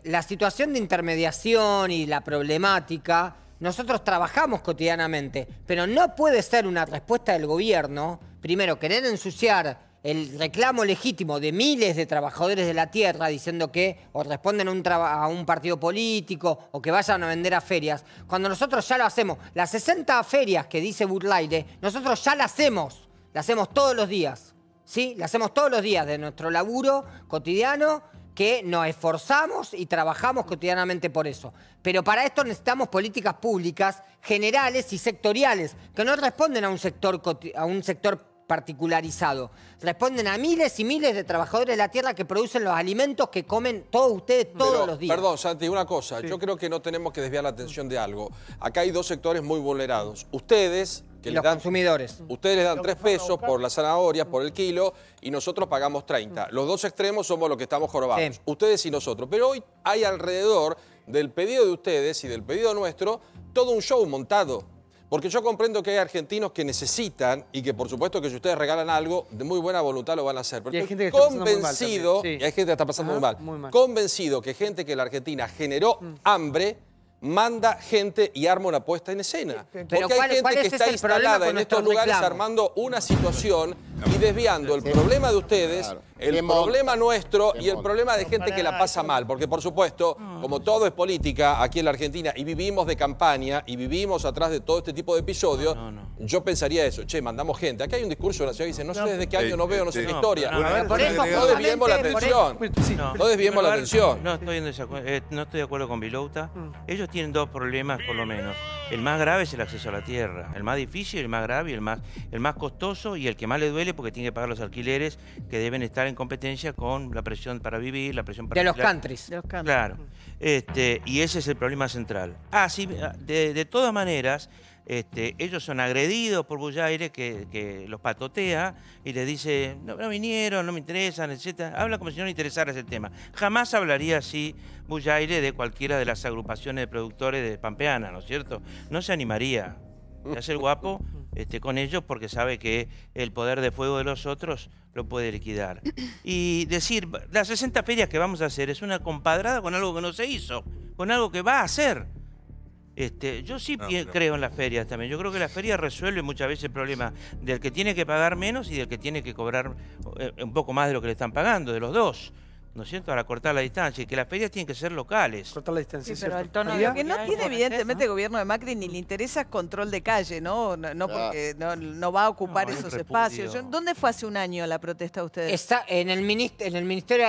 la situación de intermediación y la problemática, nosotros trabajamos cotidianamente, pero no puede ser una respuesta del gobierno, primero, querer ensuciar el reclamo legítimo de miles de trabajadores de la tierra diciendo que o responden a un partido político o que vayan a vender a ferias, cuando nosotros ya lo hacemos. Las 60 ferias que dice Burlaire, nosotros ya las hacemos todos los días, ¿sí? Las hacemos todos los días de nuestro laburo cotidiano, que nos esforzamos y trabajamos cotidianamente por eso. Pero para esto necesitamos políticas públicas generales y sectoriales, que no responden a un sector particularizado. Responden a miles y miles de trabajadores de la tierra que producen los alimentos que comen todos ustedes todos los días. Perdón, Santi, una cosa. Yo creo que no tenemos que desviar la atención de algo. Acá hay dos sectores muy vulnerados. Ustedes... los consumidores. Ustedes les dan 3 pesos por las zanahorias, por el kilo, y nosotros pagamos 30. Los dos extremos somos los que estamos jorobados. Sí. Ustedes y nosotros. Pero hoy hay alrededor del pedido de ustedes y del pedido nuestro todo un show montado. Porque yo comprendo que hay argentinos que necesitan y que por supuesto que si ustedes regalan algo, de muy buena voluntad lo van a hacer. Pero y hay gente que está convencido, sí. Y hay gente que está pasando muy mal. Convencido que gente que la Argentina generó hambre, manda gente y arma una puesta en escena. Pero porque hay gente que está instalada en estos lugares armando una situación y desviando el problema de ustedes, el problema nuestro y el problema de gente que la pasa mal. Porque por supuesto, como todo es política aquí en la Argentina y vivimos de campaña y vivimos atrás de todo este tipo de episodios, yo pensaría eso. Che, mandamos gente. Acá hay un discurso de la ciudad que dice, no sé desde qué año no veo, no sé qué historia. No desviemos la atención. No desviemos la atención. No estoy de acuerdo con Vilouta. Ellos tienen dos problemas por lo menos. El más grave es el acceso a la tierra. El más difícil, el más grave, el más costoso y el que más le duele porque tiene que pagar los alquileres que deben estar en competencia con la presión para vivir, la presión para... De los countries. Claro. Y ese es el problema central. Sí, de todas maneras, ellos son agredidos por Bullaire, que los patotea y les dice, no vinieron, no me interesan, etc. Habla como si no le interesara ese tema. Jamás hablaría así Bullaire de cualquiera de las agrupaciones de productores de Pampeana, ¿no es cierto? No se animaría a hacer guapo con ellos porque sabe que el poder de fuego de los otros lo puede liquidar. Y decir, las 60 ferias que vamos a hacer es una compadrada con algo que no se hizo, con algo que va a hacer. Yo sí creo en las ferias también. Yo creo que las ferias resuelven muchas veces el problema del que tiene que pagar menos y del que tiene que cobrar un poco más de lo que le están pagando, de los dos. ¿No es cierto? Para cortar la distancia. Y que las ferias tienen que ser locales. Cortar la distancia, sí, pero el tono lo que no tiene evidentemente el gobierno de Macri ni le interesa control de calle, ¿no? No porque no va a ocupar esos espacios. ¿Dónde fue hace un año la protesta de ustedes? Está en el ministerio,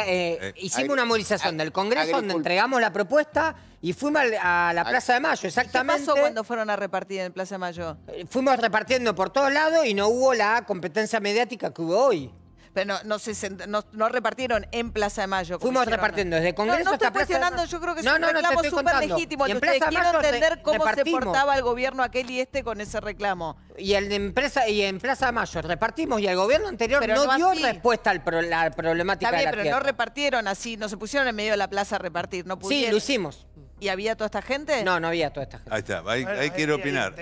hicimos una movilización del Congreso donde entregamos la propuesta y fuimos a la Plaza de Mayo, exactamente. ¿Qué pasó cuando fueron a repartir en Plaza de Mayo? Fuimos repartiendo por todos lados y no hubo la competencia mediática que hubo hoy. Pero no repartieron en Plaza de Mayo. Fuimos repartiendo desde Congreso hasta Plaza de Mayo. Yo creo que es un reclamo súper legítimo. Quiero entender cómo se portaba el gobierno aquel y con ese reclamo. Y en Plaza de Mayo repartimos y el gobierno anterior no dio respuesta a la problemática de la tierra. Pero no repartieron así, no se pusieron en medio de la plaza a repartir. No pudieron. Sí, lo hicimos. ¿Y había toda esta gente? No había toda esta gente. Ahí está, ahí quiero opinar.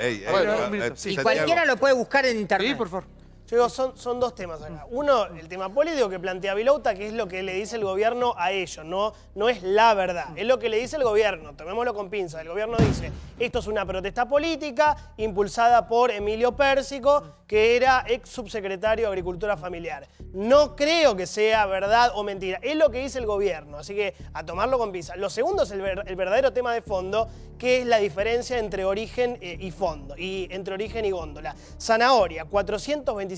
Y cualquiera lo puede buscar en internet. Sí, por favor. Yo digo, son dos temas acá. Uno, el tema político que plantea Vilouta, que es lo que le dice el gobierno a ellos, no es la verdad, es lo que le dice el gobierno, tomémoslo con pinzas. El gobierno dice, esto es una protesta política impulsada por Emilio Pérsico, que era ex subsecretario de Agricultura Familiar. No creo que sea verdad o mentira, es lo que dice el gobierno, así que a tomarlo con pinzas. Lo segundo es el verdadero tema de fondo, que es la diferencia entre origen y fondo, y entre origen y góndola. Zanahoria, 427%.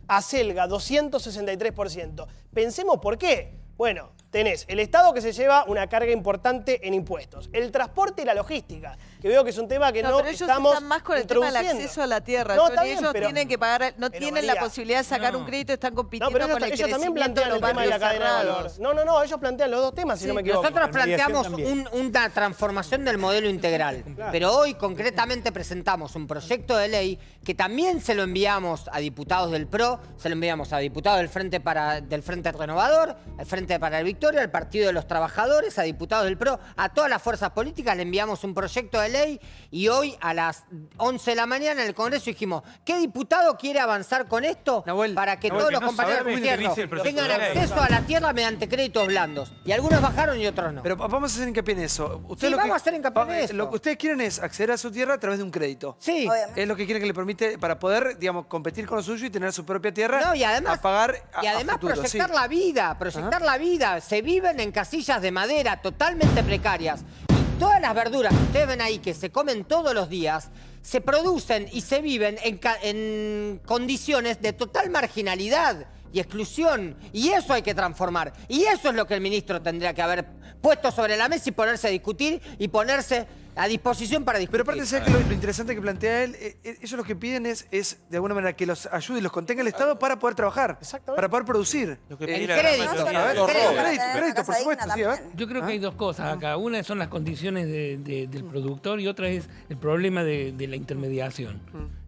Acelga, 263%. Pensemos por qué. Bueno, tenés el Estado que se lleva una carga importante en impuestos. El transporte y la logística, que veo que es un tema que no pero ellos estamos están más con el tema del acceso a la tierra. No, está bien, ellos pero, tienen que pagar, no tienen la posibilidad de sacar un crédito, están compitiendo con el ellos también plantean el tema de la cadena de valor. No, ellos plantean los dos temas, si no me equivoco. Nosotros planteamos una transformación del modelo integral, pero hoy concretamente presentamos un proyecto de ley que también se lo enviamos a diputados del PRO, se lo enviamos a diputados del Frente Renovador, al Frente para el Victoria, al Partido de los Trabajadores, a diputados del PRO, a todas las fuerzas políticas le enviamos un proyecto de ley y hoy a las 11 de la mañana en el Congreso dijimos, ¿qué diputado quiere avanzar con esto para que todos los compañeros de tierra tengan acceso a la tierra mediante créditos blandos? Y algunos bajaron y otros no. Pero vamos a hacer hincapié en eso. Vamos a hacer hincapié en eso. Lo que ustedes quieren es acceder a su tierra a través de un crédito. Sí. Obviamente. Es lo que quieren que le permite para poder, digamos, competir con lo suyo y tener su propia tierra y además, a pagar a futuro, proyectar la vida, la vida. Se viven en casillas de madera totalmente precarias. Y todas las verduras que ustedes ven ahí, que se comen todos los días, se producen y se viven en condiciones de total marginalidad y exclusión. Y eso hay que transformar. Y eso es lo que el ministro tendría que haber puesto sobre la mesa y ponerse a discutir y ponerse a disposición para discutir. Pero aparte, ¿sabes que lo interesante que plantea él? Ellos lo que piden es, de alguna manera, que los ayude y los contenga el Estado para poder trabajar, para poder producir. Lo que el crédito, por supuesto. Sí, a ver. Yo creo que hay dos cosas acá. Una son las condiciones del productor y otra es el problema de la intermediación.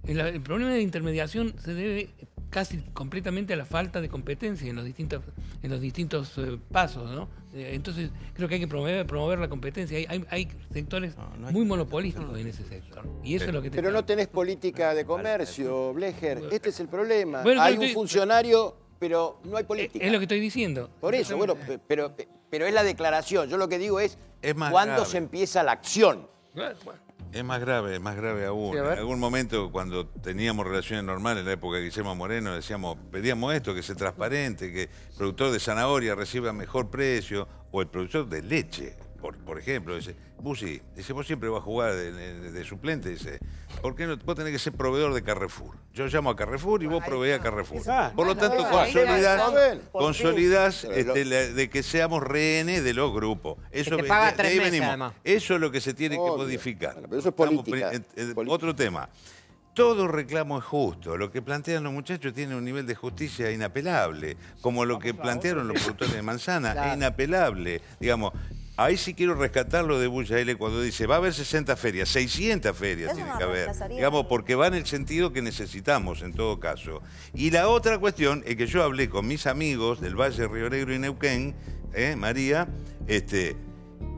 El problema de la intermediación se debe casi completamente a la falta de competencia en los distintos pasos, ¿no? Entonces creo que hay que promover la competencia. Hay sectores muy monopolísticos en ese sector. Y eso es lo que Pero no tenés política de comercio, Blecher. Este es el problema. Bueno, hay un funcionario, pero no hay política. Es lo que estoy diciendo. Por eso, bueno, pero es la declaración. Yo lo que digo es cuándo se empieza la acción. Es más grave aún. En algún momento, cuando teníamos relaciones normales, en la época de Guillermo Moreno, pedíamos esto, que sea transparente, que el productor de zanahoria reciba mejor precio, o el productor de leche, por ejemplo. Dice, Busi, vos siempre vas a jugar de suplente, dice, ¿por qué no? Vos tenés que ser proveedor de Carrefour. Yo llamo a Carrefour y vos proveés a Carrefour. Por lo tanto, consolidás de que seamos rehenes de los grupos. Eso, que te paga 3 meses, además. Eso es lo que se tiene que modificar. Bueno, pero eso es política. Otro tema. Todo reclamo es justo. Lo que plantean los muchachos tiene un nivel de justicia inapelable. Como lo que plantearon los productores de manzana, es inapelable. Digamos, Ahí sí quiero rescatar lo de Bujaile cuando dice, va a haber 60 ferias, 600 ferias tiene que haber. Digamos, porque va en el sentido que necesitamos en todo caso. Y la otra cuestión es que yo hablé con mis amigos del Valle de Río Negro y Neuquén, María,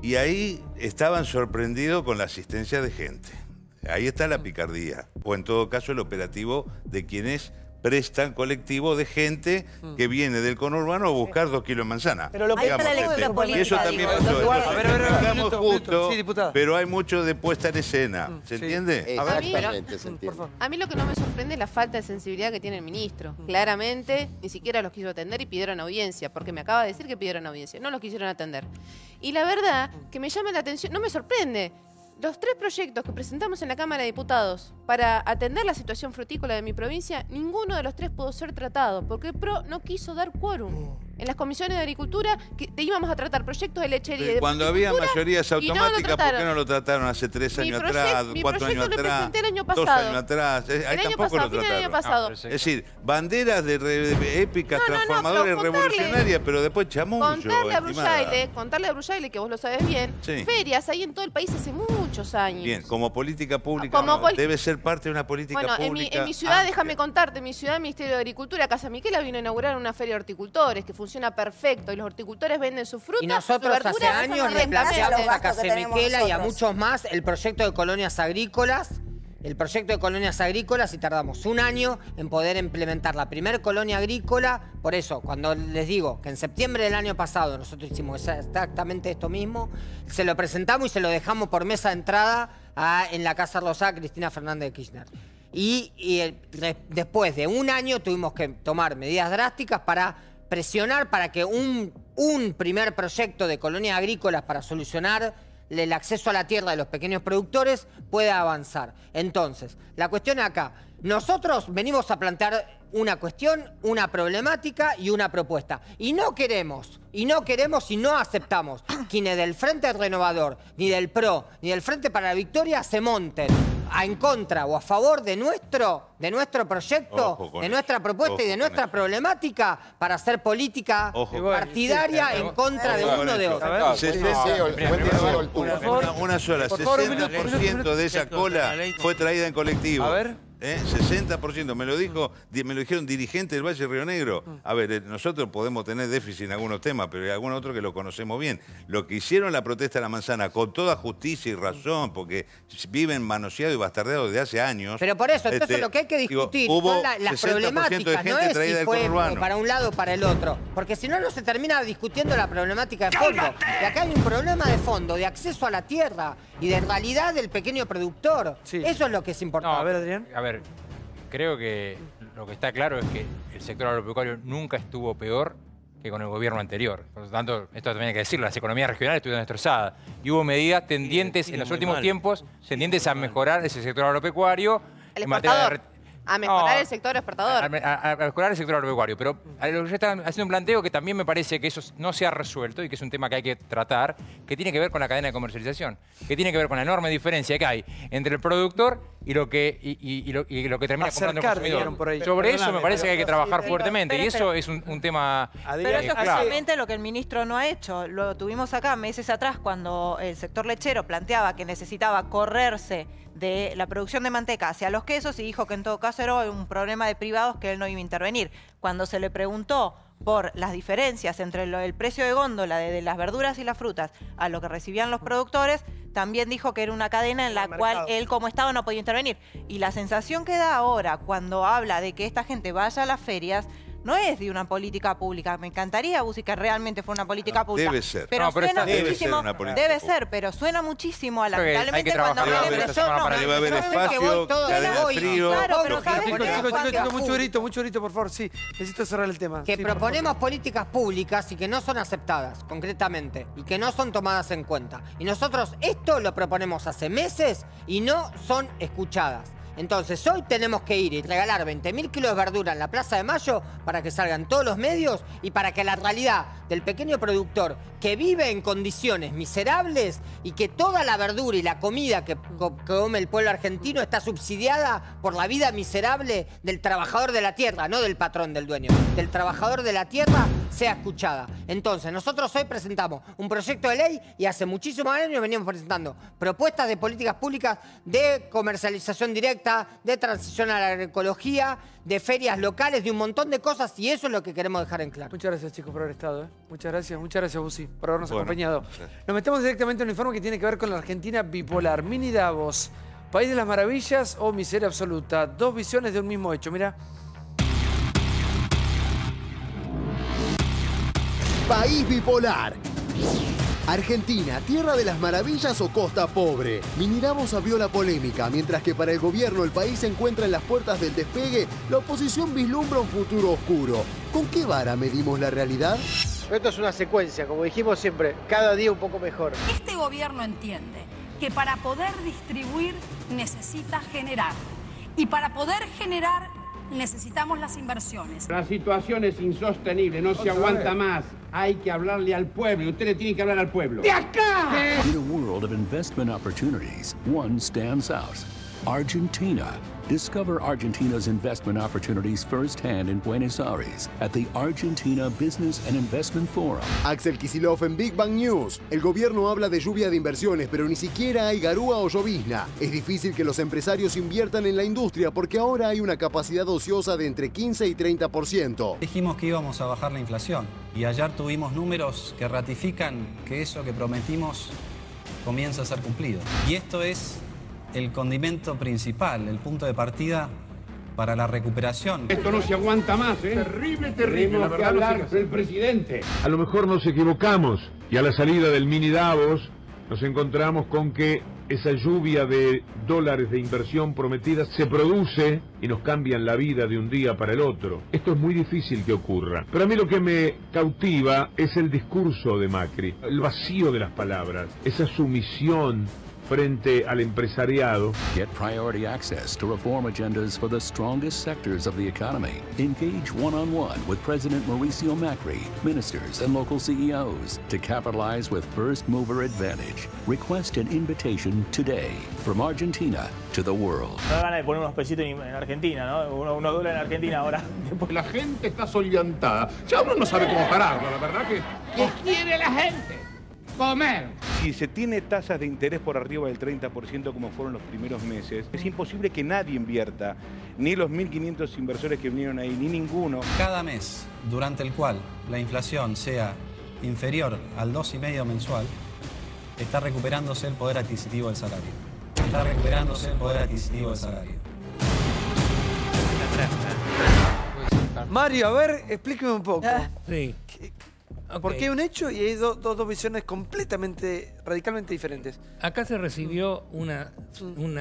y ahí estaban sorprendidos con la asistencia de gente. Ahí está la picardía, o en todo caso el operativo de quienes prestan colectivo de gente que viene del conurbano a buscar 2 kilos de manzana. Pero lo que y eso también pasó. Justo, pero hay mucho de puesta en escena. ¿Se entiende? Exactamente, se entiende. A mí lo que no me sorprende es la falta de sensibilidad que tiene el ministro. Claramente, ni siquiera los quiso atender y pidieron audiencia, porque me acaba de decir que pidieron audiencia. No los quisieron atender. Y la verdad, que me llama la atención, no me sorprende. Los 3 proyectos que presentamos en la Cámara de Diputados para atender la situación frutícola de mi provincia, ninguno de los 3 pudo ser tratado, porque el PRO no quiso dar quórum. En las comisiones de Agricultura íbamos a tratar proyectos de lechería y de cuando había mayorías automáticas, ¿por qué no lo trataron hace 3 años atrás, 4 años atrás, 2 años atrás? Ahí tampoco lo trataron. Es decir, banderas de épicas, transformadoras, revolucionarias, pero después chamullo. Contarle a Brujaile, que vos lo sabés bien, ferias hay en todo el país hace muchos años. Bien, como política pública debe ser parte de una política pública. En mi ciudad, déjame contarte, en mi ciudad, el Ministerio de Agricultura, Casa Miquela, vino a inaugurar una feria de horticultores que funciona perfecto y los horticultores venden su fruta. Y nosotros hace años le planteamos a Casa Miquela y a muchos más el proyecto de colonias agrícolas. El proyecto de colonias agrícolas y tardamos 1 año en poder implementar la primera colonia agrícola. Por eso, cuando les digo que en septiembre del año pasado nosotros hicimos exactamente esto mismo, se lo presentamos y se lo dejamos por mesa de entrada en la Casa Rosada Cristina Fernández de Kirchner. Y después de 1 año tuvimos que tomar medidas drásticas para presionar para que un primer proyecto de colonias agrícolas para solucionar el acceso a la tierra de los pequeños productores pueda avanzar. Entonces, la cuestión acá, nosotros venimos a plantear una cuestión, una problemática y una propuesta. Y no queremos y no aceptamos que ni del Frente Renovador, ni del PRO, ni del Frente para la Victoria se monten en contra o a favor de nuestro proyecto, de nuestra propuesta y de nuestra problemática para hacer política partidaria en contra de uno de otro. Una sola, 60% de esa cola fue traída en colectivo. A ver. 60%, me lo dijeron dirigentes del Valle de Río Negro. A ver, nosotros podemos tener déficit en algunos temas, pero hay algún otro que lo conocemos bien. Lo que hicieron la protesta de la manzana, con toda justicia y razón, porque viven manoseados y bastardeados desde hace años. Pero por eso, entonces lo que hay que discutir son las problemáticas, no es si fue para un lado o para el otro. Porque si no, no se termina discutiendo la problemática de fondo. Y acá hay un problema de fondo, de acceso a la tierra y de realidad del pequeño productor. Eso es lo que es importante. No, a ver, Adrián. A ver, creo que lo que está claro es que el sector agropecuario nunca estuvo peor que con el gobierno anterior. Por lo tanto, esto también hay que decirlo, las economías regionales estuvieron destrozadas. Y hubo medidas tendientes en los últimos tiempos, tendientes a mejorar ese sector agropecuario. El exportador. A mejorar el sector exportador. A mejorar el sector agropecuario. Pero lo que ya están haciendo un planteo que también me parece que eso no se ha resuelto y que es un tema que hay que tratar, que tiene que ver con la cadena de comercialización, que tiene que ver con la enorme diferencia que hay entre el productor y lo que termina comprando el consumidor. Sobre eso me parece que hay que trabajar fuertemente y eso es un tema Pero eso es justamente lo que el ministro no ha hecho. Lo tuvimos acá meses atrás cuando el sector lechero planteaba que necesitaba correrse de la producción de manteca hacia los quesos y dijo que en todo caso era un problema de privados que él no iba a intervenir. Cuando se le preguntó por las diferencias entre el precio de góndola de las verduras y las frutas a lo que recibían los productores, también dijo que era una cadena en la cual él como Estado no podía intervenir. Y la sensación que da ahora cuando habla de que esta gente vaya a las ferias no es de una política pública. Me encantaría, Busi, que realmente fuera una política pública. Debe ser. Pero suena muchísimo. Debe ser, pero suena muchísimo a la. Lamentablemente cuando hablé de persona para que va a haber espacio, que haya frío. Claro, pero ¿sabes chicos, mucho grito, por favor. Sí, necesito cerrar el tema. Que proponemos políticas públicas y que no son aceptadas, concretamente, y que no son tomadas en cuenta. Y nosotros esto lo proponemos hace meses y no son escuchadas. Entonces, hoy tenemos que ir y regalar 20.000 kilos de verdura en la Plaza de Mayo para que salgan todos los medios y para que la realidad del pequeño productor que vive en condiciones miserables y que toda la verdura y la comida que come el pueblo argentino está subsidiada por la vida miserable del trabajador de la tierra, no del patrón del dueño, del trabajador de la tierra, sea escuchada. Entonces, nosotros hoy presentamos un proyecto de ley y hace muchísimos años venimos presentando propuestas de políticas públicas de comercialización directa, de transición a la agroecología, de ferias locales, de un montón de cosas, y eso es lo que queremos dejar en claro. Muchas gracias, chicos, por haber estado. Muchas gracias, Busi, por habernos acompañado. Nos metemos directamente en un informe que tiene que ver con la Argentina bipolar. Mini Davos, País de las Maravillas o Miseria Absoluta. Dos visiones de un mismo hecho, mira. País bipolar. Argentina, tierra de las maravillas o costa pobre. Mini Davos abrió la polémica, mientras que para el gobierno el país se encuentra en las puertas del despegue, la oposición vislumbra un futuro oscuro. ¿Con qué vara medimos la realidad? Esto es una secuencia, como dijimos siempre, cada día un poco mejor. Este gobierno entiende que para poder distribuir necesita generar. Y para poder generar necesitamos las inversiones. La situación es insostenible, no se aguanta más. Hay que hablarle al pueblo, y ustedes tienen que hablar al pueblo. ¡De acá! In a world of investment opportunities, one stands out. Argentina. Discover Argentina's investment opportunities firsthand in Buenos Aires at the Argentina Business and Investment Forum. Axel Kicillof en Big Bang News. El gobierno habla de lluvia de inversiones, pero ni siquiera hay garúa o llovizna. Es difícil que los empresarios inviertan en la industria porque ahora hay una capacidad ociosa de entre 15 y 30%. Dijimos que íbamos a bajar la inflación y ayer tuvimos números que ratifican que eso que prometimos comienza a ser cumplido. Y esto es el condimento principal, el punto de partida para la recuperación. Esto no se aguanta más, ¿eh? Terrible. Tenemos que hablar del presidente. A lo mejor nos equivocamos y a la salida del mini Davos nos encontramos con que esa lluvia de dólares de inversión prometida se produce y nos cambian la vida de un día para el otro. Esto es muy difícil que ocurra. Pero a mí lo que me cautiva es el discurso de Macri, el vacío de las palabras, esa sumisión frente al empresariado. Get priority access to reform agendas for the strongest sectors of the economy. Engage one-on-one with President Mauricio Macri, ministers and local CEOs to capitalize with first mover advantage. Request an invitation today from Argentina to the world. Me da ganas de poner unos pesitos en Argentina, ¿no? Unos dólares en Argentina ahora. La gente está soliviantada. Ya uno no sabe cómo pararlo, la verdad que... ¿Qué quiere la gente? Comer. Si se tiene tasas de interés por arriba del 30% como fueron los primeros meses, es imposible que nadie invierta, ni los 1.500 inversores que vinieron ahí, ni ninguno. Cada mes durante el cual la inflación sea inferior al 2,5% mensual, está recuperándose el poder adquisitivo del salario. Está recuperándose el poder adquisitivo del salario. Mario, a ver, explíqueme un poco. Sí. Porque hay un hecho y hay dos visiones radicalmente diferentes. Acá se recibió una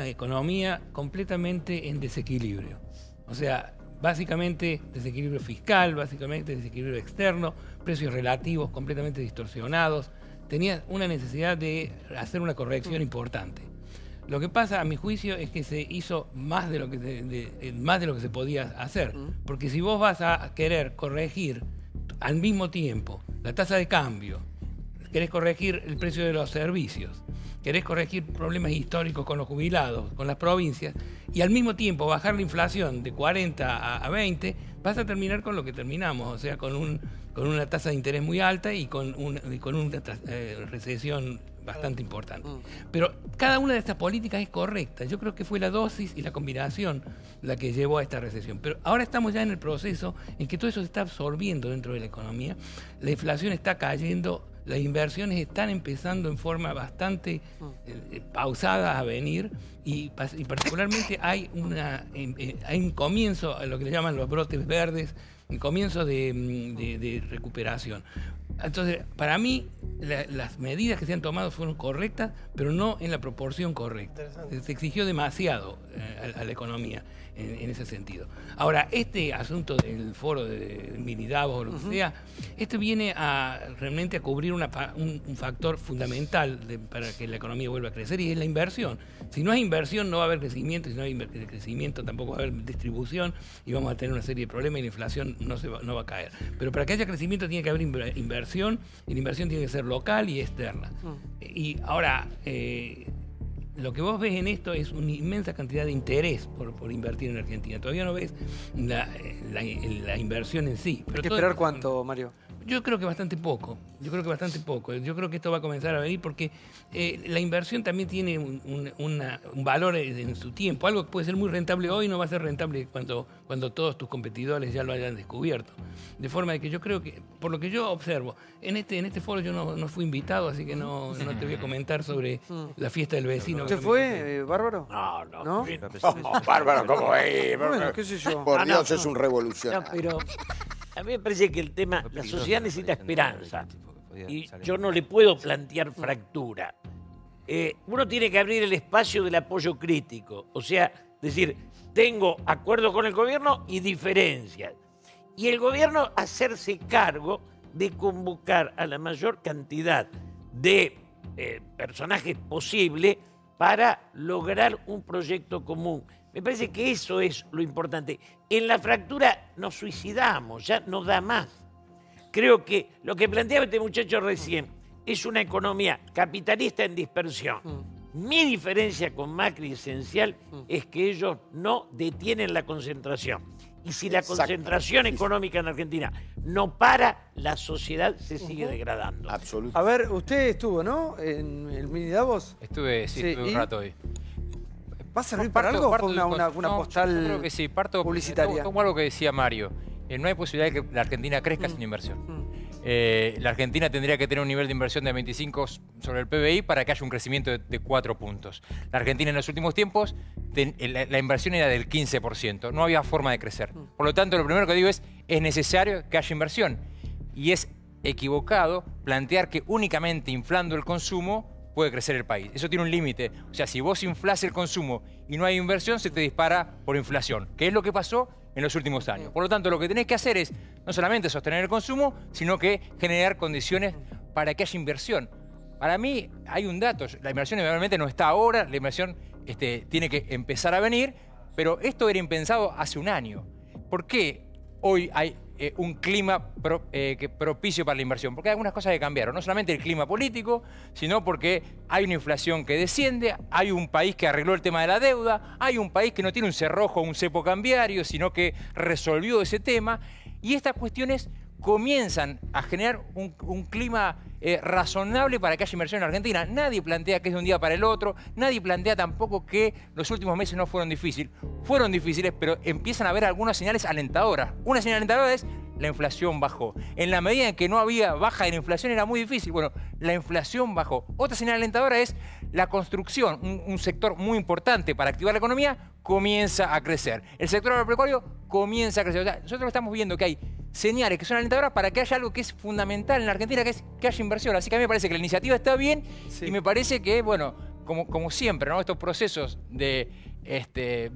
economía completamente en desequilibrio. O sea, básicamente desequilibrio fiscal, básicamente desequilibrio externo, precios relativos completamente distorsionados. Tenía una necesidad de hacer una corrección importante. Lo que pasa, a mi juicio, es que se hizo más de lo que se podía hacer. Porque si vos vas a querer corregir al mismo tiempo la tasa de cambio, querés corregir el precio de los servicios, querés corregir problemas históricos con los jubilados, con las provincias, y al mismo tiempo bajar la inflación de 40 a 20, vas a terminar con lo que terminamos, o sea, con una tasa de interés muy alta y con una recesión bastante importante. Pero cada una de estas políticas es correcta. Yo creo que fue la dosis y la combinación la que llevó a esta recesión. Pero ahora estamos ya en el proceso en que todo eso se está absorbiendo dentro de la economía. La inflación está cayendo, las inversiones están empezando en forma bastante pausada a venir y particularmente hay un comienzo, a lo que le llaman los brotes verdes, un comienzo de recuperación. Entonces, para mí, las medidas que se han tomado fueron correctas, pero no en la proporción correcta. Se exigió demasiado a la economía en ese sentido. Ahora, este asunto del foro de Mini Davos o lo que sea, esto viene realmente a cubrir un factor fundamental para que la economía vuelva a crecer, y es la inversión. Si no hay inversión, no va a haber crecimiento, y si no hay crecimiento, tampoco va a haber distribución, y vamos a tener una serie de problemas y la inflación no va a caer. Pero para que haya crecimiento tiene que haber inversión, y la inversión tiene que ser local y externa. Y ahora, lo que vos ves en esto es una inmensa cantidad de interés por invertir en Argentina. Todavía no ves la inversión en sí. Pero ¿hay que esperar cuánto, Mario? Yo creo que bastante poco. Yo creo que esto va a comenzar a venir porque la inversión también tiene un valor en su tiempo. Algo que puede ser muy rentable hoy no va a ser rentable cuando todos tus competidores ya lo hayan descubierto. De forma de que yo creo que, por lo que yo observo, en este foro yo no fui invitado, así que no te voy a comentar sobre la fiesta del vecino. ¿Usted fue, Bárbaro? No. Bárbaro, ¿cómo es? Bueno, qué sé yo. Por Dios, es un revolucionario. No, pero a mí me parece que el tema, la sociedad necesita esperanza. Y yo no le puedo plantear fractura. Uno tiene que abrir el espacio del apoyo crítico. O sea, decir, tengo acuerdo con el gobierno y diferencias. Y el gobierno hacerse cargo de convocar a la mayor cantidad de personajes posible para lograr un proyecto común. Me parece que eso es lo importante. En la fractura nos suicidamos, ya no da más. Creo que lo que planteaba este muchacho recién es una economía capitalista en dispersión. Mi diferencia con Macri esencial es que ellos no detienen la concentración. Y si la concentración económica en Argentina no para, la sociedad se sigue degradando. Absolutamente. A ver, usted estuvo, ¿no? En el Mini Davos. Estuve un rato hoy. ¿Va a servir para algo o fue una postal yo creo que sí, publicitaria? Como algo que decía Mario. No hay posibilidad de que la Argentina crezca sin inversión. La Argentina tendría que tener un nivel de inversión de 25 sobre el PBI para que haya un crecimiento de 4 puntos. La Argentina en los últimos tiempos, la inversión era del 15%. No había forma de crecer. Por lo tanto, lo primero que digo es necesario que haya inversión. Y es equivocado plantear que únicamente inflando el consumo puede crecer el país. Eso tiene un límite. O sea, si vos inflás el consumo y no hay inversión, se te dispara por inflación, que es lo que pasó en los últimos años. Por lo tanto, lo que tenés que hacer es no solamente sostener el consumo, sino que generar condiciones para que haya inversión. Para mí hay un dato, la inversión obviamente no está ahora, la inversión tiene que empezar a venir, pero esto era impensado hace un año. ¿Por qué hoy hay un clima propicio para la inversión? Porque hay algunas cosas que cambiaron, no solamente el clima político, sino porque hay una inflación que desciende, hay un país que arregló el tema de la deuda, hay un país que no tiene un cerrojo o un cepo cambiario, sino que resolvió ese tema, y estas cuestiones comienzan a generar un clima razonable para que haya inversión en Argentina. Nadie plantea que es de un día para el otro, nadie plantea tampoco que los últimos meses no fueron difíciles. Fueron difíciles, pero empiezan a haber algunas señales alentadoras. Una señal alentadora es la inflación bajó. En la medida en que no había baja de la inflación era muy difícil. Bueno, la inflación bajó. Otra señal alentadora es la construcción, un sector muy importante para activar la economía, comienza a crecer. El sector agropecuario comienza a crecer. O sea, nosotros estamos viendo que hay señales que son alentadoras para que haya algo que es fundamental en la Argentina, que es que haya inversión. Así que a mí me parece que la iniciativa está bien y me parece que, bueno, como siempre, ¿no? Estos procesos de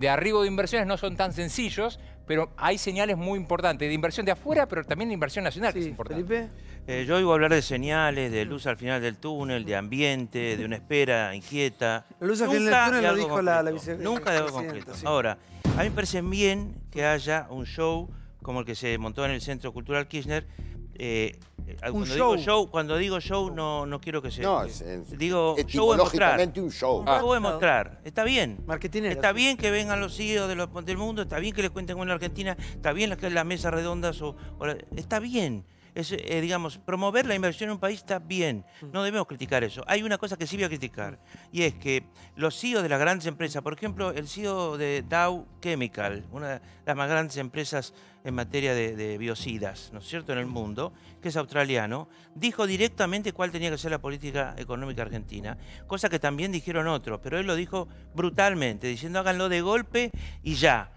arribo de inversiones no son tan sencillos, pero hay señales muy importantes de inversión de afuera, pero también de inversión nacional, que es importante. ¿Felipe? Yo oigo hablar de señales, de luz al final del túnel, de ambiente, de una espera inquieta. La luz al final del túnel lo dijo la vicepresidenta. Nunca de algo concreto. Sí. Ahora, a mí me parece bien que haya un show como el que se montó en el Centro Cultural Kirchner. Cuando digo show no quiero que se... No, digo show es mostrar. Un show. Show es mostrar. Está bien. Marketinero. Está bien que vengan los CEOs del mundo, está bien que les cuenten con la Argentina, está bien que las mesas redondas, está bien. Digamos, promover la inversión en un país está bien. No debemos criticar eso. Hay una cosa que sí voy a criticar, y es que los CEOs de las grandes empresas, por ejemplo, el CEO de Dow Chemical, una de las más grandes empresas en materia de biocidas, ¿no es cierto?, en el mundo, que es australiano, dijo directamente cuál tenía que ser la política económica argentina, cosa que también dijeron otros, pero él lo dijo brutalmente, diciendo háganlo de golpe y ya.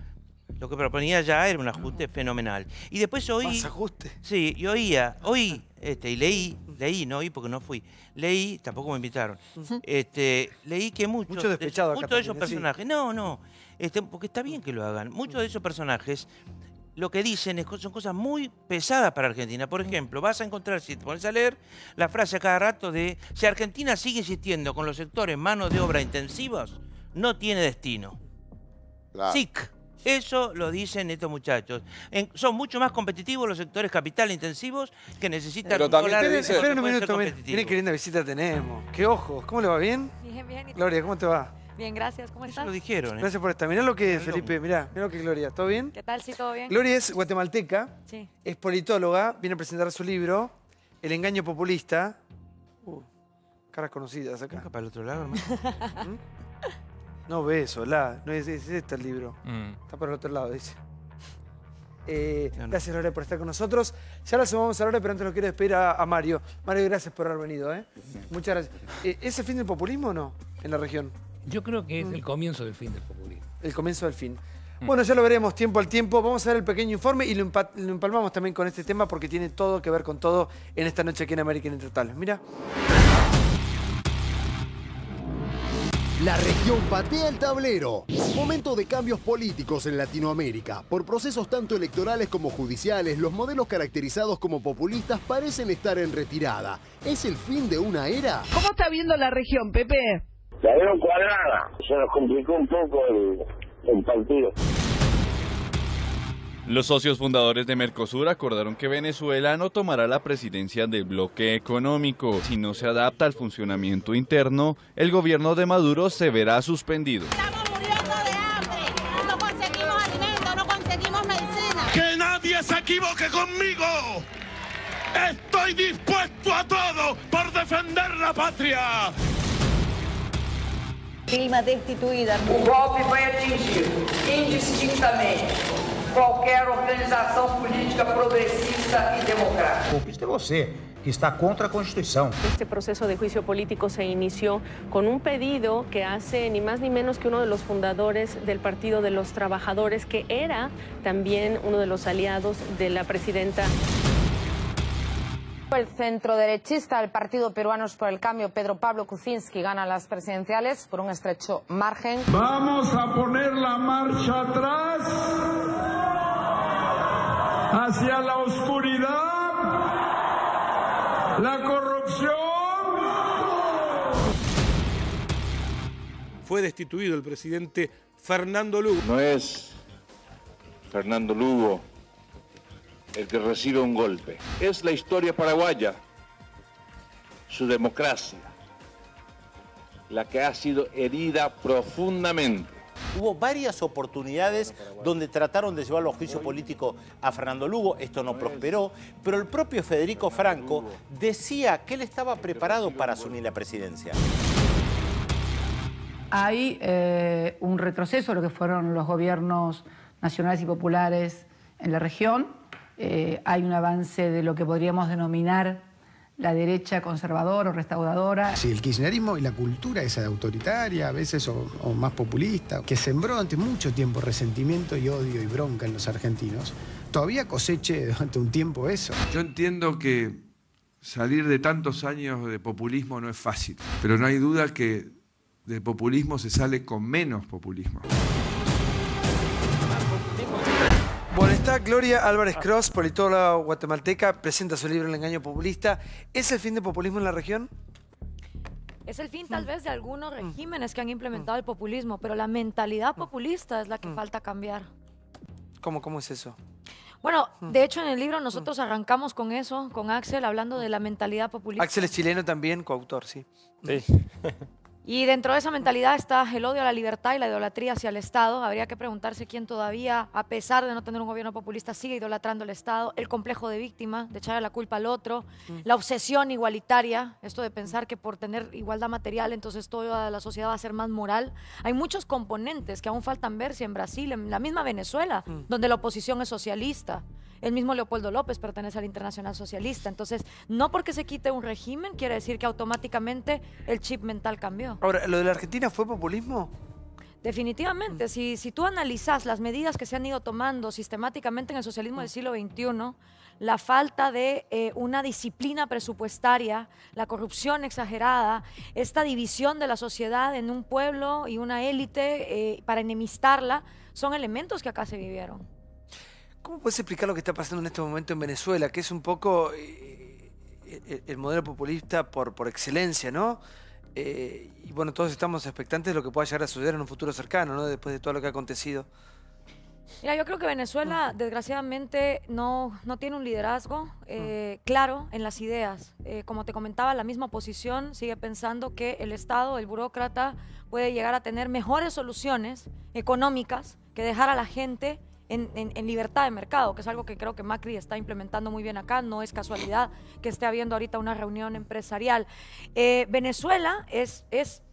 Lo que proponía ya era un ajuste fenomenal. Y después oí... ¿Más ajuste? Sí, y oí, y leí, no oí porque no fui, leí, tampoco me invitaron, leí que muchos de esos personajes, porque está bien que lo hagan, muchos de esos personajes lo que dicen son cosas muy pesadas para Argentina. Por ejemplo, vas a encontrar, si te pones a leer, la frase a cada rato de si Argentina sigue insistiendo con los sectores mano de obra intensivos, no tiene destino. Claro. SIC. Eso lo dicen estos muchachos. Son mucho más competitivos los sectores capital intensivos que necesitan... Pero también espera un minuto, miren qué linda visita tenemos. Qué ojos. ¿Cómo le va? ¿Bien? Bien. Gloria, ¿cómo te va? Bien, gracias. ¿Cómo estás? Lo dijeron, ¿eh? Gracias por estar. Mirá lo que es, Felipe, mirá lo que es Gloria. ¿Todo bien? ¿Qué tal? Sí, todo bien. Gloria es guatemalteca, Sí. es politóloga, viene a presentar su libro, El engaño populista. Caras conocidas acá. Para el otro lado, hermano. No ves, hola. No es este el libro. Está por el otro lado, dice. Gracias, Lore, por estar con nosotros. Ya la sumamos a Lore, pero antes lo quiero despedir a Mario. Mario, gracias por haber venido. Muchas gracias. ¿Es el fin del populismo o no en la región? Yo creo que es el comienzo del fin del populismo. El comienzo del fin. Bueno, ya lo veremos tiempo al tiempo. Vamos a ver el pequeño informe y lo empalmamos también con este tema porque tiene todo que ver con todo en esta noche aquí en American Intertal. Mira. La región patea el tablero. Momento de cambios políticos en Latinoamérica. Por procesos tanto electorales como judiciales, los modelos caracterizados como populistas parecen estar en retirada. ¿Es el fin de una era? ¿Cómo está viendo la región, Pepe? La veo cuadrada. Se nos complicó un poco el partido. Los socios fundadores de Mercosur acordaron que Venezuela no tomará la presidencia del bloque económico. Si no se adapta al funcionamiento interno, el gobierno de Maduro se verá suspendido. Estamos muriendo de hambre, no conseguimos alimentos, no conseguimos medicina. ¡Que nadie se equivoque conmigo! ¡Estoy dispuesto a todo por defender la patria! Dilma destituída. O golpe vai atingir indistintamente qualquer organização política progressista e democrática. O golpista é você, que está contra a Constituição. Este proceso de juicio político se inició con un pedido que hace ni más ni menos que uno de los fundadores del Partido de los Trabajadores, que era también uno de los aliados de la presidenta. El centroderechista del Partido Peruanos por el Cambio, Pedro Pablo Kuczynski, gana las presidenciales por un estrecho margen. Vamos a poner la marcha atrás hacia la oscuridad, la corrupción. Fue destituido el presidente Fernando Lugo. No es Fernando Lugo el que recibe un golpe. Es la historia paraguaya, su democracia, la que ha sido herida profundamente. Hubo varias oportunidades donde trataron de llevarlo a juicio político a Fernando Lugo, esto no prosperó, pero el propio Federico Franco decía que él estaba preparado para asumir la presidencia. Hay un retroceso de lo que fueron los gobiernos nacionales y populares en la región. Hay un avance de lo que podríamos denominar la derecha conservadora o restauradora. Sí, el kirchnerismo y la cultura esa autoritaria, a veces o más populista, que sembró durante mucho tiempo resentimiento y odio y bronca en los argentinos, todavía coseche durante un tiempo eso. Yo entiendo que salir de tantos años de populismo no es fácil, pero no hay duda que de populismo se sale con menos populismo. Bueno, está Gloria Álvarez Cross, politóloga guatemalteca, presenta su libro El engaño populista. ¿Es el fin del populismo en la región? Es el fin tal vez de algunos regímenes que han implementado el populismo, pero la mentalidad populista es la que falta cambiar. ¿Cómo es eso? Bueno, de hecho en el libro nosotros arrancamos con eso, con Axel, hablando de la mentalidad populista. Axel es chileno también, coautor, sí. Y dentro de esa mentalidad está el odio a la libertad y la idolatría hacia el Estado. Habría que preguntarse quién todavía, a pesar de no tener un gobierno populista, sigue idolatrando al Estado. El complejo de víctima, de echarle la culpa al otro. La obsesión igualitaria, esto de pensar que por tener igualdad material, entonces toda la sociedad va a ser más moral. Hay muchos componentes que aún faltan verse en Brasil, en la misma Venezuela, donde la oposición es socialista. El mismo Leopoldo López pertenece al Internacional Socialista. Entonces, no porque se quite un régimen quiere decir que automáticamente el chip mental cambió. Ahora, ¿lo de la Argentina fue populismo? Definitivamente. Si tú analizas las medidas que se han ido tomando sistemáticamente en el socialismo del siglo XXI, la falta de una disciplina presupuestaria, la corrupción exagerada, esta división de la sociedad en un pueblo y una élite para enemistarla, son elementos que acá se vivieron. ¿Cómo puedes explicar lo que está pasando en este momento en Venezuela, que es un poco el modelo populista por excelencia, ¿no? Y bueno, todos estamos expectantes de lo que pueda llegar a suceder en un futuro cercano, ¿no? Después de todo lo que ha acontecido. Mira, yo creo que Venezuela, desgraciadamente, no tiene un liderazgo claro en las ideas. Como te comentaba, la misma oposición sigue pensando que el Estado, el burócrata, puede llegar a tener mejores soluciones económicas que dejar a la gente en libertad de mercado, que es algo que creo que Macri está implementando muy bien acá. No es casualidad que esté habiendo ahorita una reunión empresarial. Venezuela es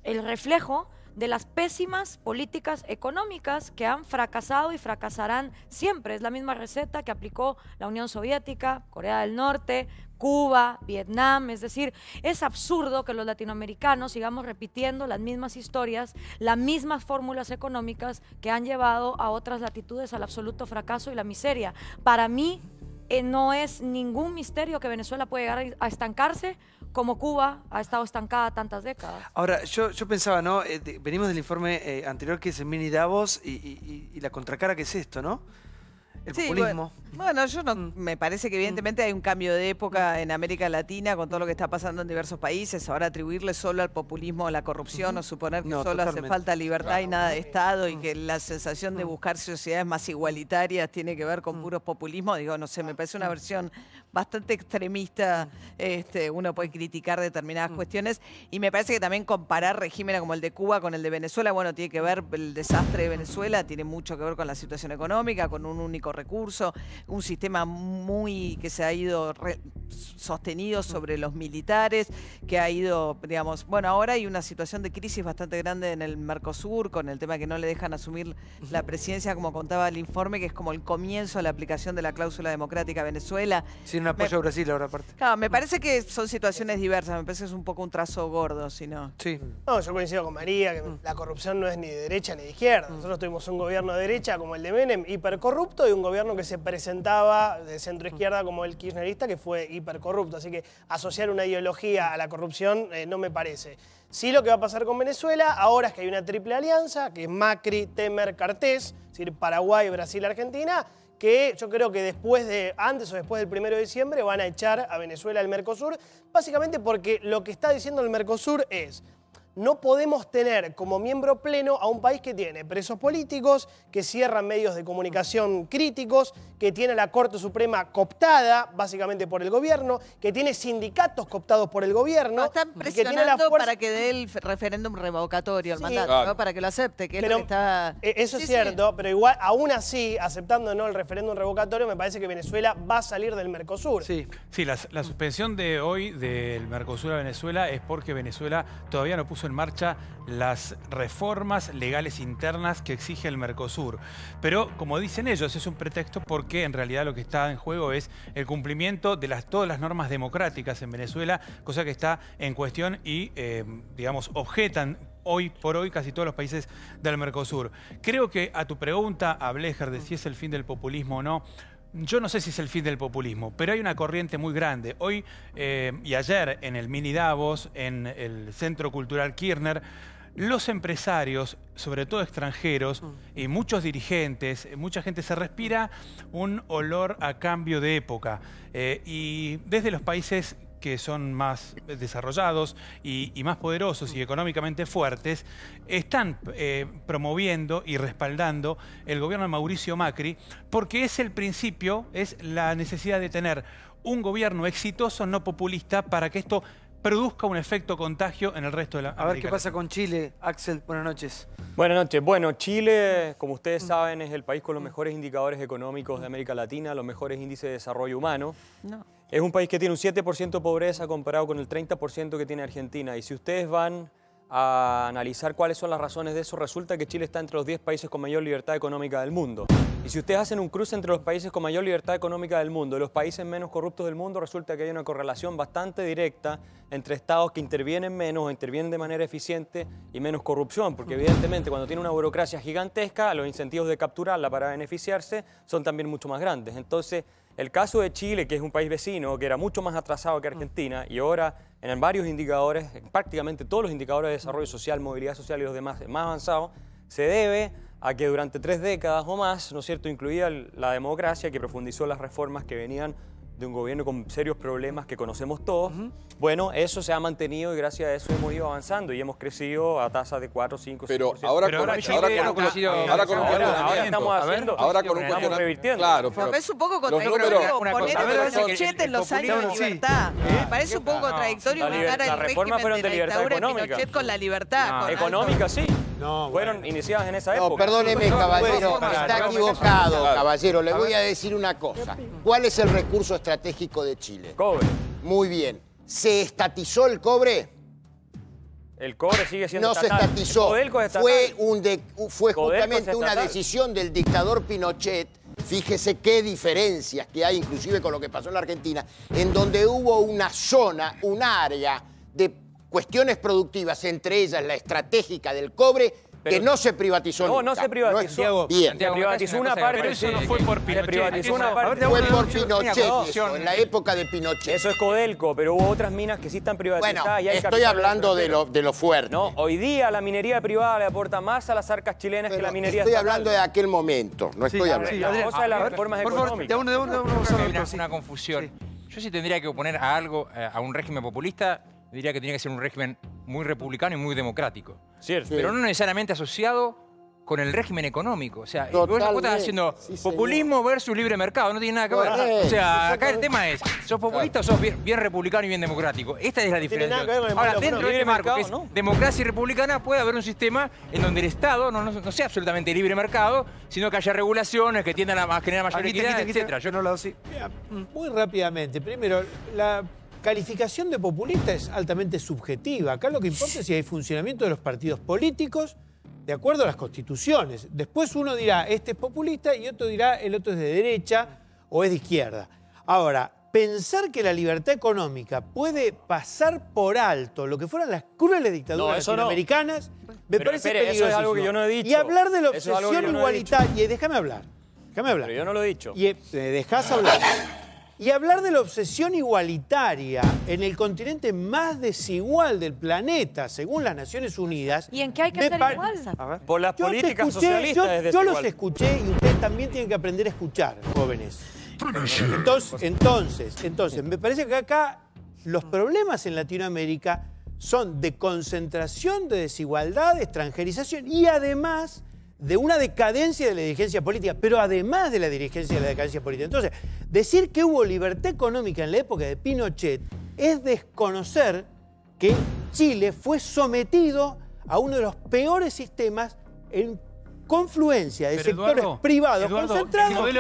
el reflejo de las pésimas políticas económicas que han fracasado y fracasarán siempre. Es la misma receta que aplicó la Unión Soviética, Corea del Norte, Cuba, Vietnam. Es decir, es absurdo que los latinoamericanos sigamos repitiendo las mismas historias, las mismas fórmulas económicas que han llevado a otras latitudes al absoluto fracaso y la miseria. Para mí, no es ningún misterio que Venezuela puede llegar a estancarse como Cuba ha estado estancada tantas décadas. Ahora, yo pensaba, ¿no? Venimos del informe anterior que es el mini Davos y la contracara que es esto, ¿no? El populismo. Bueno, yo no, me parece que evidentemente hay un cambio de época en América Latina con todo lo que está pasando en diversos países. Ahora atribuirle solo al populismo, a la corrupción, o suponer que solo hace falta libertad y nada de Estado, y que la sensación de buscar sociedades más igualitarias tiene que ver con puros populismos, digo, no sé, me parece una versión bastante extremista. Uno puede criticar determinadas cuestiones, y me parece que también comparar regímenes como el de Cuba con el de Venezuela, bueno, tiene que ver, el desastre de Venezuela tiene mucho que ver con la situación económica, con un único recurso, un sistema muy que se ha ido sostenido sobre los militares, que ha ido, digamos, bueno, ahora hay una situación de crisis bastante grande en el Mercosur, con el tema que no le dejan asumir la presidencia, como contaba el informe, que es como el comienzo de la aplicación de la cláusula democrática a Venezuela. Sin un apoyo a Brasil ahora aparte. Claro, me parece que son situaciones diversas, me parece que es un poco un trazo gordo, si no. Sí. No, yo coincido con María, que la corrupción no es ni de derecha ni de izquierda. Nosotros tuvimos un gobierno de derecha como el de Menem, hipercorrupto, y un gobierno que se presentaba de centro izquierda como el kirchnerista, que fue hipercorrupto. Así que asociar una ideología a la corrupción no me parece. Sí, lo que va a pasar con Venezuela ahora es que hay una triple alianza, que es Macri, Temer, Cartés, es decir, Paraguay, Brasil, Argentina, que yo creo que antes o después del 1 de diciembre van a echar a Venezuela al Mercosur, básicamente porque lo que está diciendo el Mercosur es: no podemos tener como miembro pleno a un país que tiene presos políticos, que cierran medios de comunicación críticos, que tiene la Corte Suprema cooptada básicamente por el gobierno, que tiene sindicatos cooptados por el gobierno. No, están presionando para que dé el referéndum revocatorio al mandato, ¿no? Para que lo acepte, que es lo que está... Eso es cierto, pero igual, aún así, aceptando o no el referéndum revocatorio, me parece que Venezuela va a salir del Mercosur. Sí, la suspensión de hoy del Mercosur a Venezuela es porque Venezuela todavía no puso en marcha las reformas legales internas que exige el Mercosur. Pero, como dicen ellos, es un pretexto porque en realidad lo que está en juego es el cumplimiento de todas las normas democráticas en Venezuela, cosa que está en cuestión y, digamos, objetan hoy por hoy casi todos los países del Mercosur. Creo que a tu pregunta, a Blecher, de si es el fin del populismo o no, yo no sé si es el fin del populismo, pero hay una corriente muy grande. Hoy y ayer en el mini Davos, en el Centro Cultural Kirchner, los empresarios, sobre todo extranjeros, y muchos dirigentes, mucha gente, se respira un olor a cambio de época. Y desde los países que son más desarrollados y más poderosos y económicamente fuertes, están promoviendo y respaldando el gobierno de Mauricio Macri, porque es el principio, es la necesidad de tener un gobierno exitoso, no populista, para que esto produzca un efecto contagio en el resto de la A ver qué pasa con Chile. Axel, buenas noches. Buenas noches. Bueno, Chile, como ustedes saben, es el país con los mejores indicadores económicos de América Latina, los mejores índices de desarrollo humano. Es un país que tiene un 7% de pobreza comparado con el 30% que tiene Argentina. Y si ustedes van a analizar cuáles son las razones de eso, resulta que Chile está entre los 10 países con mayor libertad económica del mundo. Y si ustedes hacen un cruce entre los países con mayor libertad económica del mundo y los países menos corruptos del mundo, resulta que hay una correlación bastante directa entre estados que intervienen menos o intervienen de manera eficiente y menos corrupción, porque evidentemente cuando tiene una burocracia gigantesca, los incentivos de capturarla para beneficiarse son también mucho más grandes. Entonces, el caso de Chile, que es un país vecino, que era mucho más atrasado que Argentina, y ahora en varios indicadores, prácticamente todos los indicadores de desarrollo social, movilidad social y los demás más avanzados, se debe a que durante 3 décadas o más, ¿no es cierto?, incluida la democracia, que profundizó las reformas que venían de un gobierno con serios problemas que conocemos todos, bueno, eso se ha mantenido y gracias a eso hemos ido avanzando y hemos crecido a tasas de 4, 5, 5%. Pero ahora con un estamos revirtiendo. Claro, pero es un poco contradictorio poner a Pinochet en los años de libertad. Me parece un poco contradictorio untar el régimen de la dictadura de Pinochet con la libertad. Económica, sí. Fueron iniciadas en esa época. No, perdóneme, caballero, está equivocado, caballero. Le voy a decir una cosa. ¿Cuál es el recurso estratégico de Chile? Cobre. Muy bien. ¿Se estatizó el cobre? El cobre sigue siendo estatal. No se estatizó. Fue justamente una decisión del dictador Pinochet. Fíjese qué diferencias que hay, inclusive con lo que pasó en la Argentina, en donde hubo una zona, un área de cuestiones productivas, entre ellas la estratégica del cobre, que no se privatizó nunca. No se privatizó. Bien. Se privatizó una parte. Pero eso no fue por Pinochet. Se privatizó una parte. Fue por Pinochet, eso, en la época de Pinochet. Eso es Codelco, pero hubo otras minas que sí están privatizadas. Bueno, y hay estoy hablando de lo fuerte. No, hoy día la minería privada le aporta más a las arcas chilenas que la minería estatal. Estoy hablando de aquel momento, no estoy hablando. La cosa de las reformas económicas. Hay una confusión. Yo sí tendría que oponer a algo, a un régimen populista, diría que tiene que ser un régimen muy republicano y muy democrático. Cierto. Pero no necesariamente asociado con el régimen económico. O sea, vos estás haciendo populismo versus libre mercado, no tiene nada que ver. O sea, acá el tema es, ¿sos populista o sos bien republicano y bien democrático? Esta es la diferencia. Ahora, dentro de este marco, que es democracia y republicana, puede haber un sistema en donde el Estado no sea absolutamente libre mercado, sino que haya regulaciones que tiendan a generar mayor equidad, etc. Yo no lo hago así. Muy rápidamente. Primero, la calificación de populista es altamente subjetiva. Acá lo que importa es si hay funcionamiento de los partidos políticos de acuerdo a las constituciones. Después uno dirá, este es populista, y otro dirá, el otro es de derecha o es de izquierda. Ahora, pensar que la libertad económica puede pasar por alto lo que fueran las crueles dictaduras latinoamericanas, me parece peligrosísimo. Eso es algo que yo no he dicho. Y hablar de la obsesión igualitaria... Déjame hablar. Pero yo no lo he dicho. Y me dejás hablar. Y hablar de la obsesión igualitaria en el continente más desigual del planeta, según las Naciones Unidas... ¿Y en qué hay que ser igual? Por las políticas socialistas es desigual. Yo los escuché y ustedes también tienen que aprender a escuchar, jóvenes. Entonces, me parece que acá los problemas en Latinoamérica son de concentración, de desigualdad, de extranjerización y además de una decadencia de la dirigencia política, pero además de la dirigencia de la decadencia política. Entonces, decir que hubo libertad económica en la época de Pinochet es desconocer que Chile fue sometido a uno de los peores sistemas en confluencia de sectores privados concentrados y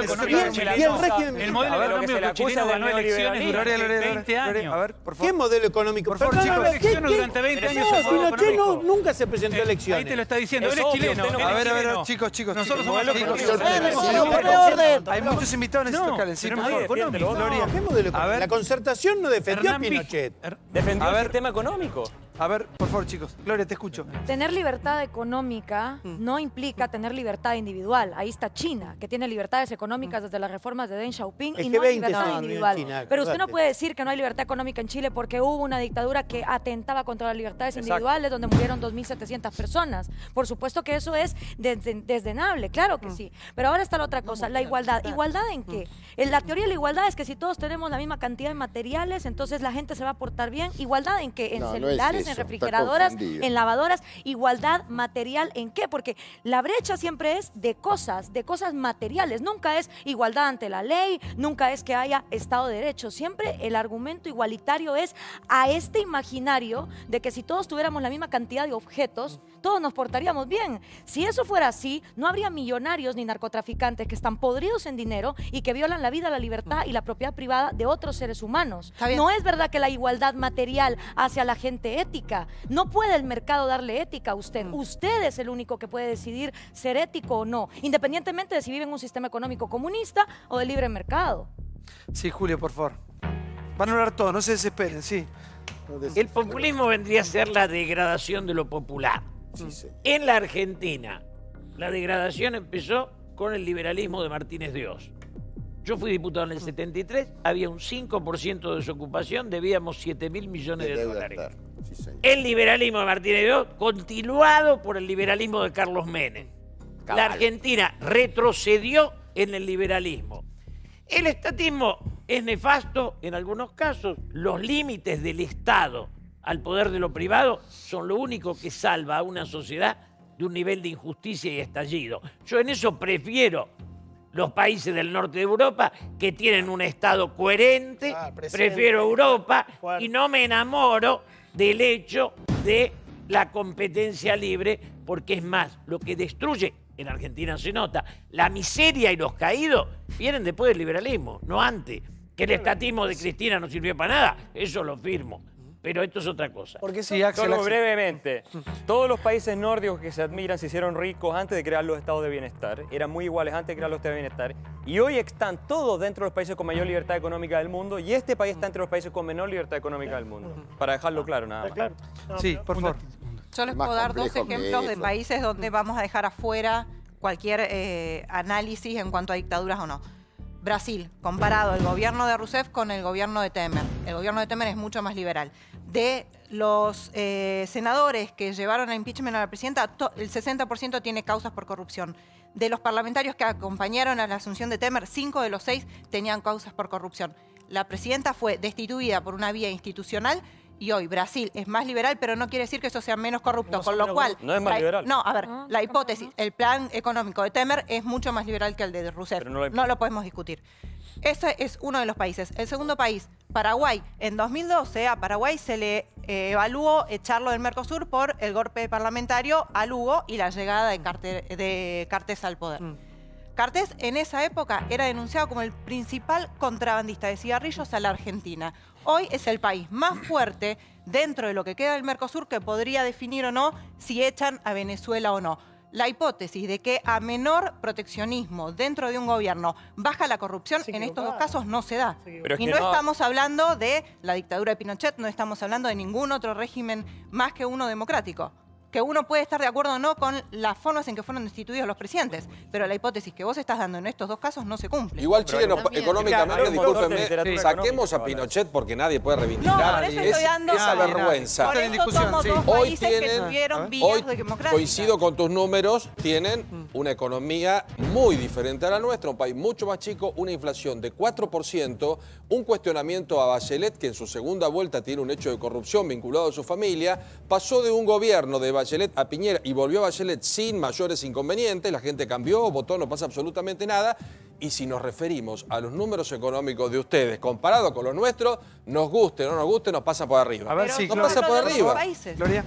el régimen el modelo económico chileno ganó elecciones durante 20 años. A ver, por favor. ¿Qué modelo económico? Por favor, chicos, elecciones durante 20 años. Pinochet nunca se presentó a elecciones. Ahí te lo está diciendo, él es chileno. A ver, chicos. Nosotros somos hay muchos invitados, necesito calencito. Gloria, ¿qué modelo económico? La concertación no defendió a Pinochet. Defendió el sistema económico. A ver, por favor, chicos. Gloria, te escucho. Tener libertad económica no implica tener libertad individual. Ahí está China, que tiene libertades económicas desde las reformas de Deng Xiaoping y no hay libertad individual. Pero usted no puede decir que no hay libertad económica en Chile porque hubo una dictadura que atentaba contra las libertades individuales donde murieron 2.700 personas. Por supuesto que eso es desdenable, claro que sí. Pero ahora está la otra cosa, la igualdad. ¿Igualdad en qué? La teoría de la igualdad es que si todos tenemos la misma cantidad de materiales, entonces la gente se va a portar bien. ¿Igualdad en qué? En celulares, en refrigeradoras, en lavadoras. ¿Igualdad material en qué? Porque la brecha siempre es de cosas materiales. Nunca es igualdad ante la ley, nunca es que haya Estado de Derecho. Siempre el argumento igualitario es a este imaginario de que si todos tuviéramos la misma cantidad de objetos, todos nos portaríamos bien. Si eso fuera así, no habría millonarios ni narcotraficantes que están podridos en dinero y que violan la vida, la libertad y la propiedad privada de otros seres humanos. No es verdad que la igualdad material hace a la gente ética. No puede el mercado darle ética a usted. Usted es el único que puede decidir ser ético o no, independientemente de si vive en un sistema económico comunista o de libre mercado. Sí, Julio, por favor. Van a hablar todos, no se desesperen, sí. El populismo vendría a ser la degradación de lo popular. En la Argentina, la degradación empezó con el liberalismo de Martínez de Oz. Yo fui diputado en el 73, había un 5% de desocupación, debíamos 7.000 millones de dólares. El liberalismo de Martínez de Oz, continuado por el liberalismo de Carlos Menem. La Argentina retrocedió en el liberalismo. El estatismo es nefasto en algunos casos. Los límites del Estado al poder de lo privado son lo único que salva a una sociedad de un nivel de injusticia y estallido. Yo en eso prefiero los países del norte de Europa que tienen un Estado coherente, prefiero Europa y no me enamoro del hecho de la competencia libre, porque es más, lo que destruye, en Argentina se nota, la miseria y los caídos vienen después del liberalismo, no antes. Que el estatismo de Cristina no sirvió para nada, eso lo firmo. Pero esto es otra cosa. Porque solo brevemente, todos los países nórdicos que se admiran se hicieron ricos antes de crear los estados de bienestar. Eran muy iguales antes de crear los estados de bienestar. Y hoy están todos dentro de los países con mayor libertad económica del mundo. Y este país está entre los países con menor libertad económica del mundo. Para dejarlo claro, nada más. Sí, por favor. Yo les puedo dar dos ejemplos de países donde vamos a dejar afuera cualquier análisis en cuanto a dictaduras o no. Brasil, comparado el gobierno de Rousseff con el gobierno de Temer. El gobierno de Temer es mucho más liberal. De los senadores que llevaron a impeachment a la presidenta, el 60% tiene causas por corrupción. De los parlamentarios que acompañaron a la asunción de Temer, 5 de los 6 tenían causas por corrupción. La presidenta fue destituida por una vía institucional y hoy Brasil es más liberal, pero no quiere decir que eso sea menos corrupto, con lo cual... No es más liberal. No, a ver, la hipótesis, el plan económico de Temer es mucho más liberal que el de Rousseff. No lo podemos discutir. Ese es uno de los países. El segundo país, Paraguay. En 2012 a Paraguay se le evaluó echarlo del Mercosur por el golpe parlamentario a Lugo y la llegada de Cartes al poder. Cartes en esa época era denunciado como el principal contrabandista de cigarrillos a la Argentina. Hoy es el país más fuerte dentro de lo que queda del Mercosur que podría definir o no si echan a Venezuela o no. La hipótesis de que a menor proteccionismo dentro de un gobierno baja la corrupción, en estos dos casos no se da. Y no estamos hablando de la dictadura de Pinochet, no estamos hablando de ningún otro régimen más que uno democrático. Que uno puede estar de acuerdo o no con las formas en que fueron destituidos los presidentes, pero la hipótesis que vos estás dando en estos dos casos no se cumple. Igual Chile económicamente, discúlpenme, saquemos a Pinochet porque nadie puede reivindicar esa vergüenza. Por eso somos dos países que tuvieron vías de democracia. Coincido con tus números, tienen una economía muy diferente a la nuestra, un país mucho más chico, una inflación de 4%, un cuestionamiento a Bachelet, que en su segunda vuelta tiene un hecho de corrupción vinculado a su familia, pasó de un gobierno de Bachelet a Piñera y volvió a Bachelet sin mayores inconvenientes, la gente cambió, votó, no pasa absolutamente nada. Y si nos referimos a los números económicos de ustedes comparados con los nuestros, nos guste o no nos guste, nos pasa por arriba. A ver si nos pasa por arriba. Gloria.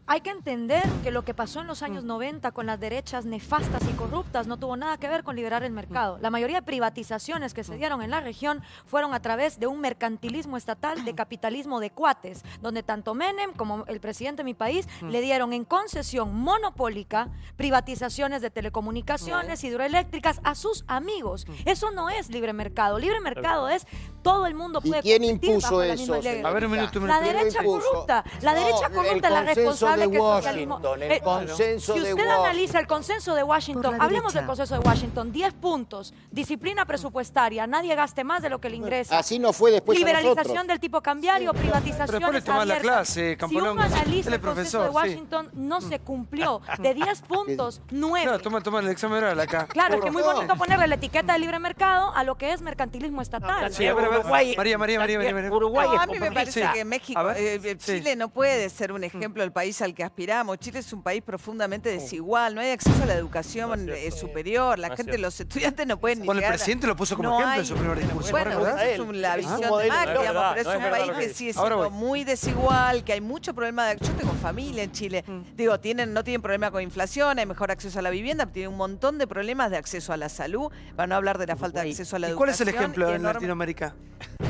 Hay que entender que lo que pasó en los años 90 con las derechas nefastas y corruptas no tuvo nada que ver con liberar el mercado. La mayoría de privatizaciones que se dieron en la región fueron a través de un mercantilismo estatal, de capitalismo de cuates, donde tanto Menem como el presidente de mi país le dieron en concesión monopólica privatizaciones de telecomunicaciones, hidroeléctricas a sus amigos. Eso no es libre mercado. Libre mercado es todo el mundo puede competir. ¿Y quién impuso eso? A ver, un minuto. La derecha corrupta. La derecha corrupta es la responsable que el socialismo... El consenso si usted analiza el consenso de Washington, hablemos del consenso de Washington, 10 puntos, disciplina presupuestaria, nadie gaste más de lo que le ingresa. Así no fue después liberalización del tipo cambiario, privatizaciones abiertas. La clase, si uno analiza el consenso de Washington, no se cumplió. De 10 puntos, 9. Claro, toma el examen oral acá. Claro, es que es muy bonito ponerle la etiqueta de libre mercado a lo que es mercantilismo estatal. Sí, a ver, María. Uruguay a mí me parece que México, Chile no puede ser un ejemplo del país al que aspiramos. Chile es un país profundamente desigual, no hay acceso a la educación superior, la gente, los estudiantes no pueden ni llegar. El presidente lo puso como ejemplo en su primer discurso. Bueno, esa es la visión de Macri, pero es un país que sigue siendo muy desigual, que hay mucho problema de... Yo tengo familia en Chile, digo, no tienen problema con inflación, hay mejor acceso a la vivienda, tienen un montón de problemas de acceso a la salud, para no hablar de la falta de acceso a la educación. ¿Cuál es el ejemplo en Latinoamérica?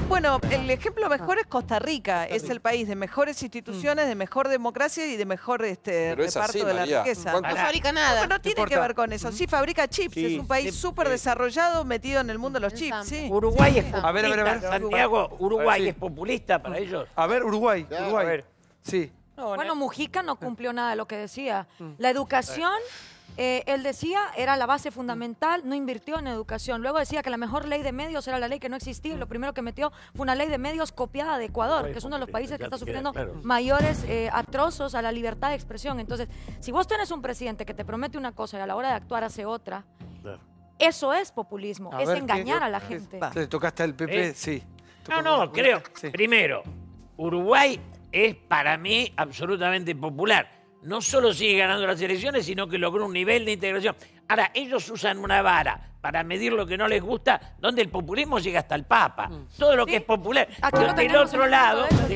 Bueno, el ejemplo mejor es Costa Rica. Es el país de mejores instituciones, de mejor democracia y de mejor reparto de la riqueza. No fabrica nada. No tiene que ver con eso. Sí, fabrica chips. Es un país súper desarrollado, metido en el mundo de los chips. Sí. Uruguay es populista. A ver. Santiago, Uruguay es populista para ellos. A ver, Uruguay. Sí. Bueno, Mujica no cumplió nada de lo que decía. La educación... él decía, era la base fundamental, no invirtió en educación. Luego decía que la mejor ley de medios era la ley que no existía y lo primero que metió fue una ley de medios copiada de Ecuador, que es uno de los países que está sufriendo mayores atrosos a la libertad de expresión. Entonces, si vos tenés un presidente que te promete una cosa y a la hora de actuar hace otra, Eso es populismo, es engañar a la gente. ¿Te tocaste al PP? Sí. No, creo. Sí. Primero, Uruguay es para mí absolutamente popular. No solo sigue ganando las elecciones, sino que logró un nivel de integración. Ahora, ellos usan una vara para medir lo que no les gusta, donde el populismo llega hasta el Papa. Todo lo que es popular. Del otro lado, el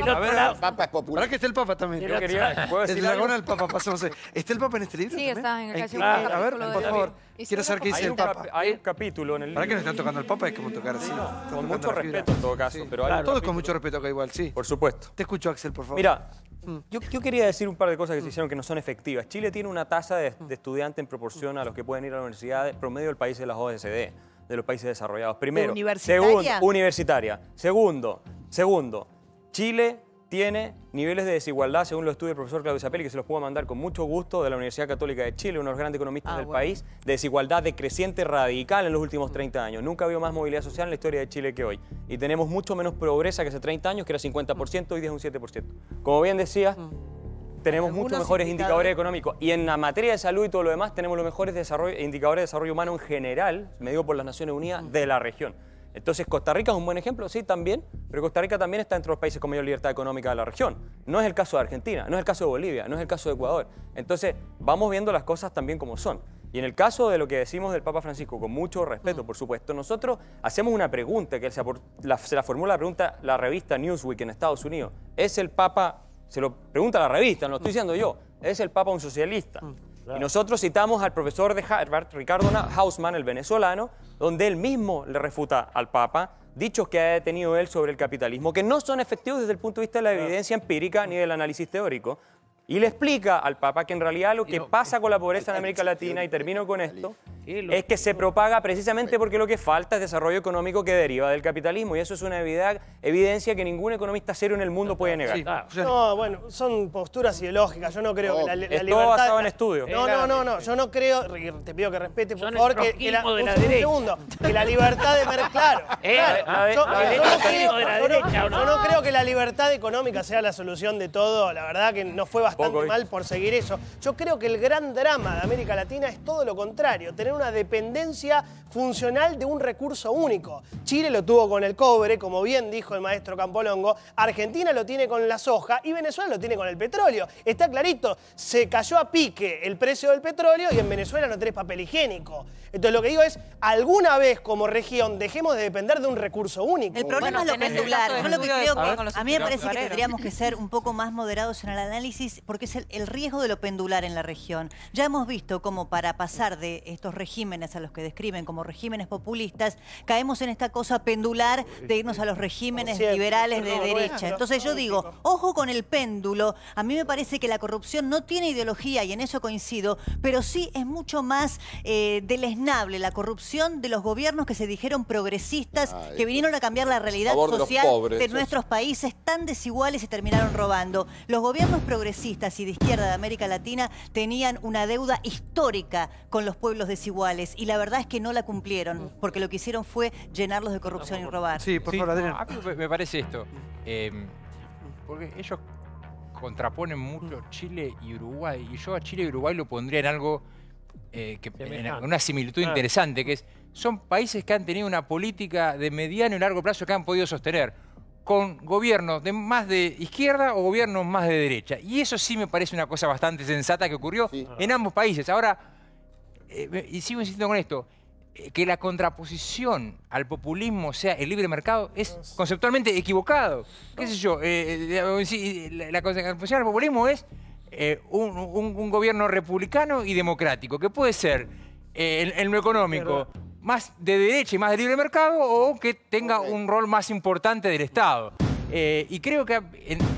Papa es popular. ¿Para que esté el Papa también? Yo quería, desde Dragón al Papa pasamos. ¿Está el Papa en este libro? Sí, está en el capítulo. A ver, por favor. Quiero saber qué dice el Papa. Hay un capítulo en el libro. ¿Para qué no están tocando el Papa? Es como tocar así. Con mucho respeto en todo caso. Pero todos con mucho respeto acá igual, sí. Por supuesto. Te escucho, Axel, por favor. Mira, yo quería decir un par de cosas que se hicieron que no son efectivas. Chile tiene una tasa de estudiantes en proporción a los que pueden ir a la universidad promedio del país de las OECD, de los países desarrollados. Primero. ¿Universitaria? Universitaria. Segundo, Chile tiene niveles de desigualdad, según lo estudia el profesor Claudio Zapelli, que se los puedo mandar con mucho gusto, de la Universidad Católica de Chile, uno de los grandes economistas del país, de desigualdad decreciente radical en los últimos 30 años. Nunca ha habido más movilidad social en la historia de Chile que hoy. Y tenemos mucho menos pobreza que hace 30 años, que era 50%, hoy día es un 7%. Como bien decía, tenemos muchos mejores indicadores económicos. Y en la materia de salud y todo lo demás, tenemos los mejores indicadores de desarrollo humano en general, medido por las Naciones Unidas, de la región. Entonces, ¿Costa Rica es un buen ejemplo? Sí, también, pero Costa Rica también está entre los países con mayor libertad económica de la región. No es el caso de Argentina, no es el caso de Bolivia, no es el caso de Ecuador. Entonces, vamos viendo las cosas también como son. Y en el caso de lo que decimos del Papa Francisco, con mucho respeto, por supuesto, nosotros hacemos una pregunta, que se la formula la pregunta la revista Newsweek en Estados Unidos. ¿Es el Papa, se lo pregunta la revista, no lo estoy diciendo yo, ¿es el Papa un socialista? Y nosotros citamos al profesor de Harvard, Ricardo Hausmann, el venezolano, donde él mismo le refuta al Papa dichos que ha tenido él sobre el capitalismo, que no son efectivos desde el punto de vista de la evidencia empírica ni del análisis teórico. Y le explica al Papa que en realidad lo que pasa con la pobreza en América Latina, y termino con esto, es que se propaga precisamente porque lo que falta es desarrollo económico que deriva del capitalismo. Y eso es una evidencia que ningún economista serio en el mundo puede negar. No, bueno, son posturas ideológicas. Yo no creo que la libertad... Es todo basado en estudios. No. Yo no creo, te pido que respete, por favor, que la libertad de mercado... Yo no creo que la libertad económica sea la solución de todo. La verdad que no fue bastante mal por seguir eso. Yo creo que el gran drama de América Latina es todo lo contrario, tener una dependencia funcional de un recurso único. Chile lo tuvo con el cobre, como bien dijo el maestro Campolongo, Argentina lo tiene con la soja y Venezuela lo tiene con el petróleo. Está clarito, se cayó a pique el precio del petróleo y en Venezuela no tenés papel higiénico. Entonces lo que digo es, alguna vez como región dejemos de depender de un recurso único. El problema es lo pendular. Yo lo que creo que a mí me parece que tendríamos que ser un poco más moderados en el análisis porque es el riesgo de lo pendular en la región. Ya hemos visto cómo para pasar de estos regímenes a los que describen como regímenes populistas, caemos en esta cosa pendular de irnos a los regímenes liberales de derecha. Entonces yo digo, ojo con el péndulo. A mí me parece que la corrupción no tiene ideología y en eso coincido, pero sí es mucho más deleznable la corrupción de los gobiernos que se dijeron progresistas, que vinieron a cambiar la realidad social de nuestros países tan desiguales y terminaron robando. Los gobiernos progresistas y de izquierda de América Latina tenían una deuda histórica con los pueblos desiguales y la verdad es que no la cumplieron porque lo que hicieron fue llenarlos de corrupción y robar. Sí, por favor, Adrián. Me parece esto, porque ellos contraponen mucho Chile y Uruguay y yo a Chile y Uruguay lo pondría en algo, en una similitud interesante, que es, son países que han tenido una política de mediano y largo plazo que han podido sostener con gobiernos más de izquierda o gobiernos más de derecha. Y eso sí me parece una cosa bastante sensata que ocurrió en ambos países. Ahora, y sigo insistiendo con esto, que la contraposición al populismo sea el libre mercado es conceptualmente equivocado. ¿Qué sé yo? La contraposición al populismo es un gobierno republicano y democrático, que puede ser en lo económico más de derecha y más de libre mercado, o que tenga un rol más importante del Estado. Y creo que,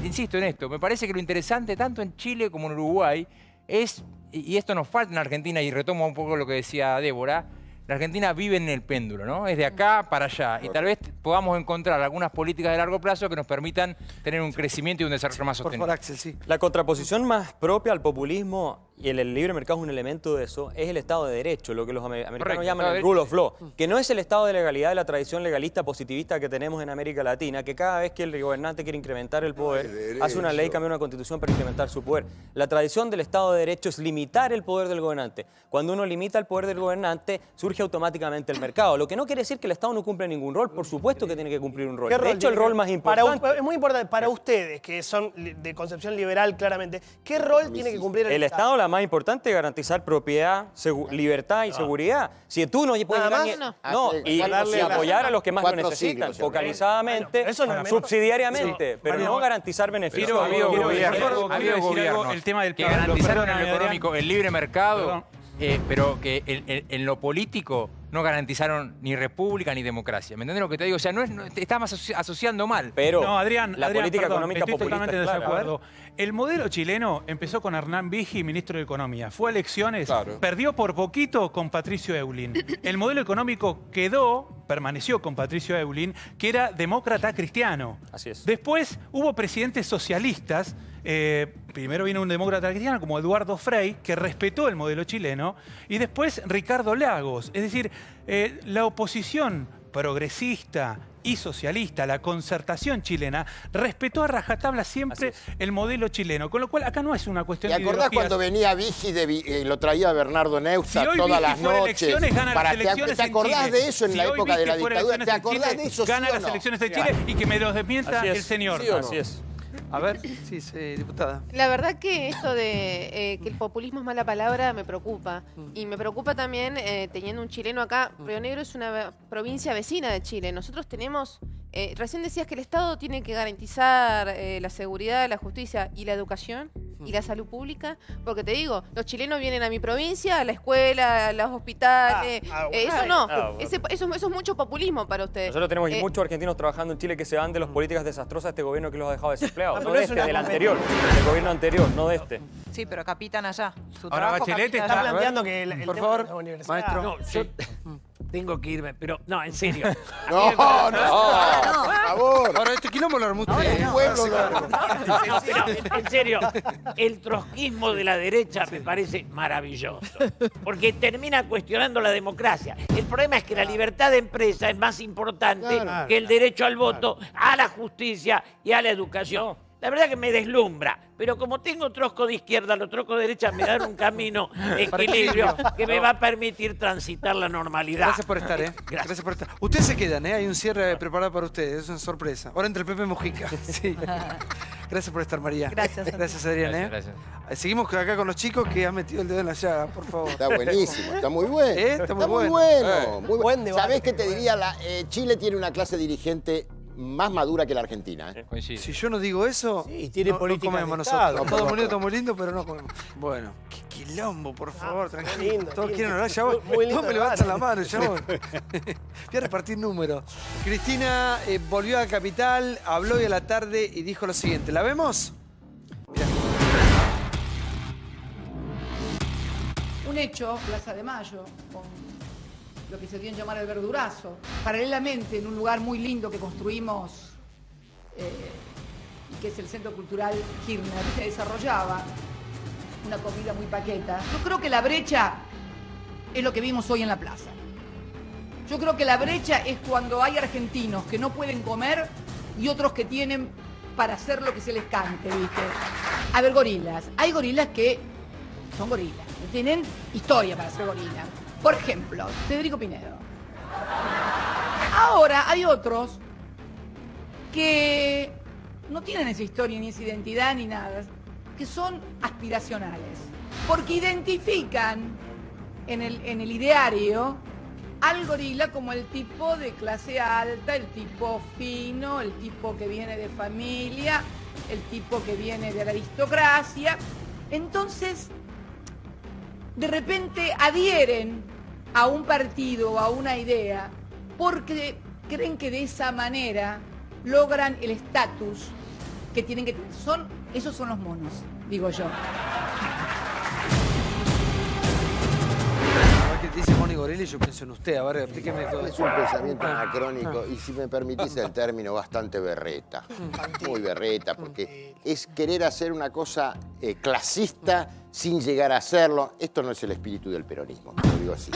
insisto en esto, me parece que lo interesante tanto en Chile como en Uruguay es, y esto nos falta en Argentina, y retomo un poco lo que decía Débora, la Argentina vive en el péndulo, ¿no? Es de acá para allá. Y tal vez podamos encontrar algunas políticas de largo plazo que nos permitan tener un crecimiento y un desarrollo más sostenible. Por favor, Axel, sí. La contraposición más propia al populismo, y el libre mercado es un elemento de eso, es el Estado de Derecho, lo que los americanos llaman el rule of law, que no es el Estado de legalidad de la tradición legalista positivista que tenemos en América Latina, que cada vez que el gobernante quiere incrementar el poder, hace una ley, cambia una constitución para incrementar su poder. La tradición del Estado de Derecho es limitar el poder del gobernante. Cuando uno limita el poder del gobernante, surge automáticamente el mercado, lo que no quiere decir que el Estado no cumple ningún rol, por supuesto que tiene que cumplir un rol. De hecho, el rol más importante... es muy importante, para ustedes, que son de concepción liberal claramente, ¿qué rol tiene que cumplir el Estado? La más importante es garantizar propiedad, libertad y seguridad. Si tú no puedes y apoyar a los que más lo necesitan, focalizadamente, subsidiariamente, pero no garantizar beneficios. El tema del que garantizaron en lo económico el libre mercado, pero que en lo político no garantizaron ni república ni democracia. ¿Me entiendes lo que te digo? O sea, te estás asociando mal. Pero no, Adrián, política económica estoy populista totalmente de desacuerdo. El modelo chileno empezó con Hernán Vigi, ministro de Economía. Fue a elecciones, perdió por poquito con Patricio Eulin. El modelo económico permaneció con Patricio Eulin, que era demócrata cristiano. Así es. Después hubo presidentes socialistas. Primero vino un demócrata cristiano como Eduardo Frei, que respetó el modelo chileno, y después Ricardo Lagos. Es decir, la oposición progresista y socialista, la concertación chilena, respetó a rajatabla siempre el modelo chileno. Con lo cual, acá no es una cuestión de ideologías. ¿Te acordás cuando venía Vigi, lo traía Bernardo Neustadt todas las noches? ¿Te acordás de eso en la época de la dictadura? ¿Te acordás de eso? Gana las elecciones de Chile y que me los desmienta el señor. Así es. A ver, sí, diputada. La verdad que esto de que el populismo es mala palabra me preocupa. Y me preocupa también teniendo un chileno acá. Río Negro es una provincia vecina de Chile. Nosotros tenemos... recién decías que el Estado tiene que garantizar la seguridad, la justicia y la educación y la salud pública, porque te digo, los chilenos vienen a mi provincia, a la escuela, a los hospitales, eso no, eso es mucho populismo para ustedes. Nosotros tenemos muchos argentinos trabajando en Chile que se van de las políticas desastrosas de este gobierno que los ha dejado desempleados, no de este, del anterior, del gobierno anterior, no de este. Sí, pero capitan allá. Ahora Bachelet está planteando que el por favor, de la universidad. maestro. No, yo tengo que irme, pero no, en serio. No, por favor. Ahora este quilombo lo armó usted. En serio, el trotskismo de la derecha me parece maravilloso, porque termina cuestionando la democracia. El problema es que la libertad de empresa es más importante que el derecho al voto, a la justicia y a la educación. La verdad que me deslumbra, pero como tengo trosco de izquierda, los troscos de derecha me dan un camino de equilibrio que me va a permitir transitar la normalidad. Gracias por estar, Gracias por estar. Ustedes se quedan, Hay un cierre preparado para ustedes, es una sorpresa. Ahora entre el Pepe Mujica. Sí. Gracias por estar, María. Gracias. Gracias, Adrián, Gracias. Seguimos acá con los chicos que han metido el dedo en la llaga, por favor. Está buenísimo, está muy bueno. Está muy bueno. Muy buen debate. ¿Sabés qué te diría? Chile tiene una clase dirigente más madura que la Argentina. Si yo no digo eso, tiene no comemos nosotros. Todo muy lindo, pero no comemos. Bueno, qué quilombo, por favor, tranquilo. Todos quieren hablar, ya voy. Todos me levantan la mano, ya voy. Voy a repartir números. Cristina volvió a la capital, habló hoy a la tarde y dijo lo siguiente. ¿La vemos? Mirá. Un hecho, Plaza de Mayo, con lo que se dio en llamar el verdurazo. Paralelamente, en un lugar muy lindo que construimos, y que es el Centro Cultural Kirchner, se desarrollaba una comida muy paqueta. Yo creo que la brecha es lo que vimos hoy en la plaza. Yo creo que la brecha es cuando hay argentinos que no pueden comer y otros que tienen para hacer lo que se les cante, ¿viste? A ver, gorilas. Hay gorilas que son gorilas, que tienen historia para ser gorilas. Por ejemplo, Federico Pinedo. Ahora hay otros que no tienen esa historia, ni esa identidad, ni nada, que son aspiracionales, porque identifican en el ideario al gorila como el tipo de clase alta, el tipo fino, el tipo que viene de familia, el tipo que viene de la aristocracia. Entonces, de repente adhieren a un partido, a una idea, porque creen que de esa manera logran el estatus que tienen que tener. Esos son los monos, digo yo. ¿Qué dice Mónico? Borelli, yo pienso en usted. A ver, explíqueme todo. Es un pensamiento anacrónico y, si me permitís el término, bastante berreta. Muy berreta, porque es querer hacer una cosa clasista sin llegar a hacerlo. Esto no es el espíritu del peronismo, lo digo así.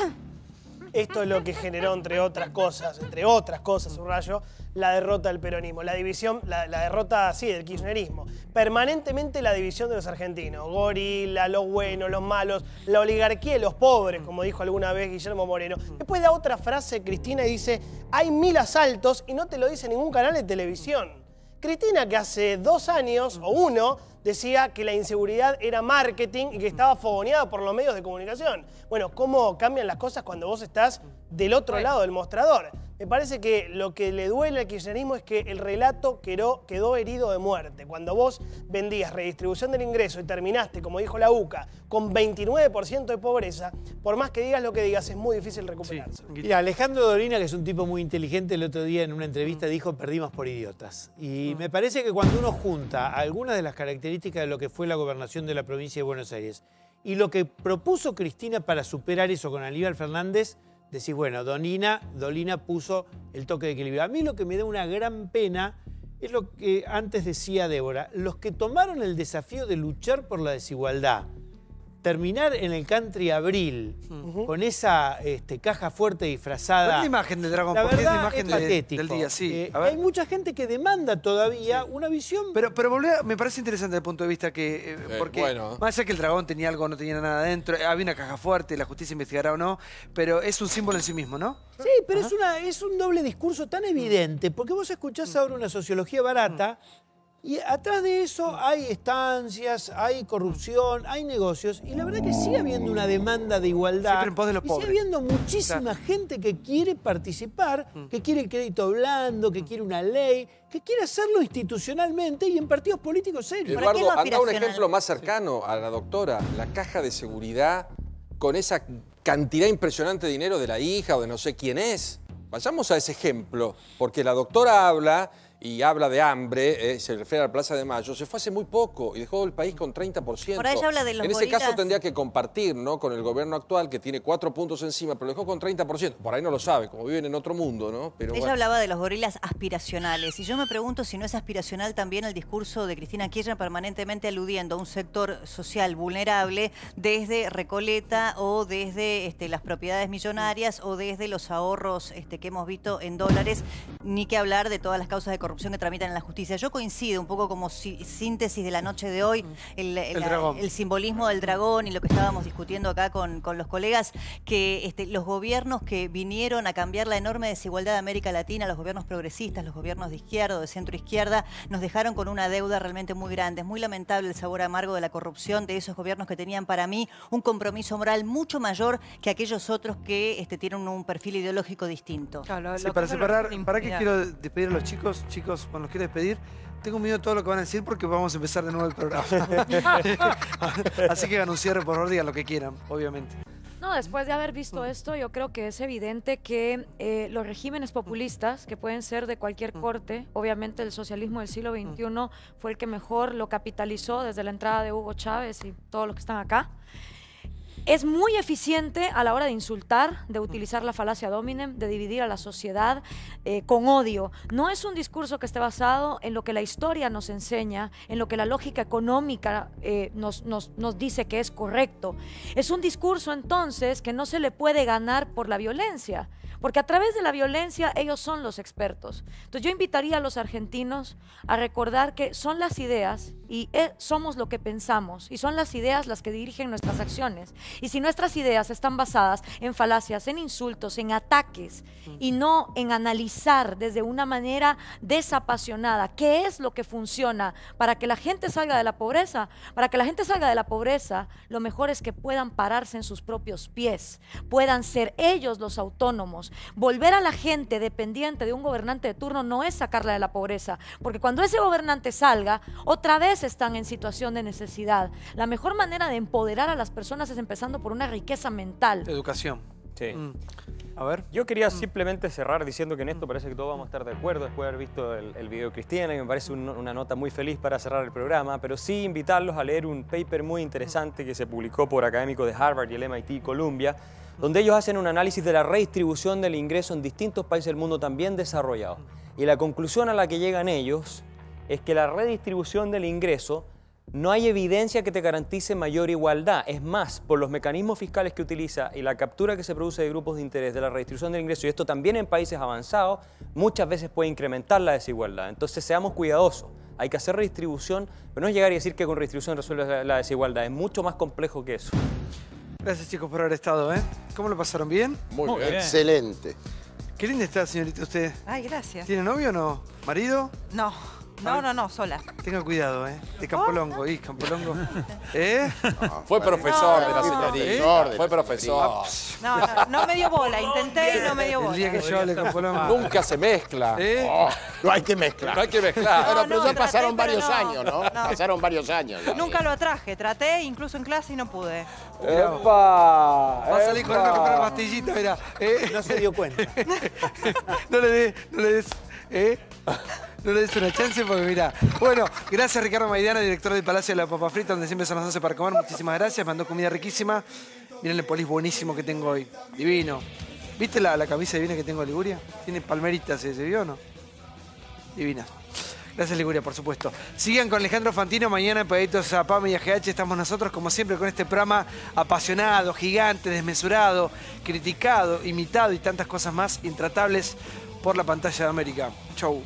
Esto es lo que generó, entre otras cosas, subrayo, la derrota del peronismo, la división, la derrota, sí, del kirchnerismo. Permanentemente la división de los argentinos, gorila, los buenos, los malos, la oligarquía y los pobres, como dijo alguna vez Guillermo Moreno. Después da otra frase Cristina y dice, hay 1000 asaltos y no te lo dice ningún canal de televisión. Cristina, que hace 2 años, o 1, decía que la inseguridad era marketing y que estaba fogoneada por los medios de comunicación. Bueno, ¿cómo cambian las cosas cuando vos estás del otro lado del mostrador? Me parece que lo que le duele al kirchnerismo es que el relato quedó herido de muerte. Cuando vos vendías redistribución del ingreso y terminaste, como dijo la UCA, con 29% de pobreza, por más que digas lo que digas, es muy difícil recuperarse. Mira, Alejandro Dolina, que es un tipo muy inteligente, el otro día en una entrevista dijo, perdimos por idiotas. Y me parece que cuando uno junta algunas de las características de lo que fue la gobernación de la provincia de Buenos Aires y lo que propuso Cristina para superar eso con Aníbal Fernández, decís, bueno, Dolina puso el toque de equilibrio. A mí lo que me da una gran pena es lo que antes decía Débora. Los que tomaron el desafío de luchar por la desigualdad, terminar en el Country Abril con esa caja fuerte disfrazada. ¿Cuál es la imagen del dragón? La Porque verdad es la imagen es patético. del día, sí. Hay mucha gente que demanda todavía una visión. Pero me parece interesante desde el punto de vista que, porque bueno, más allá que el dragón tenía algo o no tenía nada adentro, había una caja fuerte, la justicia investigará o no, pero es un símbolo en sí mismo, ¿no? Sí, pero es un doble discurso tan evidente, porque vos escuchás ahora una sociología barata. Y atrás de eso hay estancias, hay corrupción, hay negocios. Y la verdad que sigue habiendo una demanda de igualdad. Siempre en pos de los pobres. Sigue habiendo muchísima gente que quiere participar, que quiere el crédito blando, que quiere una ley, que quiere hacerlo institucionalmente y en partidos políticos serios. Eduardo, anda un ejemplo más cercano a la doctora. La caja de seguridad con esa cantidad impresionante de dinero de la hija o de no sé quién es. Vayamos a ese ejemplo, porque la doctora habla de hambre, se refiere a la Plaza de Mayo, se fue hace muy poco y dejó el país con 30%. Por ahí habla de los en ese gorilas. caso tendría que compartir, ¿no?, con el gobierno actual, que tiene 4 puntos encima, pero lo dejó con 30%. Por ahí no lo sabe, como viven en otro mundo, ¿no? Pero ella hablaba de los gorilas aspiracionales y yo me pregunto si no es aspiracional también el discurso de Cristina Kirchner permanentemente aludiendo a un sector social vulnerable desde Recoleta o desde las propiedades millonarias o desde los ahorros que hemos visto en dólares, ni que hablar de todas las causas de corrupción que tramitan en la justicia. Yo coincido un poco como síntesis de la noche de hoy, el simbolismo del dragón y lo que estábamos discutiendo acá con los colegas, que los gobiernos que vinieron a cambiar la enorme desigualdad de América Latina, los gobiernos progresistas, los gobiernos de izquierda o de centro izquierda, nos dejaron con una deuda realmente muy grande. Es muy lamentable el sabor amargo de la corrupción de esos gobiernos que tenían para mí un compromiso moral mucho mayor que aquellos otros que tienen un perfil ideológico distinto. Claro, sí, para separar, ¿para qué quiero despedir a los chicos? Chicos, cuando los quiero despedir, tengo miedo de todo lo que van a decir porque vamos a empezar de nuevo el programa. Así que hagan un cierre, por favor, digan lo que quieran, obviamente. No, después de haber visto esto, yo creo que es evidente que los regímenes populistas, que pueden ser de cualquier corte, obviamente el socialismo del siglo XXI fue el que mejor lo capitalizó desde la entrada de Hugo Chávez y todos los que están acá, es muy eficiente a la hora de insultar, de utilizar la falacia dominem, de dividir a la sociedad con odio. No es un discurso que esté basado en lo que la historia nos enseña, en lo que la lógica económica nos dice que es correcto. Es un discurso entonces que no se le puede ganar por la violencia, porque a través de la violencia ellos son los expertos. Entonces yo invitaría a los argentinos a recordar que son las ideas y somos lo que pensamos y son las ideas las que dirigen nuestras acciones. Y si nuestras ideas están basadas en falacias, en insultos, en ataques y no en analizar desde una manera desapasionada qué es lo que funciona para que la gente salga de la pobreza, lo mejor es que puedan pararse en sus propios pies, puedan ser ellos los autónomos. Volver a la gente dependiente de un gobernante de turno no es sacarla de la pobreza, porque cuando ese gobernante salga, otra vez están en situación de necesidad. La mejor manera de empoderar a las personas es empezando por una riqueza mental. Educación. Sí. A ver. Yo quería simplemente cerrar diciendo que en esto parece que todos vamos a estar de acuerdo después de haber visto el video de Cristina, y me parece una nota muy feliz para cerrar el programa, pero sí invitarlos a leer un paper muy interesante que se publicó por académicos de Harvard y el MIT Columbia donde ellos hacen un análisis de la redistribución del ingreso en distintos países del mundo también desarrollados. Y la conclusión a la que llegan ellos es que la redistribución del ingreso no hay evidencia que te garantice mayor igualdad. Es más, por los mecanismos fiscales que utiliza y la captura que se produce de grupos de interés de la redistribución del ingreso, y esto también en países avanzados, muchas veces puede incrementar la desigualdad. Entonces seamos cuidadosos. Hay que hacer redistribución, pero no es llegar y decir que con redistribución resuelve la desigualdad. Es mucho más complejo que eso. Gracias, chicos, por haber estado, ¿eh? ¿Cómo lo pasaron? ¿Bien? Muy bien. Excelente. Qué linda está, señorita, usted. Ay, gracias. ¿Tiene novio o no? ¿Marido? No, sola. Tenga cuidado, ¿eh? De Campolongo, Campolongo. ¿Eh? Fue profesor de la señorita. Fue profesor. No me dio bola, intenté y no me dio bola. El día que yo hable Campolongo. Nunca se mezcla. No hay que mezclar. No hay que mezclar. Bueno, pero ya pasaron varios años, ¿no? Pasaron varios años. Nunca lo atraje, traté incluso en clase y no pude. ¡Epa! Va a salir corriendo a comprar pastillita, mira. No se dio cuenta. No le des, no le des una chance porque mira. Bueno, gracias Ricardo Maidana, director del Palacio de la Papa Frita, donde siempre son las 12 para comer. Muchísimas gracias, mandó comida riquísima. Miren el polis buenísimo que tengo hoy. Divino. ¿Viste la camisa divina que tengo de Liguria? Tiene palmeritas, ¿se vio o no? Divina. Gracias, Liguria, por supuesto. Sigan con Alejandro Fantino. Mañana en Peditos a Pame y a GH estamos nosotros, como siempre, con este programa apasionado, gigante, desmesurado, criticado, imitado y tantas cosas más intratables por la pantalla de América. Chau.